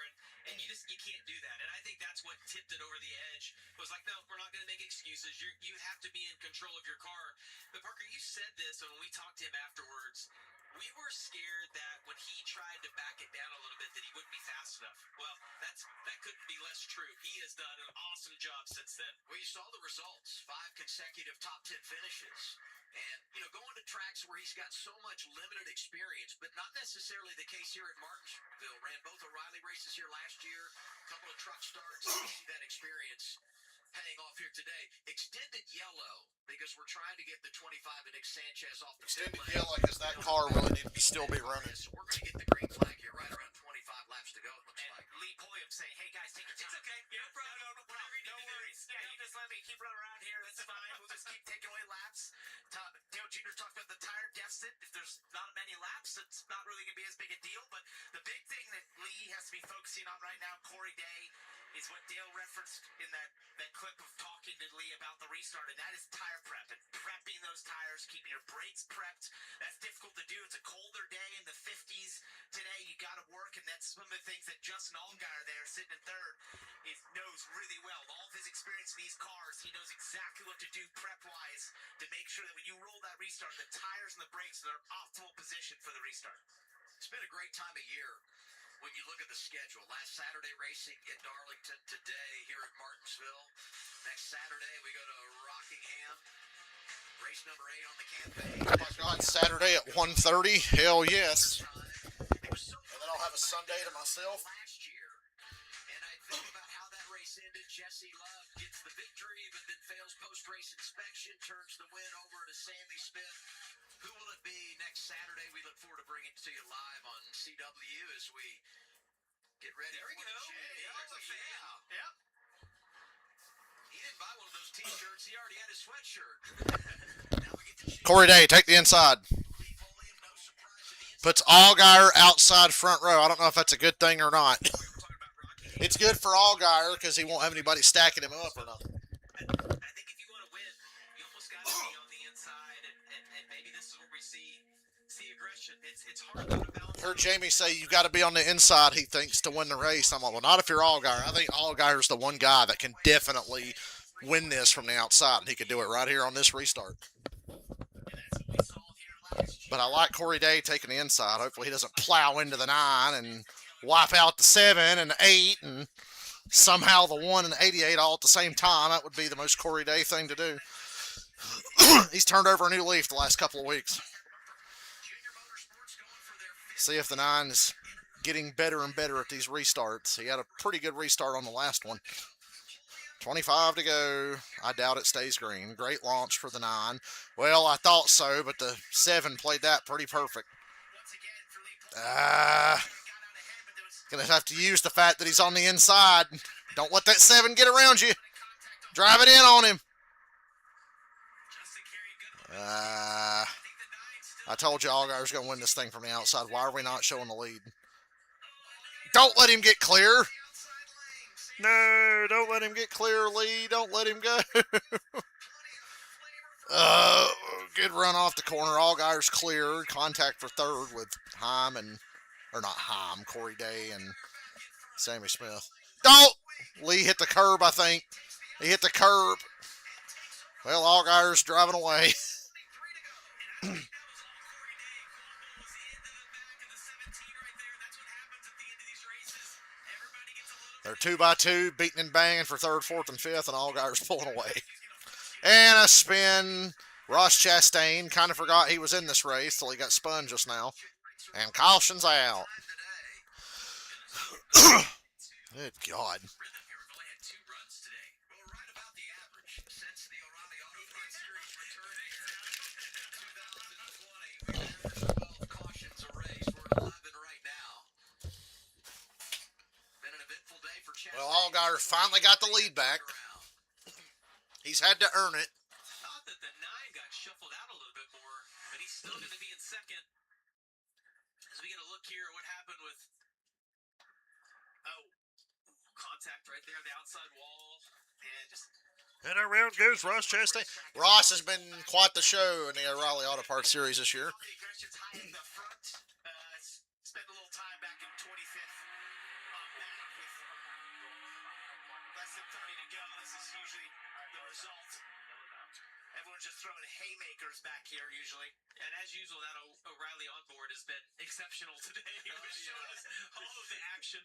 Speaker 7: and you can't do that. And I think that's what tipped it over the edge. Was like, no, we're not going to make excuses. You have to be in control of your car. But Parker, you said this, and when we talked to him afterwards, we were scared that when he tried to back it down a little bit that he wouldn't be fast enough. Well, that couldn't be less true. He has done an awesome job since then.
Speaker 4: Well, you saw the results. 5 consecutive top 10 finishes. And, you know, going to tracks where he's got so much limited experience, but not necessarily the case here at Martinsville. Ran both O'Reilly races here last year, a couple of truck starts. You see that experience paying off here today. Extended yellow, because we're trying to get the 25 and Nick Sanchez off the
Speaker 1: Extended
Speaker 4: pit lane.
Speaker 1: yellow because that car really need to still be running.
Speaker 4: So we're going to get the green flag here right around 25 laps to go, it looks like.
Speaker 5: Lee Pulliam saying, hey guys, take your time.
Speaker 7: It's okay. Yeah, no problem.
Speaker 5: No worries. Yeah, you just let me keep running around here. That's fine. We'll just keep taking away laps. Dale Jr. talked about the tire deficit. If there's not many laps, it's not really going to be as big a deal. But the big thing that Lee has to be focusing on right now, Corey Day, is what Dale referenced in that clip of talking to Lee about the restart, and that is tire prep and prepping those tires, keeping your brakes prepped. That's difficult to do. It's a colder day in the 50s today. You got to work, and that's one of the things that Justin Allgaier there, sitting in third, knows really well. All of his
Speaker 7: experience in these cars. He knows exactly what to do prep-wise to make sure that when you roll that restart, the tires and the brakes are in optimal position for the restart.
Speaker 4: It's been a great time of year when you look at the schedule. Last Saturday racing at Darlington, today here at Martinsville. Next Saturday we go to Rockingham. Race number 8 on the campaign.
Speaker 1: Oh my God, Saturday at 1:30? Hell yes.
Speaker 4: It was so
Speaker 1: And then I'll have a Sunday to myself.
Speaker 4: last year. And I think about how that race ended. Jesse Love gets the victory, but then fails post-race inspection, turns the win over to Sammy Smith. Who will it be next Saturday? We look forward to bringing it to you live on CW as we get ready.
Speaker 7: There we
Speaker 4: for
Speaker 7: go.
Speaker 4: the J.
Speaker 7: There's a fan. Yep.
Speaker 4: He didn't buy one of those T-shirts. He already had his sweatshirt. Now we get to choose.
Speaker 1: Corey Day, take the inside.
Speaker 4: Lee Foley, no surprise at the inside.
Speaker 1: Puts Allgaier outside front row. I don't know if that's a good thing or not.
Speaker 7: We were talking about Rocky.
Speaker 1: It's good for Allgaier because he won't have anybody stacking him up or nothing.
Speaker 7: I think if you want to win, you almost got to be on the inside, and maybe this is where we see aggression. It's hard to balance.
Speaker 1: Heard Jamie say you got to be on the inside, he thinks, to win the race. I'm like, well, not if you're Allgaier. I think Allgaier's the one guy that can definitely win this from the outside, and he could do it right here on this restart.
Speaker 7: And that's what we saw here last year.
Speaker 1: But I like Corey Day taking the inside. Hopefully he doesn't plow into the 9 and wipe out the 7 and the 8 and somehow the 1 and the 88 all at the same time. That would be the most Corey Day thing to do. He's turned over a new leaf the last couple of weeks. See if the 9 is getting better and better at these restarts. He had a pretty good restart on the last one. 25 to go. I doubt it stays green. Great launch for the 9. Well, I thought so, but the 7 played that pretty perfect. Gonna have to use the fact that he's on the inside. Don't let that 7 get around you. Drive it in on him. I told you Allgaier's going to win this thing from the outside. Why are we not showing the lead? Don't let him get clear. No, don't let him get clear, Lee. Don't let him go. Good run off the corner. Allgaier's clear. Contact for third with Heim and, or not Heim, Corey Day and Sammy Smith. Don't! Lee hit the curb, I think. He hit the curb. Well, Allgaier's driving away. They're 2x2, beating and banging for third, fourth, and fifth, and Allgaier's pulling away. And a spin. Ross Chastain kind of forgot he was in this race till he got spun just now. And caution's out. Good God. Well, Allgaier finally got the lead back. He's had to earn it.
Speaker 7: I thought that the 9 got shuffled out a little bit more, but he's still going to be in second. As we get a look here, what happened with contact right there on the outside wall, and just
Speaker 6: And around goes Ross Chastain.
Speaker 1: Ross has been quite the show in the O'Reilly Auto Parts Series this year.
Speaker 7: the aggression's high in the front. Spent a little time back in 25th on back with less than 30 to go. This is usually the result. Everyone's just throwing haymakers back here usually. And as usual, that O'Reilly onboard has been exceptional today. Which showed us all of the action.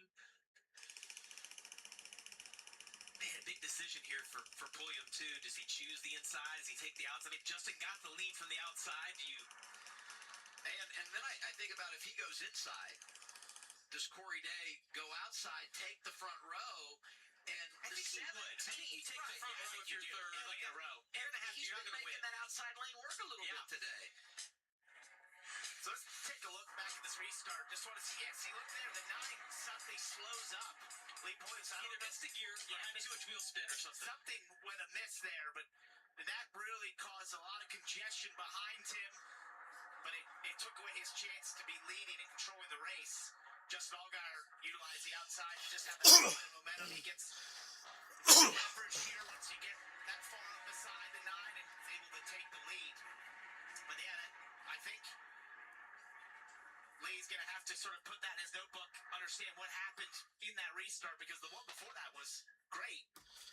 Speaker 7: Man, big decision here for Pulliam too. Does he choose the inside? Does he take the outside? I mean, Justin got the lead from the outside.
Speaker 4: And then I think about if he goes inside, does Corey Day go outside, take the front row, and
Speaker 7: I think he would. I think you take the front row if you're third in a row. You're gonna have to. You're not gonna win.
Speaker 4: That outside lane work a little bit today.
Speaker 7: So let's take a look back at this restart. Just want to see. Yeah, see, look there. The 9 suddenly slows up. Lee points out. Either missed a gear, too much wheel spin or something. Something went amiss there, but that really caused a lot of congestion behind him. But it took away his chance to be leading and controlling the race. Justin Allgaier utilized the outside to just have that little bit of momentum. He gets average here once you get that far up beside the 9 and is able to take the lead. But yeah, I think Lee's going to have to sort of put that in his notebook, understand what happened in that restart, because the one before that was great,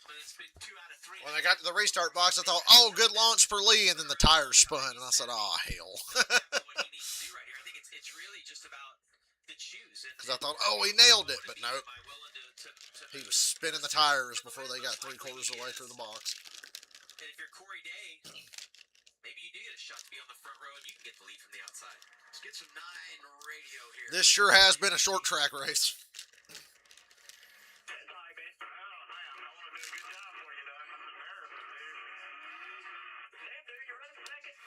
Speaker 7: but it's been 2 out of 3.
Speaker 1: When I got to the restart box, I thought, oh, good launch for Lee, and then the tires spun, and I said, oh, hell.
Speaker 4: What he needs to do right here, I think it's really just about the choose.
Speaker 1: Because I thought, oh, he nailed it, but no.
Speaker 4: Am I willing to
Speaker 1: He was spinning the tires before they got 3/4 of the way through the box.
Speaker 4: And if you're Corey Day, maybe you do get a shot to be on the front row and you can get the lead from the outside. Let's get some 9 radio here.
Speaker 1: This sure has been a short track race.
Speaker 5: That's all right, man. Oh, man. I want to do a good job for you, Doc. I'm embarrassed, dude. Sam, dude, you're running second.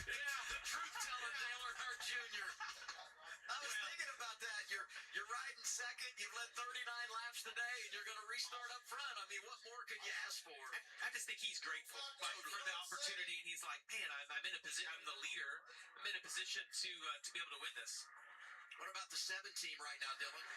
Speaker 4: Yeah, the truth teller, Dale Earnhardt Jr. I was thinking about that. You're riding second. You've led 39 laps today, and you're going to restart up front. I mean, what more can you ask for?
Speaker 7: I just think he's grateful for the opportunity, and he's like, man, I'm in a position. I'm the leader. I'm in a position to be able to win this.
Speaker 4: What about the 7 team right now, Dylan?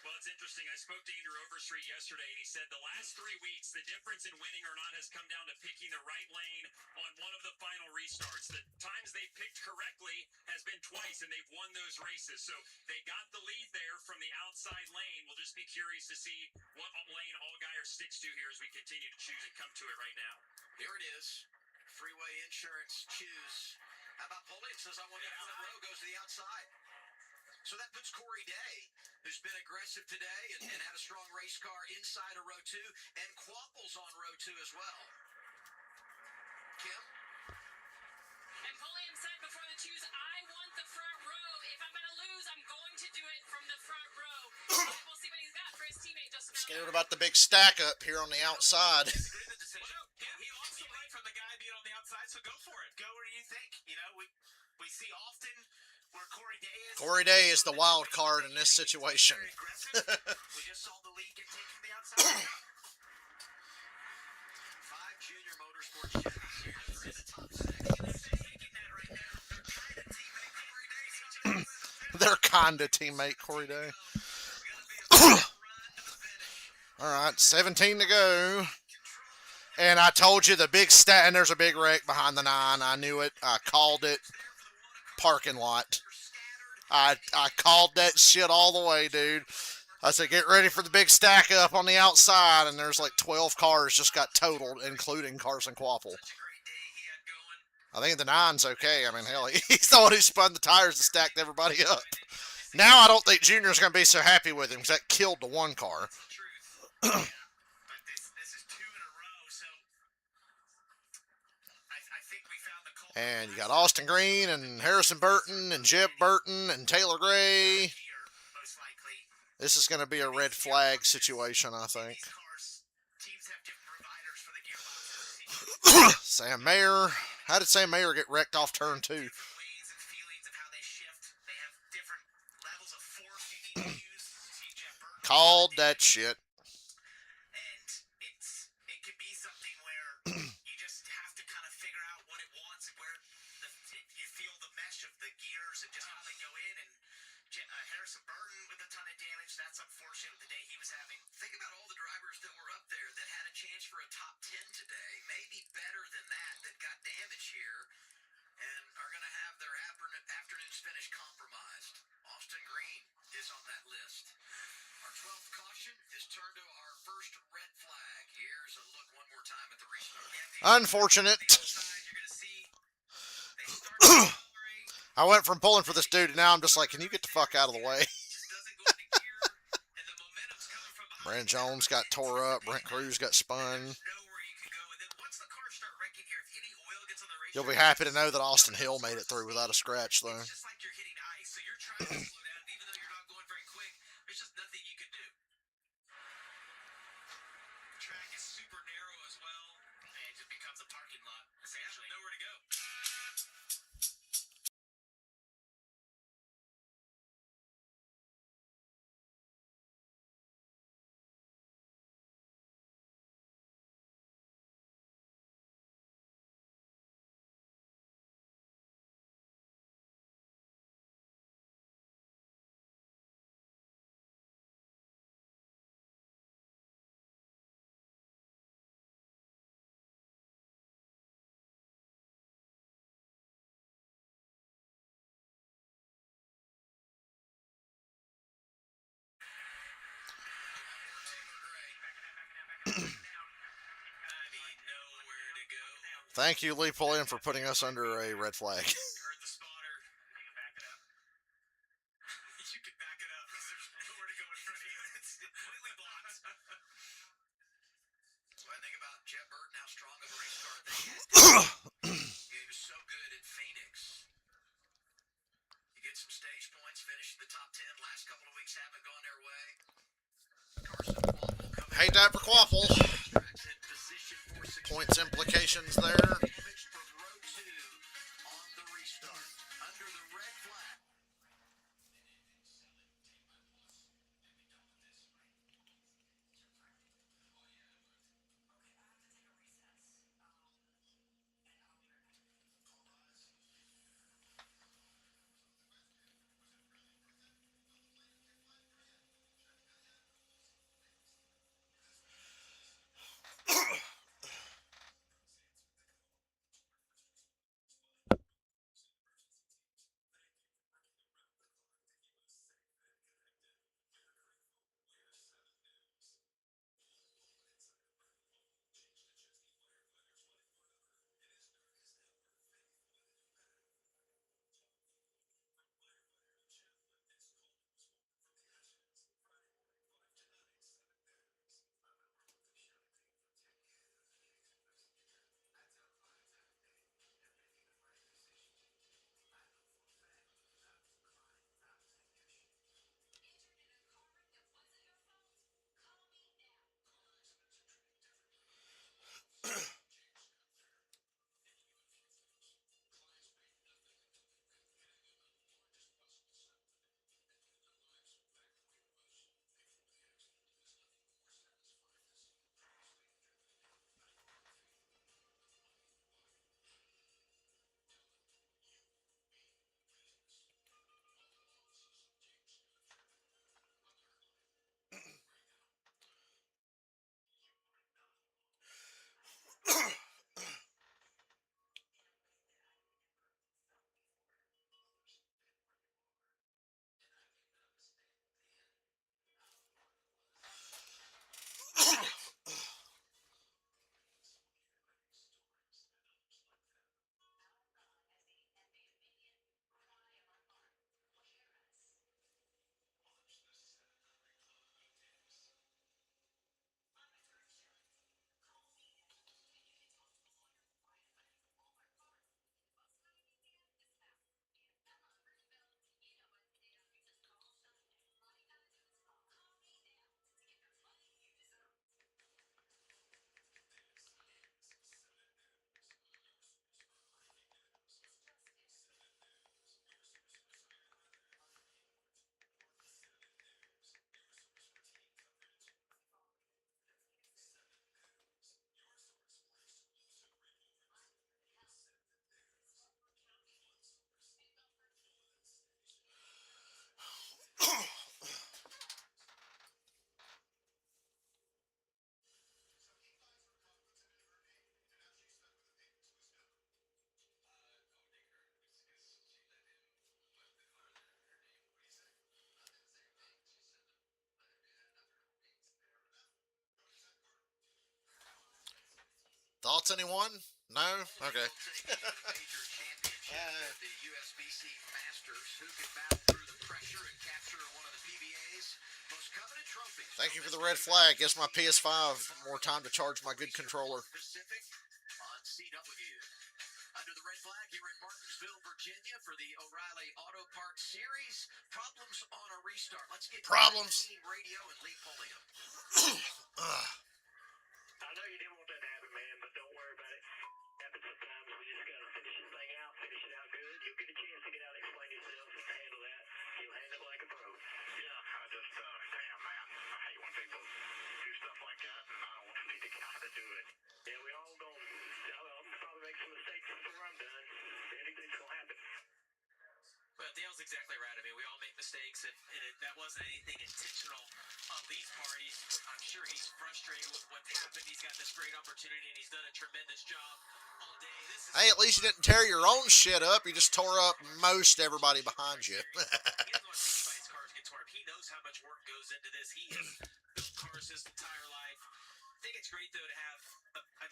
Speaker 2: Well, it's interesting. I spoke to Andrew Overstreet yesterday, and he said the last 3 weeks, the difference in winning or not has come down to picking the right lane on one of the final restarts. The times they picked correctly has been twice, and they've won those races. So they got the lead there from the outside lane. We'll just be curious to see what lane Allgaier sticks to here as we continue to choose and come to it right now.
Speaker 4: Here it is. Freeway Insurance, choose. How about Polian says I want the front row, goes to the outside. So that puts Corey Day, who's been aggressive today and had a strong race car inside of row 2, and Quapple's on row 2 as well. Kim?
Speaker 3: And Pulliam said before the choose, I want the front row. If I'm going to lose, I'm going to do it from the front row. We'll see what he's got for his teammate, Justin.
Speaker 1: Scared about the big stack up here on the outside.
Speaker 7: Disagree with the decision. Well, he also learned from the guy being on the outside, so go for it. Go where you think. You know, we see often where Corey Day is.
Speaker 1: Corey Day is the wild card in this situation.
Speaker 7: Very aggressive. We just saw the lead get taken from the outside.
Speaker 4: 5 junior motorsports Chevys here. They're in the top 6.
Speaker 1: Their kinda teammate, Corey Day. All right, 17 to go. And I told you the big stat, and there's a big wreck behind the 9. I knew it. I called it. Parking lot. I called that shit all the way, dude. I said, get ready for the big stack up on the outside, and there's like 12 cars just got totaled, including Carson Quapple. I think the 9's okay. I mean, hell, he's the one who spun the tires and stacked everybody up. Now I don't think Junior's going to be so happy with him because that killed the 1 car.
Speaker 7: But this is 2 in a row, so I think we found the culprit.
Speaker 1: And you got Austin Green and Harrison Burton and Jeb Burton and Taylor Gray.
Speaker 7: Here, most likely.
Speaker 1: This is going to be a red flag situation, I think.
Speaker 7: These cars, teams have different providers for the gearboxes.
Speaker 1: Sam Mayer. How did Sam Mayer get wrecked off turn 2?
Speaker 7: Different ways and feelings of how they shift. They have different levels of force you need to use. See Jeff Burton.
Speaker 1: Called that shit.
Speaker 7: And it can be something where you just have to kind of figure out what it wants and where you feel the mesh of the gears and just how they go in. And Harrison Burton with a ton of damage. That's unfortunate with the day he was having.
Speaker 4: Think about all the drivers that were up there that had a chance for a top 10 today, maybe better than that got damage here and are going to have their afternoon's finish compromised. Austin Green is on that list. Our 12th caution is turned to our first red flag. Here's a look one more time at the restart.
Speaker 1: Unfortunate.
Speaker 7: You're going to see they start to accelerate.
Speaker 1: I went from pulling for this dude, and now I'm just like, can you get the fuck out of the way?
Speaker 7: Just doesn't go into gear, and the momentum's coming from behind.
Speaker 1: Brandon Jones got tore up. Brent Cruz got spun.
Speaker 7: Know where you can go, and then once the cars start wrecking here, if any oil gets on the racetrack,
Speaker 1: You'll be happy to know that Austin Hill made it through without a scratch, though.
Speaker 7: it's just like you're hitting ice, so you're trying to slow down, and even though you're not going very quick, there's just nothing you can do. The track is super narrow as well, and it just becomes a parking lot, essentially. Nowhere to go.
Speaker 1: Thank you, Lee Pulliam, for putting us under a red flag.
Speaker 7: Heard the spotter. You can back it up. You can back it up because there's nowhere to go in front of you. It's completely blocked.
Speaker 4: When I think about Jeff Burton, how strong of a race car they had. He was so good in Phoenix. You get some stage points, finish in the top 10. Last couple of weeks haven't gone their way. Carson Waddle coming
Speaker 1: Hate that for Quaffle.
Speaker 4: tracks in position for success.
Speaker 1: Points implications there.
Speaker 4: Damage from row 2 on the restart. Under the red flag.
Speaker 1: Thoughts, anyone? No? Okay.
Speaker 4: Major championship, the USBC Masters, who can battle through the pressure and capture one of the PBA's most coveted trophies.
Speaker 1: Thank you for the red flag. Gives my PS5 more time to charge my good controller.
Speaker 4: Pacific on CW. Under the red flag here in Martinsville, Virginia for the O'Reilly Auto Parts Series. Problems on a restart. Let's get
Speaker 1: Problems.
Speaker 4: Team Radio and Lee Pulliam.
Speaker 5: I know you didn't want that to happen, man, but don't worry about it. Happens sometimes. We just gotta finish this thing out, finish it out good. You'll get a chance to get out and explain yourself, handle that. You'll handle it like a pro. Yeah, I just, damn, man. I hate when people do stuff like that, and I don't want to be the guy to do it. Yeah, we all I'm probably make some mistakes before I'm done. Anything's gonna happen.
Speaker 7: But Dale's exactly right. I mean, we all make mistakes, and that wasn't anything intentional on Lee's part. I'm sure he's frustrated with what's happened. He's got this great opportunity, and he's done a tremendous job all day.
Speaker 1: Hey, at least you didn't tear your own shit up. You just tore up most everybody behind you.
Speaker 7: He doesn't want to see anybody's cars get torn up. He knows how much work goes into this. He has built cars his entire life. I think it's great, though, to have,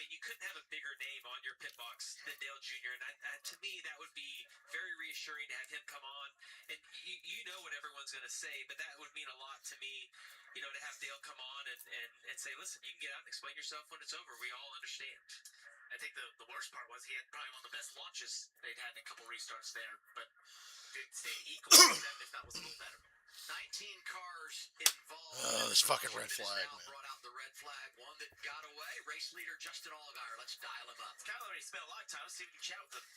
Speaker 7: you couldn't have a bigger name on your pit box
Speaker 4: bucks than Dale Jr. And to me, that would be very reassuring to have him come on. And you know what everyone's going to say, but that would mean a lot to me, you know, to have Dale come on and say, listen, you can get out and explain yourself when it's over. We all understand.
Speaker 7: I think the worst part was he had probably one of the best launches they'd had in a couple restarts there, but it stayed equal to them, if not was a little better.
Speaker 4: 19 cars involved.
Speaker 1: Oh, this fucking red flag,
Speaker 4: now
Speaker 1: man.
Speaker 4: brought out the red flag. One that got away. Race leader Justin Allgaier. Let's dial him up.
Speaker 7: Kyle already spent a lot of time. Let's see if we can chat with him.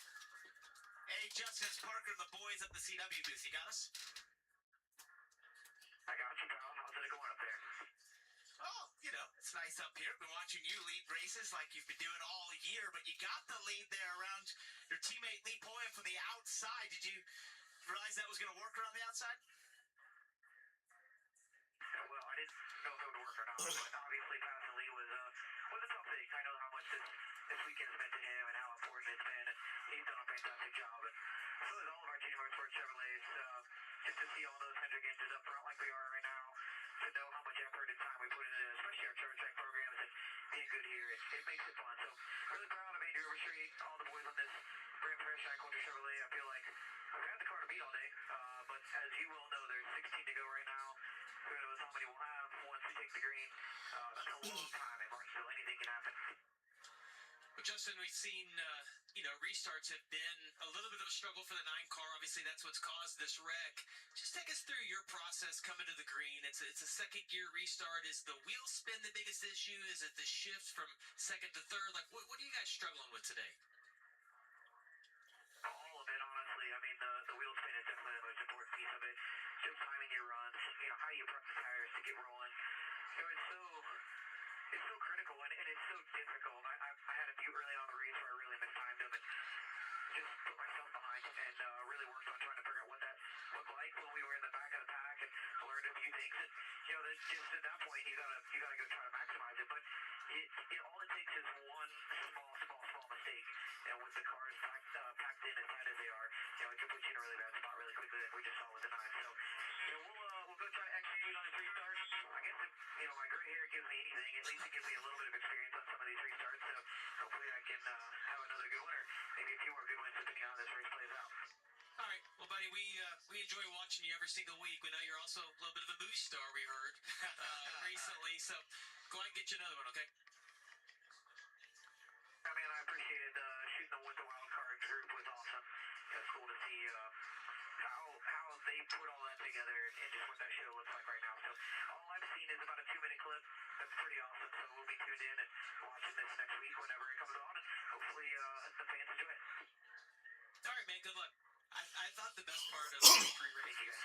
Speaker 7: Hey, Justin, it's Parker and the boys at the CW booth. You got us?
Speaker 5: I got you, pal. How's it going up there?
Speaker 7: Oh, you know, it's nice up here. Been watching you lead races like you've been doing all year, but you got the lead there around your teammate Lee Poyen from the outside. Did you realize that was going to work around the outside?
Speaker 5: Well, I didn't know if it would work or not, but obviously passing Lee was a tough thing. I know how much this weekend's meant to him and how important it's been, and he's done a fantastic job. And so is all of our Team Motorsports Chevrolets. Just to see all those Hendrick engines up front like we are right now, to know how much effort and time we put into, especially our turret track programs, and being good here, it makes it fun. So really proud of Andrew Overstreet, all the boys on this Grand Prix track Ultra Chevrolet. I feel like we've had the car to beat all day, but as you well know, there's 16 to go right now. Who knows how many we'll have once we take the green. That's a long time in Martinsville. Anything can happen.
Speaker 4: But Justin, we've seen, you know, restarts have been a little bit of a struggle for the 9 car. Obviously, that's what's caused this wreck. Just take us through your process coming to the green. It's a second gear restart. Is the wheel spin the biggest issue? Is it the shift from second to third? Like, what are you guys struggling with today?
Speaker 5: All of it, honestly. I mean, the wheel spin is definitely the most important piece of it. Just timing your runs, you know, how you prep the tires to get rolling. You know, it's so critical and it's so difficult. I had a few early on in the race where I really mistimed them and just put myself behind and really worked on trying to figure out what that looked like when we were in the back of the pack and learned a few things. And you know, that just at that point you gotta go try to maximize it. But all it takes is one small mistake, and with the cars packed in as tight as they are, you know, it can put you in a really bad spot really quickly, like we just saw with the 9. So you know, we'll go try to execute on the 3 starts. I guess if you know my gray hair gives me anything, at least it gives me a little bit of experience on some of these 3 starts. So hopefully I can have another good one, or maybe a few more good ones depending on how this race plays out.
Speaker 4: All right. Well, buddy, we enjoy watching you every single week. We know you're also a little bit of a movie star, we heard, recently. So go ahead and get you another one, okay?
Speaker 5: I mean, I appreciated shooting them with the wild card group was awesome. It's cool to see how they put all that together and just what that show looks like right now. So all I've seen is about a 2-minute clip. That's pretty awesome. So we'll be tuned in and watching this next week whenever it comes on, and hopefully the fans enjoy it.
Speaker 4: All right, man. Good luck. I thought the best part of the pre-race,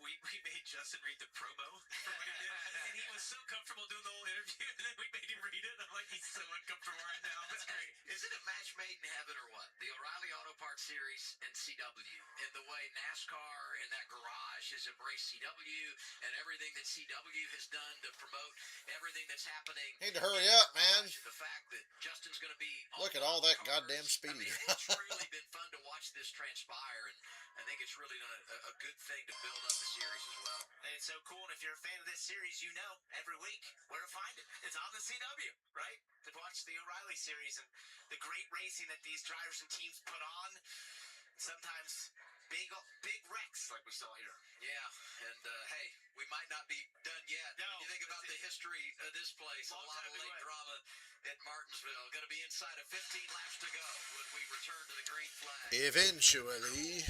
Speaker 4: we made Justin read the promo for what he did, and he was so comfortable doing the whole interview, and then we made him read it. I'm like, he's so uncomfortable right now. That's great.
Speaker 8: Is it a match made in heaven or what? The O'Reilly Auto Parts Series and CW, and the way NASCAR and that garage has embraced CW, and everything that CW has done to promote everything that's happening.
Speaker 1: Need to hurry
Speaker 8: in the
Speaker 1: up, man.
Speaker 8: garage, and the fact that Justin's going to be
Speaker 1: Look
Speaker 8: on
Speaker 1: at all
Speaker 8: the
Speaker 1: that
Speaker 8: cars.
Speaker 1: goddamn speed.
Speaker 8: I mean, it's really been fun to watch this transpire, and I think it's really done a good thing to build up the series as well.
Speaker 7: And it's so cool, and if you're a fan of this series, you know every week where to find it. It's on the CW, right? To watch the O'Reilly series and the great racing that these drivers and teams put on. Sometimes big wrecks like we saw here.
Speaker 8: Yeah, and hey, we might not be done yet.
Speaker 7: No,
Speaker 8: When you think about the history of this place, a
Speaker 7: Long
Speaker 8: lot
Speaker 7: time
Speaker 8: of
Speaker 7: to
Speaker 8: late
Speaker 7: wait.
Speaker 8: drama at Martinsville. Going to be inside of 15 laps to go when we return to the green flag.
Speaker 1: Eventually.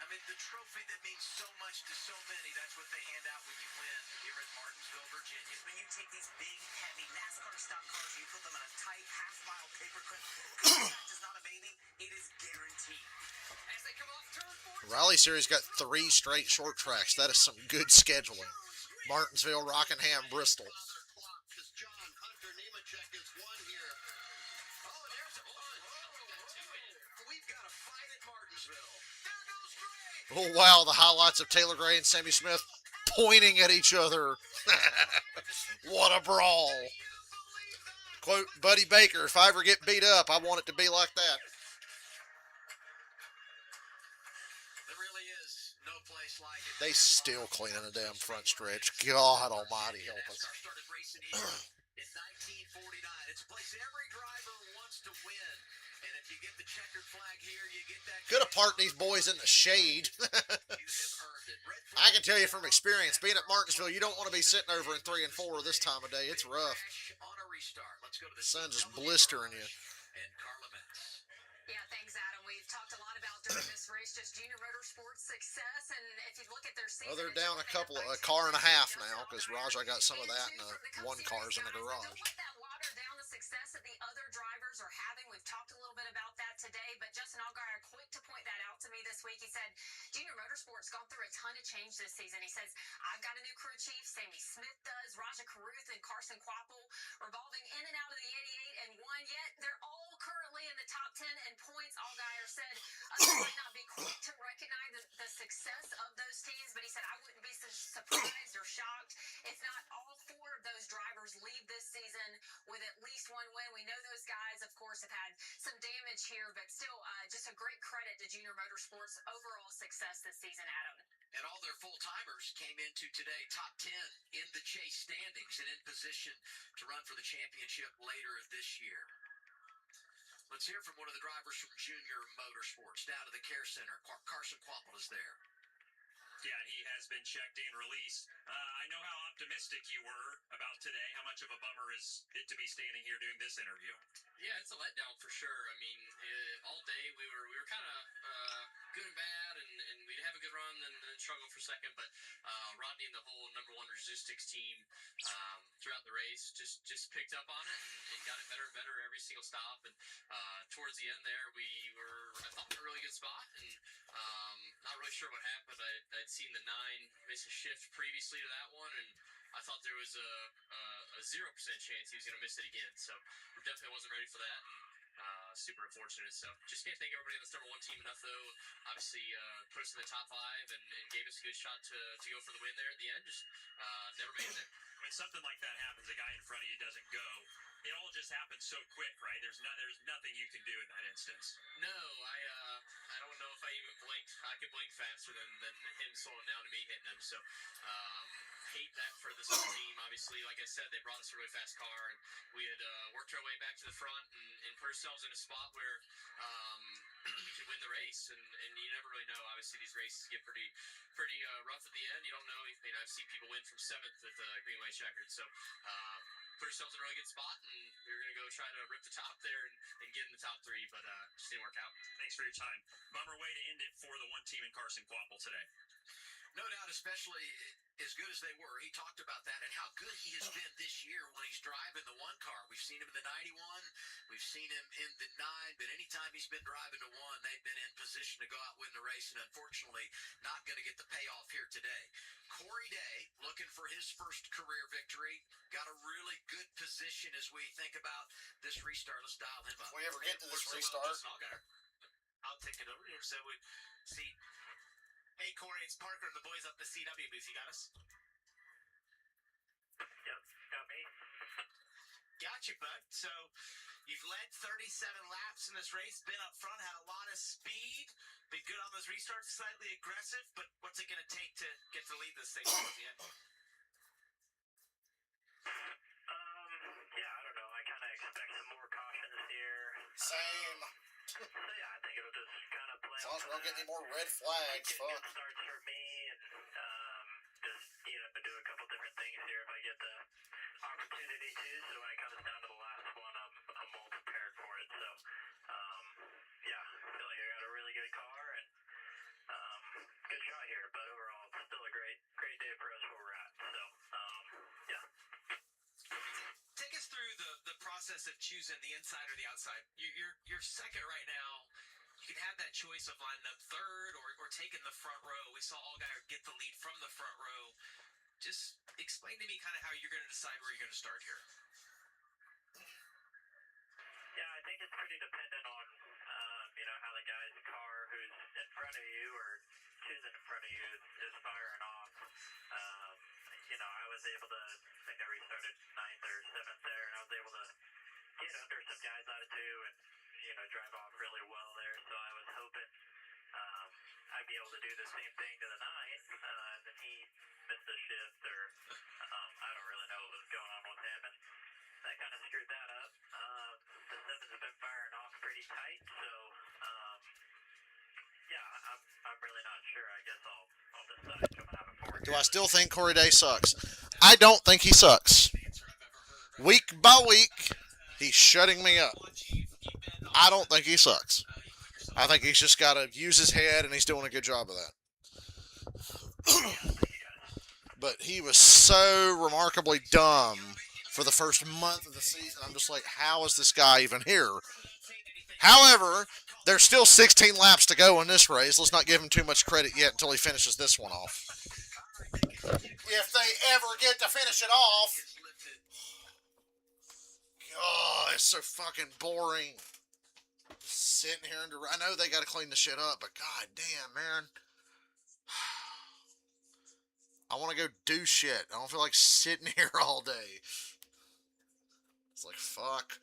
Speaker 4: mean, the trophy that means so much to so many, that's what they hand out when you win here in Martinsville, Virginia.
Speaker 7: When you take these big, heavy NASCAR stock cars, you put them in a tight half-mile paperclip. Contact is not a baby; it is guaranteed.
Speaker 8: As they come off turn 4.
Speaker 1: Raleigh Series got 3 straight short tracks. That is some good scheduling. Martinsville, Rockingham, Bristol.
Speaker 4: John Hunter Nemechek is one here. Oh, there's a one. We've got a fight at Martinsville. There goes Gray.
Speaker 1: Oh, wow, the highlights of Taylor Gray and Sammy Smith pointing at each other. What a brawl. Quote Buddy Baker, if I ever get beat up, I want it to be like that.
Speaker 4: There really is no place like it.
Speaker 1: They still cleaning a damn front stretch. God almighty help us.
Speaker 4: NASCAR started racing here in 1949. It's a place every driver wants to win. And if you get the checkered flag here, you get that.
Speaker 1: Could have parked these boys in the shade.
Speaker 4: You have earned it. Red
Speaker 1: I can tell you from experience, being at Martinsville, you don't want to be sitting over in 3 and 4 this time of day. It's rough.
Speaker 4: flash on a restart. Let's go to the
Speaker 1: Sun just
Speaker 4: CW
Speaker 1: blistering you.
Speaker 4: And Carla Metz.
Speaker 3: Yeah, thanks, Adam. We've talked a lot about during this race just Junior Motorsports success, and if you look at their season,
Speaker 1: Well, they're down a car and a half now because Rajah got some of that and one car's in the garage.
Speaker 3: Don't let that water down the success that the other drivers are having. We've talked a little bit about that today, but Justin Allgaier quick to point that out to me this week. He said Junior Motorsports gone through a ton of change this season. He says I've got a new crew chief, Sammy Smith does, Rajah Caruth and Carson Quapple revolving in and out of the 88 and 1. Yet they're all currently in the top 10 in points. Allgaier said others might not be quick to recognize the success of those teams, but he said I wouldn't be surprised or shocked if not all 4 of those drivers leave this season with at least 1 win. We know those guys, of course, have had some damage here, but still just a great credit to Junior Motorsports' overall success this season, Adam.
Speaker 4: And all their full-timers came into today top 10 in the chase standings and in position to run for the championship later this year. Let's hear from one of the drivers from Junior Motorsports down to the care center. Carson Quapple is there.
Speaker 2: Yeah, he has been checked and released. I know how optimistic you were about today. How much of a bummer is it to be standing here doing this interview?
Speaker 8: Yeah, it's a letdown for sure. I mean, all day we were kind of good and bad, and we'd have a good run and then struggle for second. But Rodney and the whole number 1 logistics team throughout the race just picked up on it and got it better and better every single stop. And towards the end there, I thought we were in a really good spot, and not really sure what happened. I'd seen the 9 miss a shift previously to that one, and I thought there was a 0% chance he was going to miss it again. So definitely wasn't ready for that, and super unfortunate. So just can't thank everybody on this number 1 team enough, though. Obviously, put us in the top 5 and gave us a good shot to go for the win there at the end. Just never made it there.
Speaker 2: When something like that happens, a guy in front of you doesn't go. It all just happens so quick, right? There's nothing you can do in that instance.
Speaker 8: No, I don't know if I even blinked. I could blink faster than him slowing down to me hitting him. So hate that for this whole team. Obviously, like I said, they brought us a really fast car, and we had worked our way back to the front and put ourselves in a spot where we could win the race. And you never really know. Obviously, these races get pretty rough at the end. You don't know. I mean, I've seen people win from 7th with Greenway checkered. So put ourselves in a really good spot, and we were going to go try to rip the top there and get in the top 3, but just didn't work out.
Speaker 2: Thanks for your time. Bummer way to end it for the 1 team in Carson Quapple today.
Speaker 4: No doubt, especially as good as they were. He talked about that and how good he has been this year when he's driving the 1 car. We've seen him in the 91. We've seen him in the 9. But anytime he's been driving the 1, they've been in position to go out and win the race. And unfortunately, not going to get the payoff here today. Corey Day, looking for his first career victory. Got a really good position as we think about this restart. Let's dial him up.
Speaker 1: If we ever get to this
Speaker 7: So,
Speaker 1: restart,
Speaker 7: Justin Allgaier. I'll take it over here. So we see. Hey, Corey, it's Parker and the boys up the CW booth. You got us?
Speaker 5: Yep, got me.
Speaker 7: Got you, bud. So you've led 37 laps in this race, been up front, had a lot of speed, been good on those restarts, slightly aggressive, but what's it going to take to get to lead this thing towards the end?
Speaker 5: Yeah, I don't know. I kind of expect some more cautions here.
Speaker 1: same.
Speaker 5: So yeah, I think it'll just kind of play.
Speaker 1: As long as we don't get any more red flags,
Speaker 5: Get
Speaker 1: fuck.
Speaker 5: good starts for me, and just do a couple different things here if I get the opportunity to. So when it comes down to the last one, I'm well prepared for it. So yeah, I feel like I got a really good car, and
Speaker 7: of choosing the inside or the outside. You're second right now. You can have that choice of lining up third or taking the front row. We saw Allgaier get the lead from the front row. Just explain to me kind of how you're going to decide where you're going to start here.
Speaker 5: Yeah, I think it's pretty dependent on, how the guy's car who's in front of you or choosing in front of you is firing off. I was able to, I think I restarted 9th or 7th there, and I was able to get under some guys out of 2 and, drive off really well there. So I was hoping I'd be able to do the same thing to the 9th, and then he missed a shift or I don't really know what was going on with him, and that kind of screwed that up. The 7s have been firing off pretty tight, so I'm really not sure. I guess I'll decide coming out of 4.
Speaker 1: Do I still think Corey Day sucks? I don't think he sucks. Week by week, he's shutting me up. I don't think he sucks. I think he's just got to use his head, and he's doing a good job of that. But he was so remarkably dumb for the first month of the season. I'm just like, how is this guy even here? However, there's still 16 laps to go in this race. Let's not give him too much credit yet until he finishes this one off. If they ever get to finish it off. God, it's so fucking boring. Just sitting here and I know they got to clean the shit up, but god damn, man. I want to go do shit. I don't feel like sitting here all day. It's like, fuck.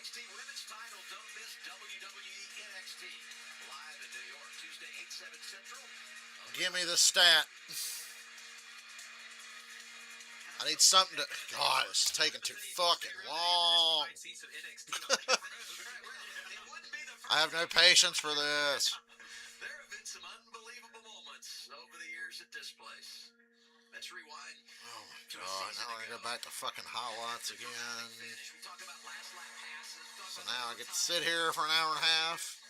Speaker 4: NXT Women's Title. Don't miss WWE NXT live in New York Tuesday 8/7 Central.
Speaker 1: Give me the stat. I need something to. God, it's taking too fucking long. I have no patience for this.
Speaker 4: There have been some unbelievable moments over the years at this place. Let's rewind.
Speaker 1: Oh my god, now I gotta go back to fucking highlights again.
Speaker 4: We talk about last lap passes.
Speaker 1: So now I get to sit here for an hour and a half.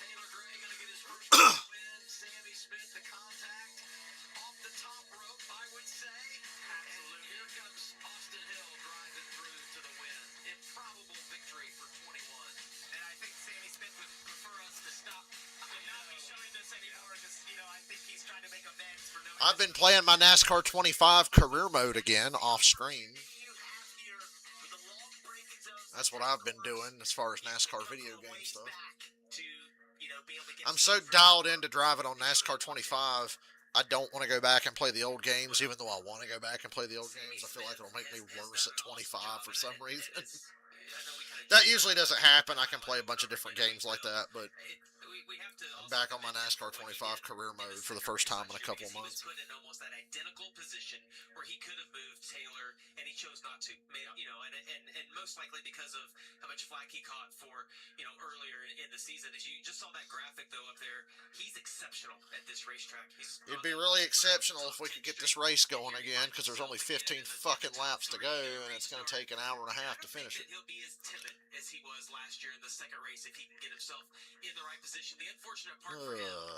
Speaker 4: Taylor Gray gonna get his first win. Sammy Smith, the contact off the top rope, I would say. Absolutely. Here comes Austin Hill driving through to the win. Improbable victory for 21.
Speaker 7: And I think Sammy Smith would prefer us to stop and not be showing this anymore because, I think he's trying to make amends for no.
Speaker 1: I've been playing my NASCAR 25 career mode again off screen. That's what I've been doing as far as NASCAR video game stuff. I'm so dialed in to drive it on NASCAR 25, I don't want to go back and play the old games, even though I want to go back and play the old games. I feel like it'll make me worse at 25 for some reason. That usually doesn't happen. I can play a bunch of different games like that, but
Speaker 8: we have to.
Speaker 1: I'm
Speaker 8: Also
Speaker 1: back on my
Speaker 8: commend him
Speaker 1: NASCAR
Speaker 8: for what he
Speaker 1: 25
Speaker 8: did
Speaker 1: career
Speaker 8: in the
Speaker 1: mode for the
Speaker 8: second
Speaker 1: first
Speaker 8: race
Speaker 1: time in
Speaker 8: last
Speaker 1: a
Speaker 8: year,
Speaker 1: couple
Speaker 8: because
Speaker 1: of
Speaker 8: he was
Speaker 1: months.
Speaker 8: put in almost that identical position where he could have moved Taylor, and he chose not to. And most likely because of how much flack he caught for earlier in the season. As you just saw that graphic though up there, he's exceptional at this racetrack.
Speaker 1: It'd be really exceptional if we could get this race going again, because there's only 15 fucking laps to go, and it's going to take an hour and a half to finish it.
Speaker 8: He'll be as timid as he was last year in the second race if he can get himself in the right position. The unfortunate part for him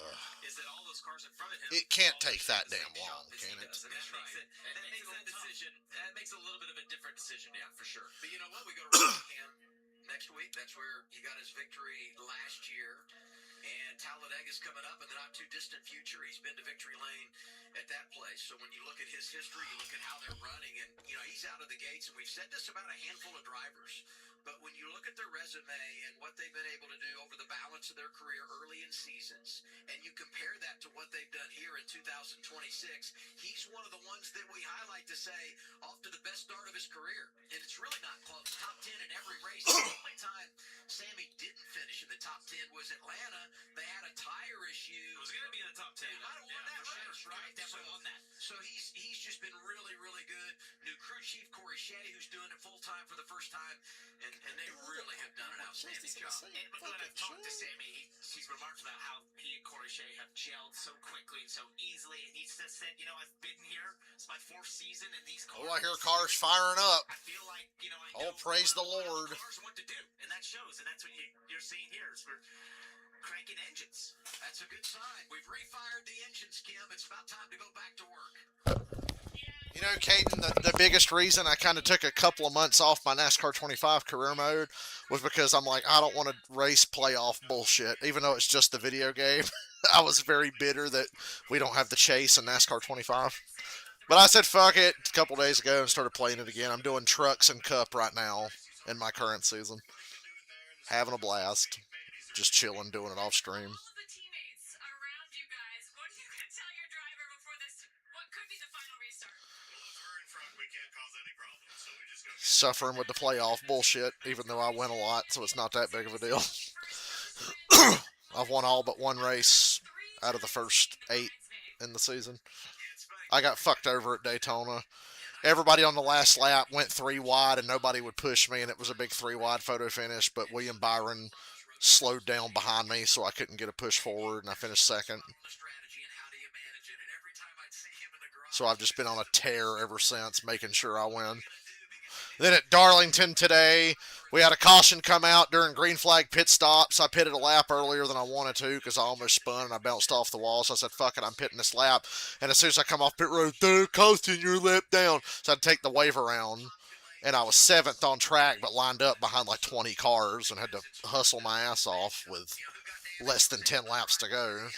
Speaker 8: is that all those cars in front of him.
Speaker 1: It can't take that damn long, can it?
Speaker 8: That makes a little bit of a different decision, yeah, for sure.
Speaker 4: But you know what? We go to Rockingham next week. That's where he got his victory last year. And Talladega's coming up in the not too distant future. He's been to victory lane at that place. So when you look at his history, you look at how they're running, and he's out of the gates. And we've said this about a handful of drivers, but when you look at their resume and what they've been able to do over the balance of their career early in seasons, and you compare that to what they've done here in 2026, he's one of the ones that we highlight to say off to the best start of his career. And it's really not close. Top 10 in every race. The only time Sammy didn't finish in the top 10 was Atlanta. They had a tire issue.
Speaker 8: It was going to be in the top 10.
Speaker 4: He might have won that race, right?
Speaker 8: Definitely won that.
Speaker 4: So he's just been really, really good. New crew chief Corey Shea, who's doing it full time for the first time, and they really have done an outstanding job.
Speaker 7: And when I've talked to Sammy, he's remarked about how he and Corey Shea have gelled so quickly and so easily. And he's just said, I've been here. It's my 4th season, and these cars.
Speaker 1: Oh, I hear cars firing up.
Speaker 7: I feel like, I
Speaker 1: Oh,
Speaker 7: know
Speaker 1: praise the
Speaker 7: what
Speaker 1: Lord.
Speaker 7: cars want to do, and that shows, and that's what you're seeing here. Is we're cranking engines.
Speaker 4: That's a good sign. We've refired the engines, Kim. It's about time to go back to work.
Speaker 1: You know, Caden, the biggest reason I kind of took a couple of months off my NASCAR 25 career mode was because I'm like, I don't want to race playoff bullshit, even though it's just the video game. I was very bitter that we don't have the chase in NASCAR 25. But I said, fuck it, a couple days ago and started playing it again. I'm doing trucks and cup right now in my current season. Having a blast. Just chilling, doing it off stream.
Speaker 3: All of the teammates around you guys, what are you going to tell your driver before this, what could be the final restart?
Speaker 5: Well, if we're in front, we can't cause any problems, so we just go.
Speaker 1: Suffering with the playoff bullshit, even though I win a lot, so it's not that big of a deal. I've won all but one race out of the first 8 in the season. I got fucked over at Daytona. Everybody on the last lap went 3 wide and nobody would push me, and it was a big 3 wide photo finish, but William Byron slowed down behind me so I couldn't get a push forward, and I finished second. So I've just been on a tear ever since, making sure I win. Then at Darlington today, we had a caution come out during green flag pit stops. I pitted a lap earlier than I wanted to because I almost spun and I bounced off the wall. So I said, fuck it, I'm pitting this lap. And as soon as I come off pit road, they're costing your lap down. So I'd take the wave around. And I was 7th on track, but lined up behind like 20 cars and had to hustle my ass off with less than 10 laps to go.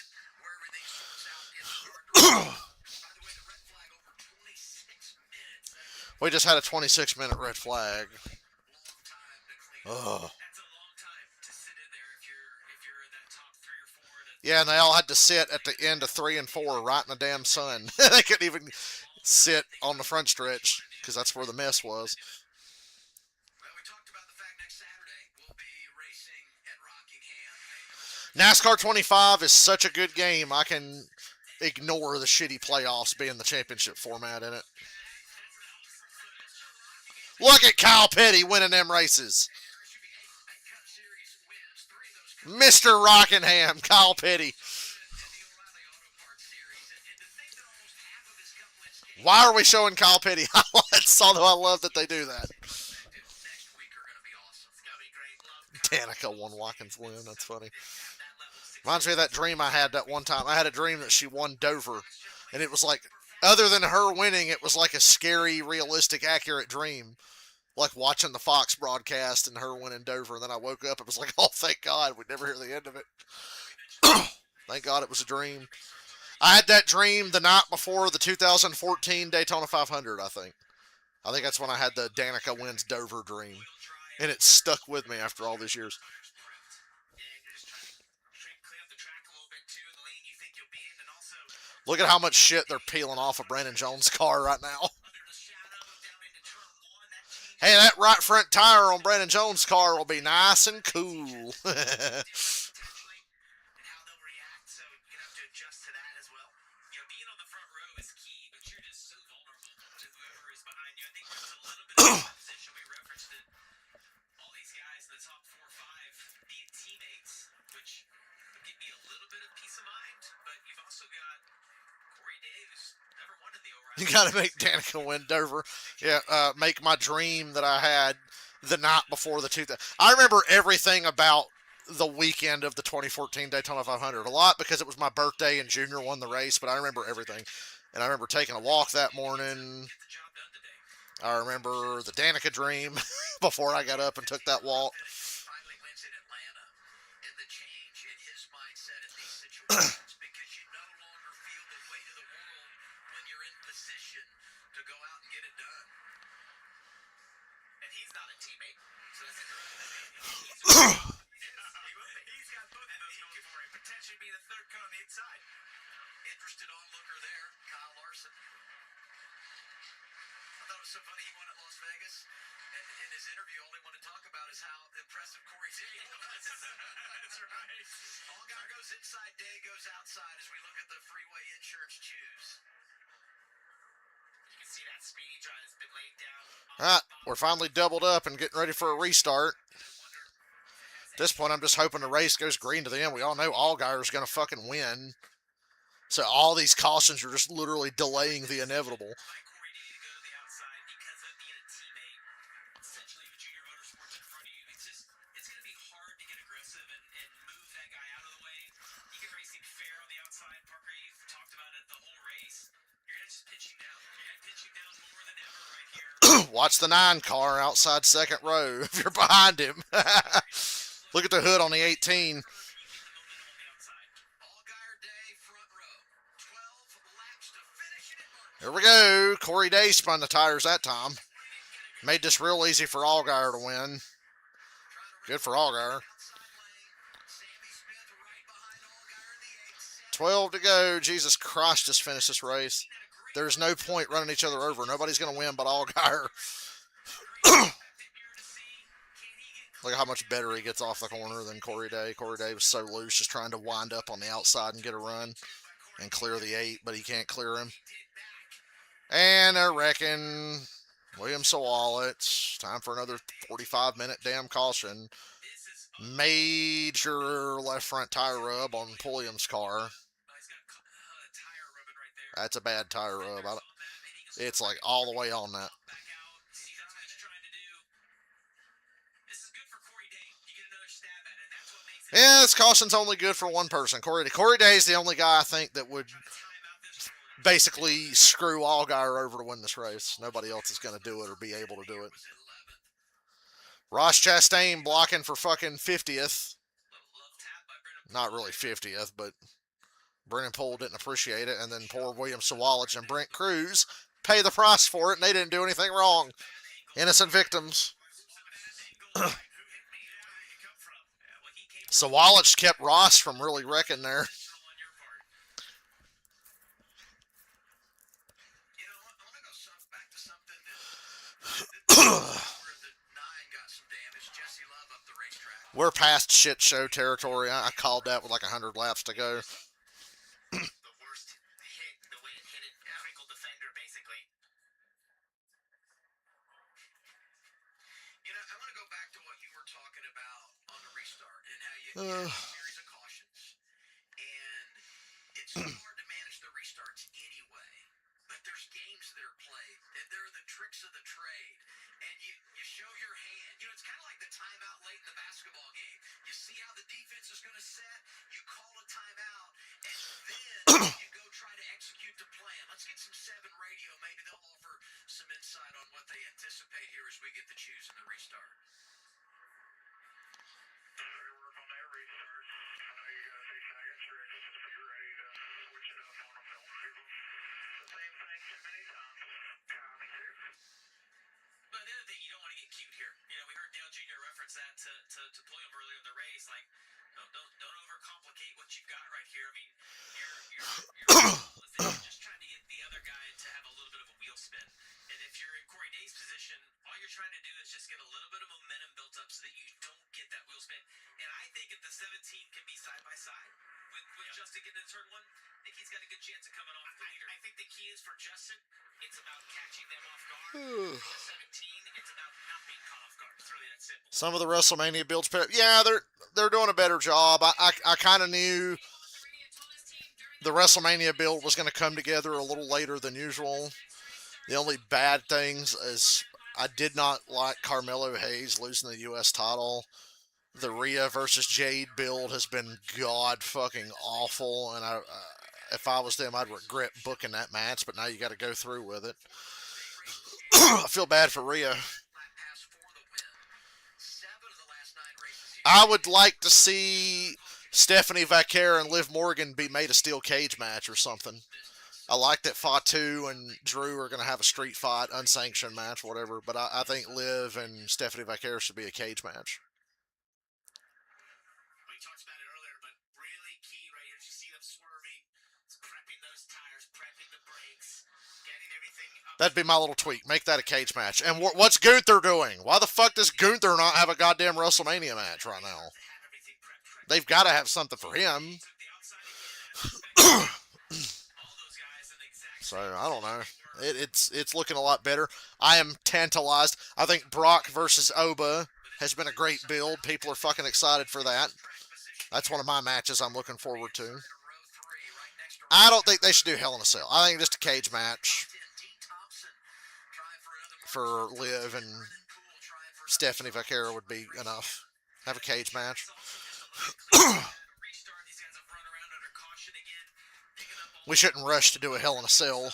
Speaker 1: We just had a 26-minute red flag. Ugh. Yeah, and they all had to sit at the end of 3 and 4 right in the damn sun. They couldn't even sit on the front stretch because that's where the mess was.
Speaker 4: Well, we talked about the fact next Saturday we'll be racing at Rockingham.
Speaker 1: NASCAR 25 is such a good game, I can ignore the shitty playoffs being the championship format in it. Look at Kyle Petty winning them races. Mr. Rockingham, Kyle Petty. Why are we showing Kyle Petty highlights? Although I love that they do that. Danica won Watkins win. That's funny. Reminds me of that dream I had that one time. I had a dream that she won Dover. And it was like, other than her winning, it was like a scary, realistic, accurate dream. Like watching the Fox broadcast and her winning Dover. And then I woke up. It was like, oh, thank God. We'd never hear the end of it. Thank God it was a dream. I had that dream the night before the 2014 Daytona 500, I think. I think that's when I had the Danica wins Dover dream. And it stuck with me after all these years. Look at how much shit they're peeling off of Brandon Jones' car right now. Hey, that right front tire on Brandon Jones' car will be nice and cool. You gotta make Danica win Dover. Yeah, make my dream that I had the night before the 2000. I remember everything about the weekend of the 2014 Daytona 500. A lot because it was my birthday and Junior won the race, but I remember everything. And I remember taking a walk that morning. I remember the Danica dream before I got up and took that walk.
Speaker 8: Finally wins in Atlanta, and the change in his mindset in these situations because you no longer feel the weight of the world when you're in position to go out and get it done.
Speaker 7: And he's not a teammate, so that's a he's got both of those going for him. Potentially be the third cut on the inside.
Speaker 8: Interested onlooker there, Kyle Larson. I thought it was so funny he won at Las Vegas, and in his interview, all he wanted to talk about is how impressive Corey Day was.
Speaker 7: That's right.
Speaker 8: Allgaier goes inside, Day goes outside as we look at the freeway insurance choose.
Speaker 7: You can see that speed drive has been laid down.
Speaker 1: All right, we're finally doubled up and getting ready for a restart. At this point, I'm just hoping the race goes green to the end. We all know Allgaier's going to fucking win. So all these cautions are just literally delaying the inevitable.
Speaker 7: By Corey Day to go to the outside because of being a teammate. Essentially, with Junior Motorsports in front of you, it's going to be hard to get aggressive and move that guy out of the way. You can race him fair on the outside. Parker, you've talked about it the whole race. You're going to just pitch him down. You're going to pitch him down more than ever right here.
Speaker 1: Watch the 9 car outside second row if you're behind him. Look at the hood on the 18. Here we go. Corey Day spun the tires that time. Made this real easy for Allgaier to win. Good for Allgaier. 12 to go. Jesus Christ, just finish this race. There's no point running each other over. Nobody's going to win but Allgaier. Look at how much better he gets off the corner than Corey Day. Corey Day was so loose, just trying to wind up on the outside and get a run and clear the 8, but he can't clear him. And they're wrecking William Sawalich. Time for another 45-minute damn caution. Major left front tire rub on Pulliam's car. That's a bad tire rub. It's like all the way on that. Yeah, this caution's only good for one person. Corey Day is the only guy I think that would basically screw Allgaier over to win this race. Nobody else is going to do it or be able to do it. Ross Chastain blocking for fucking 50th. Not really 50th, but Brennan Poole didn't appreciate it. And then poor William Sawalich and Brent Cruz pay the price for it, and they didn't do anything wrong. Innocent victims. Sawalich kept Ross from really wrecking there. We're past shit show territory. I called that with like 100 laps to go.
Speaker 7: The worst hit, the way it hit it, crinkle defender, basically.
Speaker 8: You know, I want to go back to what you were talking about on the restart and how you had a series of cautions. And it's so hard to manage the restarts anyway. But there's games that are played, and they're the tricks of the trade. And you show your hand. You know, it's kind of like the timeout late in the basketball game. You see how the defense is going to set, you call a timeout, and then you go try to execute the plan. Let's get some 7 radio. Maybe they'll offer some insight on what they anticipate here as we get to choose in the restart.
Speaker 5: We work on that restart. I know you got 6 seconds, Rick. Just be ready to switch it up on them. Don't do the same thing too many times. Copy, too.
Speaker 2: But the other thing, you don't want to get cute here. You know, we heard Dale Jr. reference that to Pulliam earlier in the race. Like, don't overcomplicate what you've got right here. I mean, your goal is that you're just trying to get the other guy to have a little bit of a wheel spin. And if you're in Corey Day's position, all you're trying to do is just get a little bit of momentum built up so that you don't get that wheel spin. And I think if the 17 can be side by side with Justin getting into turn 1, I think he's got a good chance of coming off the leader.
Speaker 7: I think the key is for Justin, it's about catching them off guard. The 17, it's about not being caught off guard. It's really that simple.
Speaker 1: Some of the WrestleMania builds, yeah, they're doing a better job. I kind of knew the WrestleMania build was going to come together a little later than usual. The only bad things is I did not like Carmelo Hayes losing the U.S. title. The Rhea versus Jade build has been god fucking awful, and if I was them, I'd regret booking that match. But now you got to go through with it. I feel bad for Rhea. I would like to see Stephanie Vaquer and Liv Morgan be made a steel cage match or something. I like that Fatu and Drew are going to have a street fight, unsanctioned match, whatever. But I think Liv and Stephanie Vaquer should be a cage match.
Speaker 7: We talked about it earlier, but really key right here. You see them swerving, prepping those tires, prepping the brakes, getting everything up.
Speaker 1: That'd be my little tweak. Make that a cage match. And what's Gunther doing? Why the fuck does Gunther not have a goddamn WrestleMania match right now? They've got to have something for him. So, I don't know. It's looking a lot better. I am tantalized. I think Brock versus Oba has been a great build. People are fucking excited for that. That's one of my matches I'm looking forward to. I don't think they should do Hell in a Cell. I think just a cage match for Liv and Stephanie Vaquera would be enough. Have a cage match. We shouldn't rush to do a Hell in a Cell.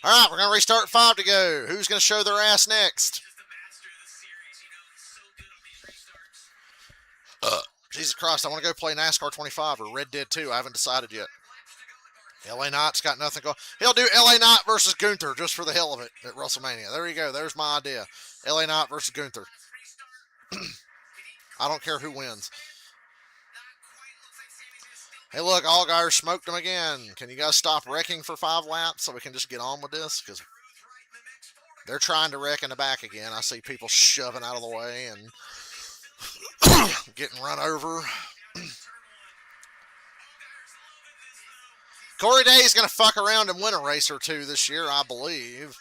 Speaker 1: Alright, we're going to restart 5 to go. Who's going to show their ass next? Jesus Christ, I want to go play NASCAR 25 or Red Dead 2. I haven't decided yet. LA Knight's got nothing going. He'll do LA Knight versus Gunther just for the hell of it at WrestleMania. There you go. There's my idea. LA Knight versus Gunther. I don't care who wins. Hey, look, Allgaier smoked him again. Can you guys stop wrecking for 5 laps so we can just get on with this? Because they're trying to wreck in the back again. I see people shoving out of the way and getting run over. Corey Day is going to fuck around and win a race or two this year, I believe.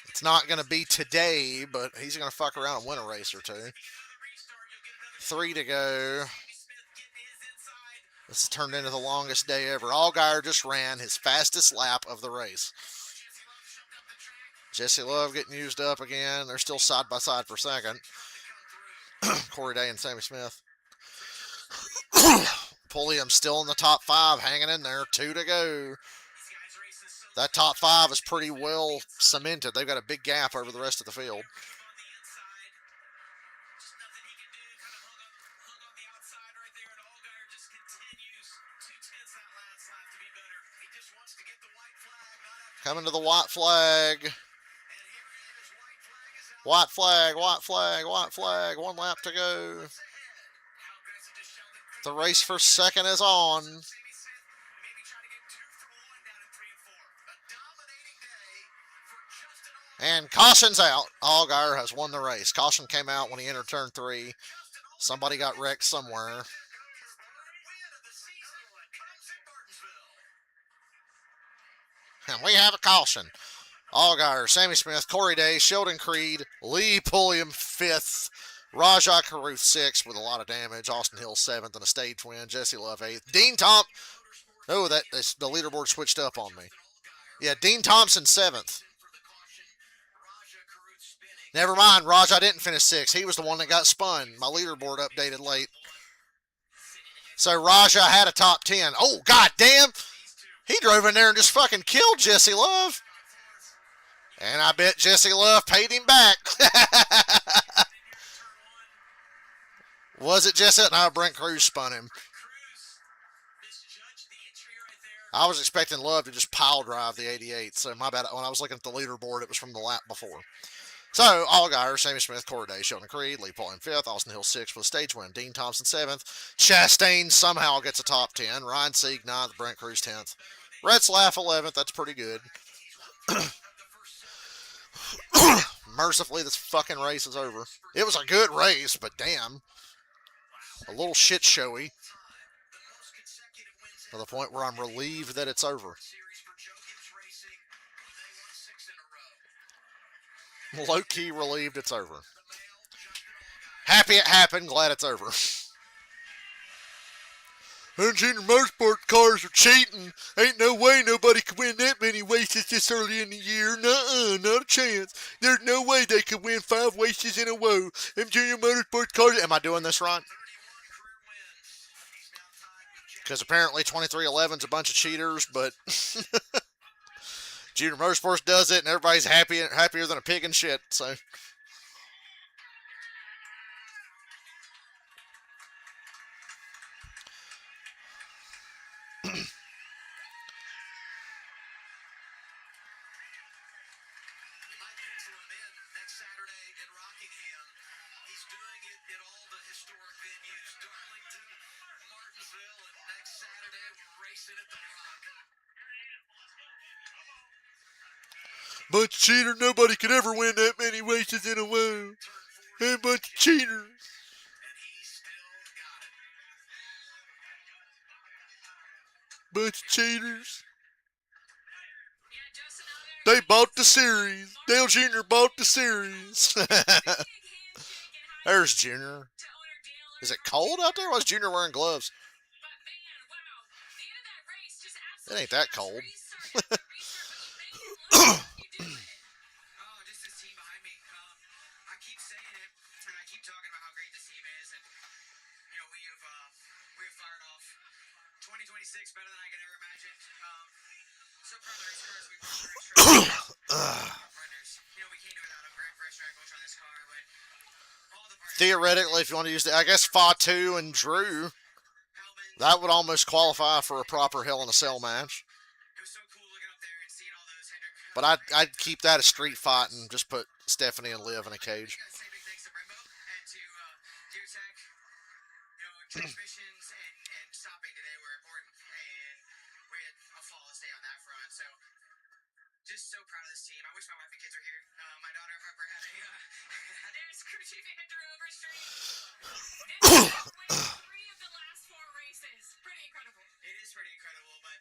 Speaker 1: It's not going to be today, but he's going to fuck around and win a race or two. 3 to go. This has turned into the longest day ever. Allgaier just ran his fastest lap of the race. Jesse Love getting used up again. They're still side by side for second. Corey Day and Sammy Smith. Pulliam still in the top 5, hanging in there. 2 to go. That top 5 is pretty well cemented. They've got a big gap over the rest of the field. Coming to the white flag. White flag, white flag, white flag. 1 lap to go. The race for second is on. And caution's out. Allgaier has won the race. Caution came out when he entered turn 3. Somebody got wrecked somewhere. And we have a caution. Allgaier, Sammy Smith, Corey Day, Sheldon Creed, Lee Pulliam 5th, Rajah Caruth 6th with a lot of damage, Austin Hill 7th and a stage win, Jesse Love 8th, Dean Thompson. Oh, the leaderboard switched up on me. Yeah, Dean Thompson 7th. Never mind, Rajah didn't finish 6th. He was the one that got spun. My leaderboard updated late. So Rajah had a top 10. Oh, goddamn! He drove in there and just fucking killed Jesse Love. And I bet Jesse Love paid him back. Was it Jesse? No, Brent Cruz spun him. I was expecting Love to just pile drive the 88. So my bad. When I was looking at the leaderboard, it was from the lap before. So, Allgaier, Sammy Smith, Corey Day, Sheldon Creed, Lee Pulliam 5th, Austin Hill 6th with a stage win, Dean Thompson 7th, Chastain somehow gets a top 10, Ryan Sieg 9th, Brent Cruz 10th, Retzlaff 11th, that's pretty good. Mercifully, this fucking race is over. It was a good race, but damn. A little shit showy. To the point where I'm relieved that it's over. Low-key relieved it's over. Happy it happened, glad it's over. I haven't seen most sports cars are cheating. Ain't no way nobody could win that many races this early in the year. Nuh-uh, not a chance. There's no way they could win 5 races in a row. Them junior motorsports cars. Am I doing this right? Because apparently 2311's a bunch of cheaters, but Junior Motorsports does it, and everybody's happier than a pig in shit. So.
Speaker 4: Saturday in Rockingham. He's doing it in all the historic venues. Darlington, Martinsville, and next Saturday we're racing at the Rock.
Speaker 1: Bunch of cheaters. Nobody could ever win that many races in a row. Hey, bunch of cheaters.
Speaker 4: And he's still got it.
Speaker 1: Bunch of cheaters.
Speaker 3: Yeah, Justin out
Speaker 1: They
Speaker 3: there.
Speaker 1: bought the series. Dale Jr. bought the series.
Speaker 3: Big handshake and high
Speaker 1: There's
Speaker 3: five
Speaker 1: Junior.
Speaker 3: to owner Dale
Speaker 1: Is it
Speaker 3: Earnhardt
Speaker 1: cold out
Speaker 3: Jr.
Speaker 1: there? Why's Junior wearing gloves?
Speaker 3: But man, wow, the end of that race just
Speaker 1: It ain't
Speaker 3: absolutely
Speaker 1: that cold.
Speaker 3: restart after restart, but you made it look like you do it.
Speaker 7: Oh, just this team behind me. I keep saying it, and I keep talking about how great this team is, and we have fired off 2026 better than I could ever imagine. So proud of the race cars we brought to partners. We can't do without a great racetrack coach on this car, but all the partners.
Speaker 1: Theoretically, if you want to use the, I guess Fatu and Drew, that would almost qualify for a proper Hell in a Cell match.
Speaker 7: It was so cool looking up there and seeing all those Hendrick.
Speaker 1: But I'd keep that a street fight and just put Stephanie and Liv in a cage.
Speaker 7: Gotta say big thanks to Brembo and to Gear Tech. Transmissions and stopping today were important, and we had a flawless day on that front. So, just so proud of this team. I wish my wife and kids were here. My daughter Harper had a.
Speaker 3: There's crew chief Andrew Overstreet. This is winning 3 of the last 4 races. Pretty incredible.
Speaker 7: It is pretty incredible, but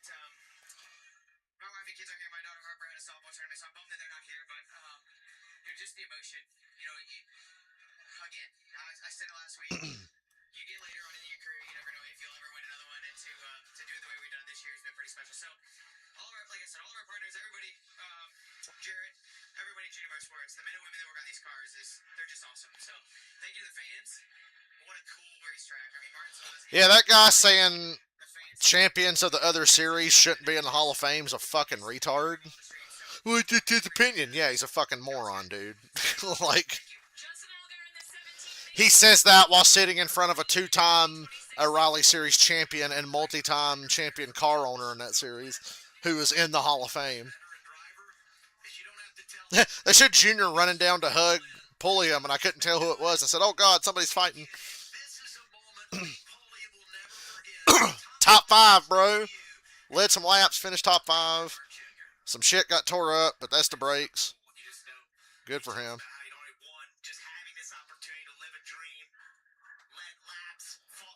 Speaker 7: my wife and kids are here. My daughter Harper had a softball tournament, so I'm bummed that they're not here. But just the emotion. Again, I said it last week. You get later on in your career, you never know if you'll ever win another one, and to do it the way we've done it this year has been pretty special. So, like I said, all of our partners, everybody, Jarrett, everybody in Junior Motorsports, the men and women that work on these cars, they're just awesome. So, thank you to the fans. What a cool racetrack. I mean, Martinsville is.
Speaker 1: Yeah, that guy saying
Speaker 7: The fans.
Speaker 1: champions of the other series shouldn't be in the Hall of Fame is a fucking retard. Well, it's just his opinion. Yeah, he's a fucking moron, dude. Like,
Speaker 3: Justin out there in the 17.
Speaker 1: he says that while sitting in front of a 2-time O'Reilly Series champion and multi-time champion car owner in that series, who is in the Hall of Fame. They showed Junior running down to hug Pulliam, and I couldn't tell who it was. I said, "Oh God, somebody's fighting." Top 5, bro. Led some laps, finished top 5. Some shit got tore up, but that's the brakes. Good for him.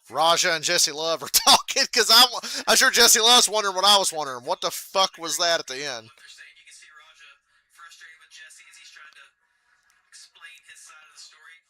Speaker 1: Raja and Jesse Love are talking because I'm sure Jesse Love's wondering what I was wondering. What the fuck was that at the end?
Speaker 4: You can see Raja frustrated with Jesse as he's trying to explain his side of the story.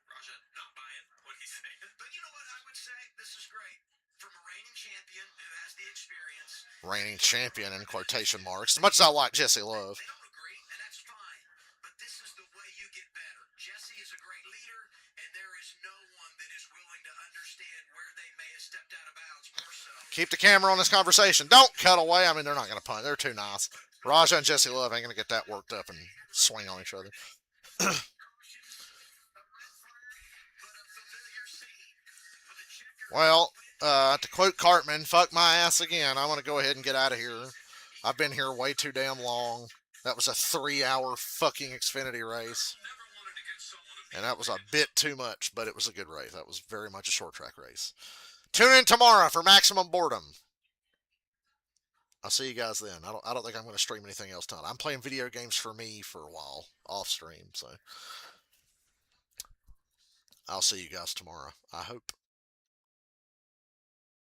Speaker 4: Raja not buying what he's saying. But you know what I would say? This is great. From a reigning champion who has the experience.
Speaker 1: Reigning champion in quotation marks. As much as I like Jesse Love.
Speaker 4: They don't agree, and that's fine. But this is the way you get better. Jesse is a great leader, and there is no one that is willing to understand where they may have stepped out of bounds more so.
Speaker 1: Keep the camera on this conversation. Don't cut away. I mean, they're not going to punt. They're too nice. Raja and Jesse Love ain't going to get that worked up and swing on each other. Well, to quote Cartman, fuck my ass again. I want to go ahead and get out of here. I've been here way too damn long. That was a 3-hour fucking Xfinity race. And that was a bit too much, but it was a good race. That was very much a short track race. Tune in tomorrow for Maximum Boredom. I'll see you guys then. I don't think I'm going to stream anything else tonight. I'm playing video games for me for a while, off stream, so I'll see you guys tomorrow. I hope.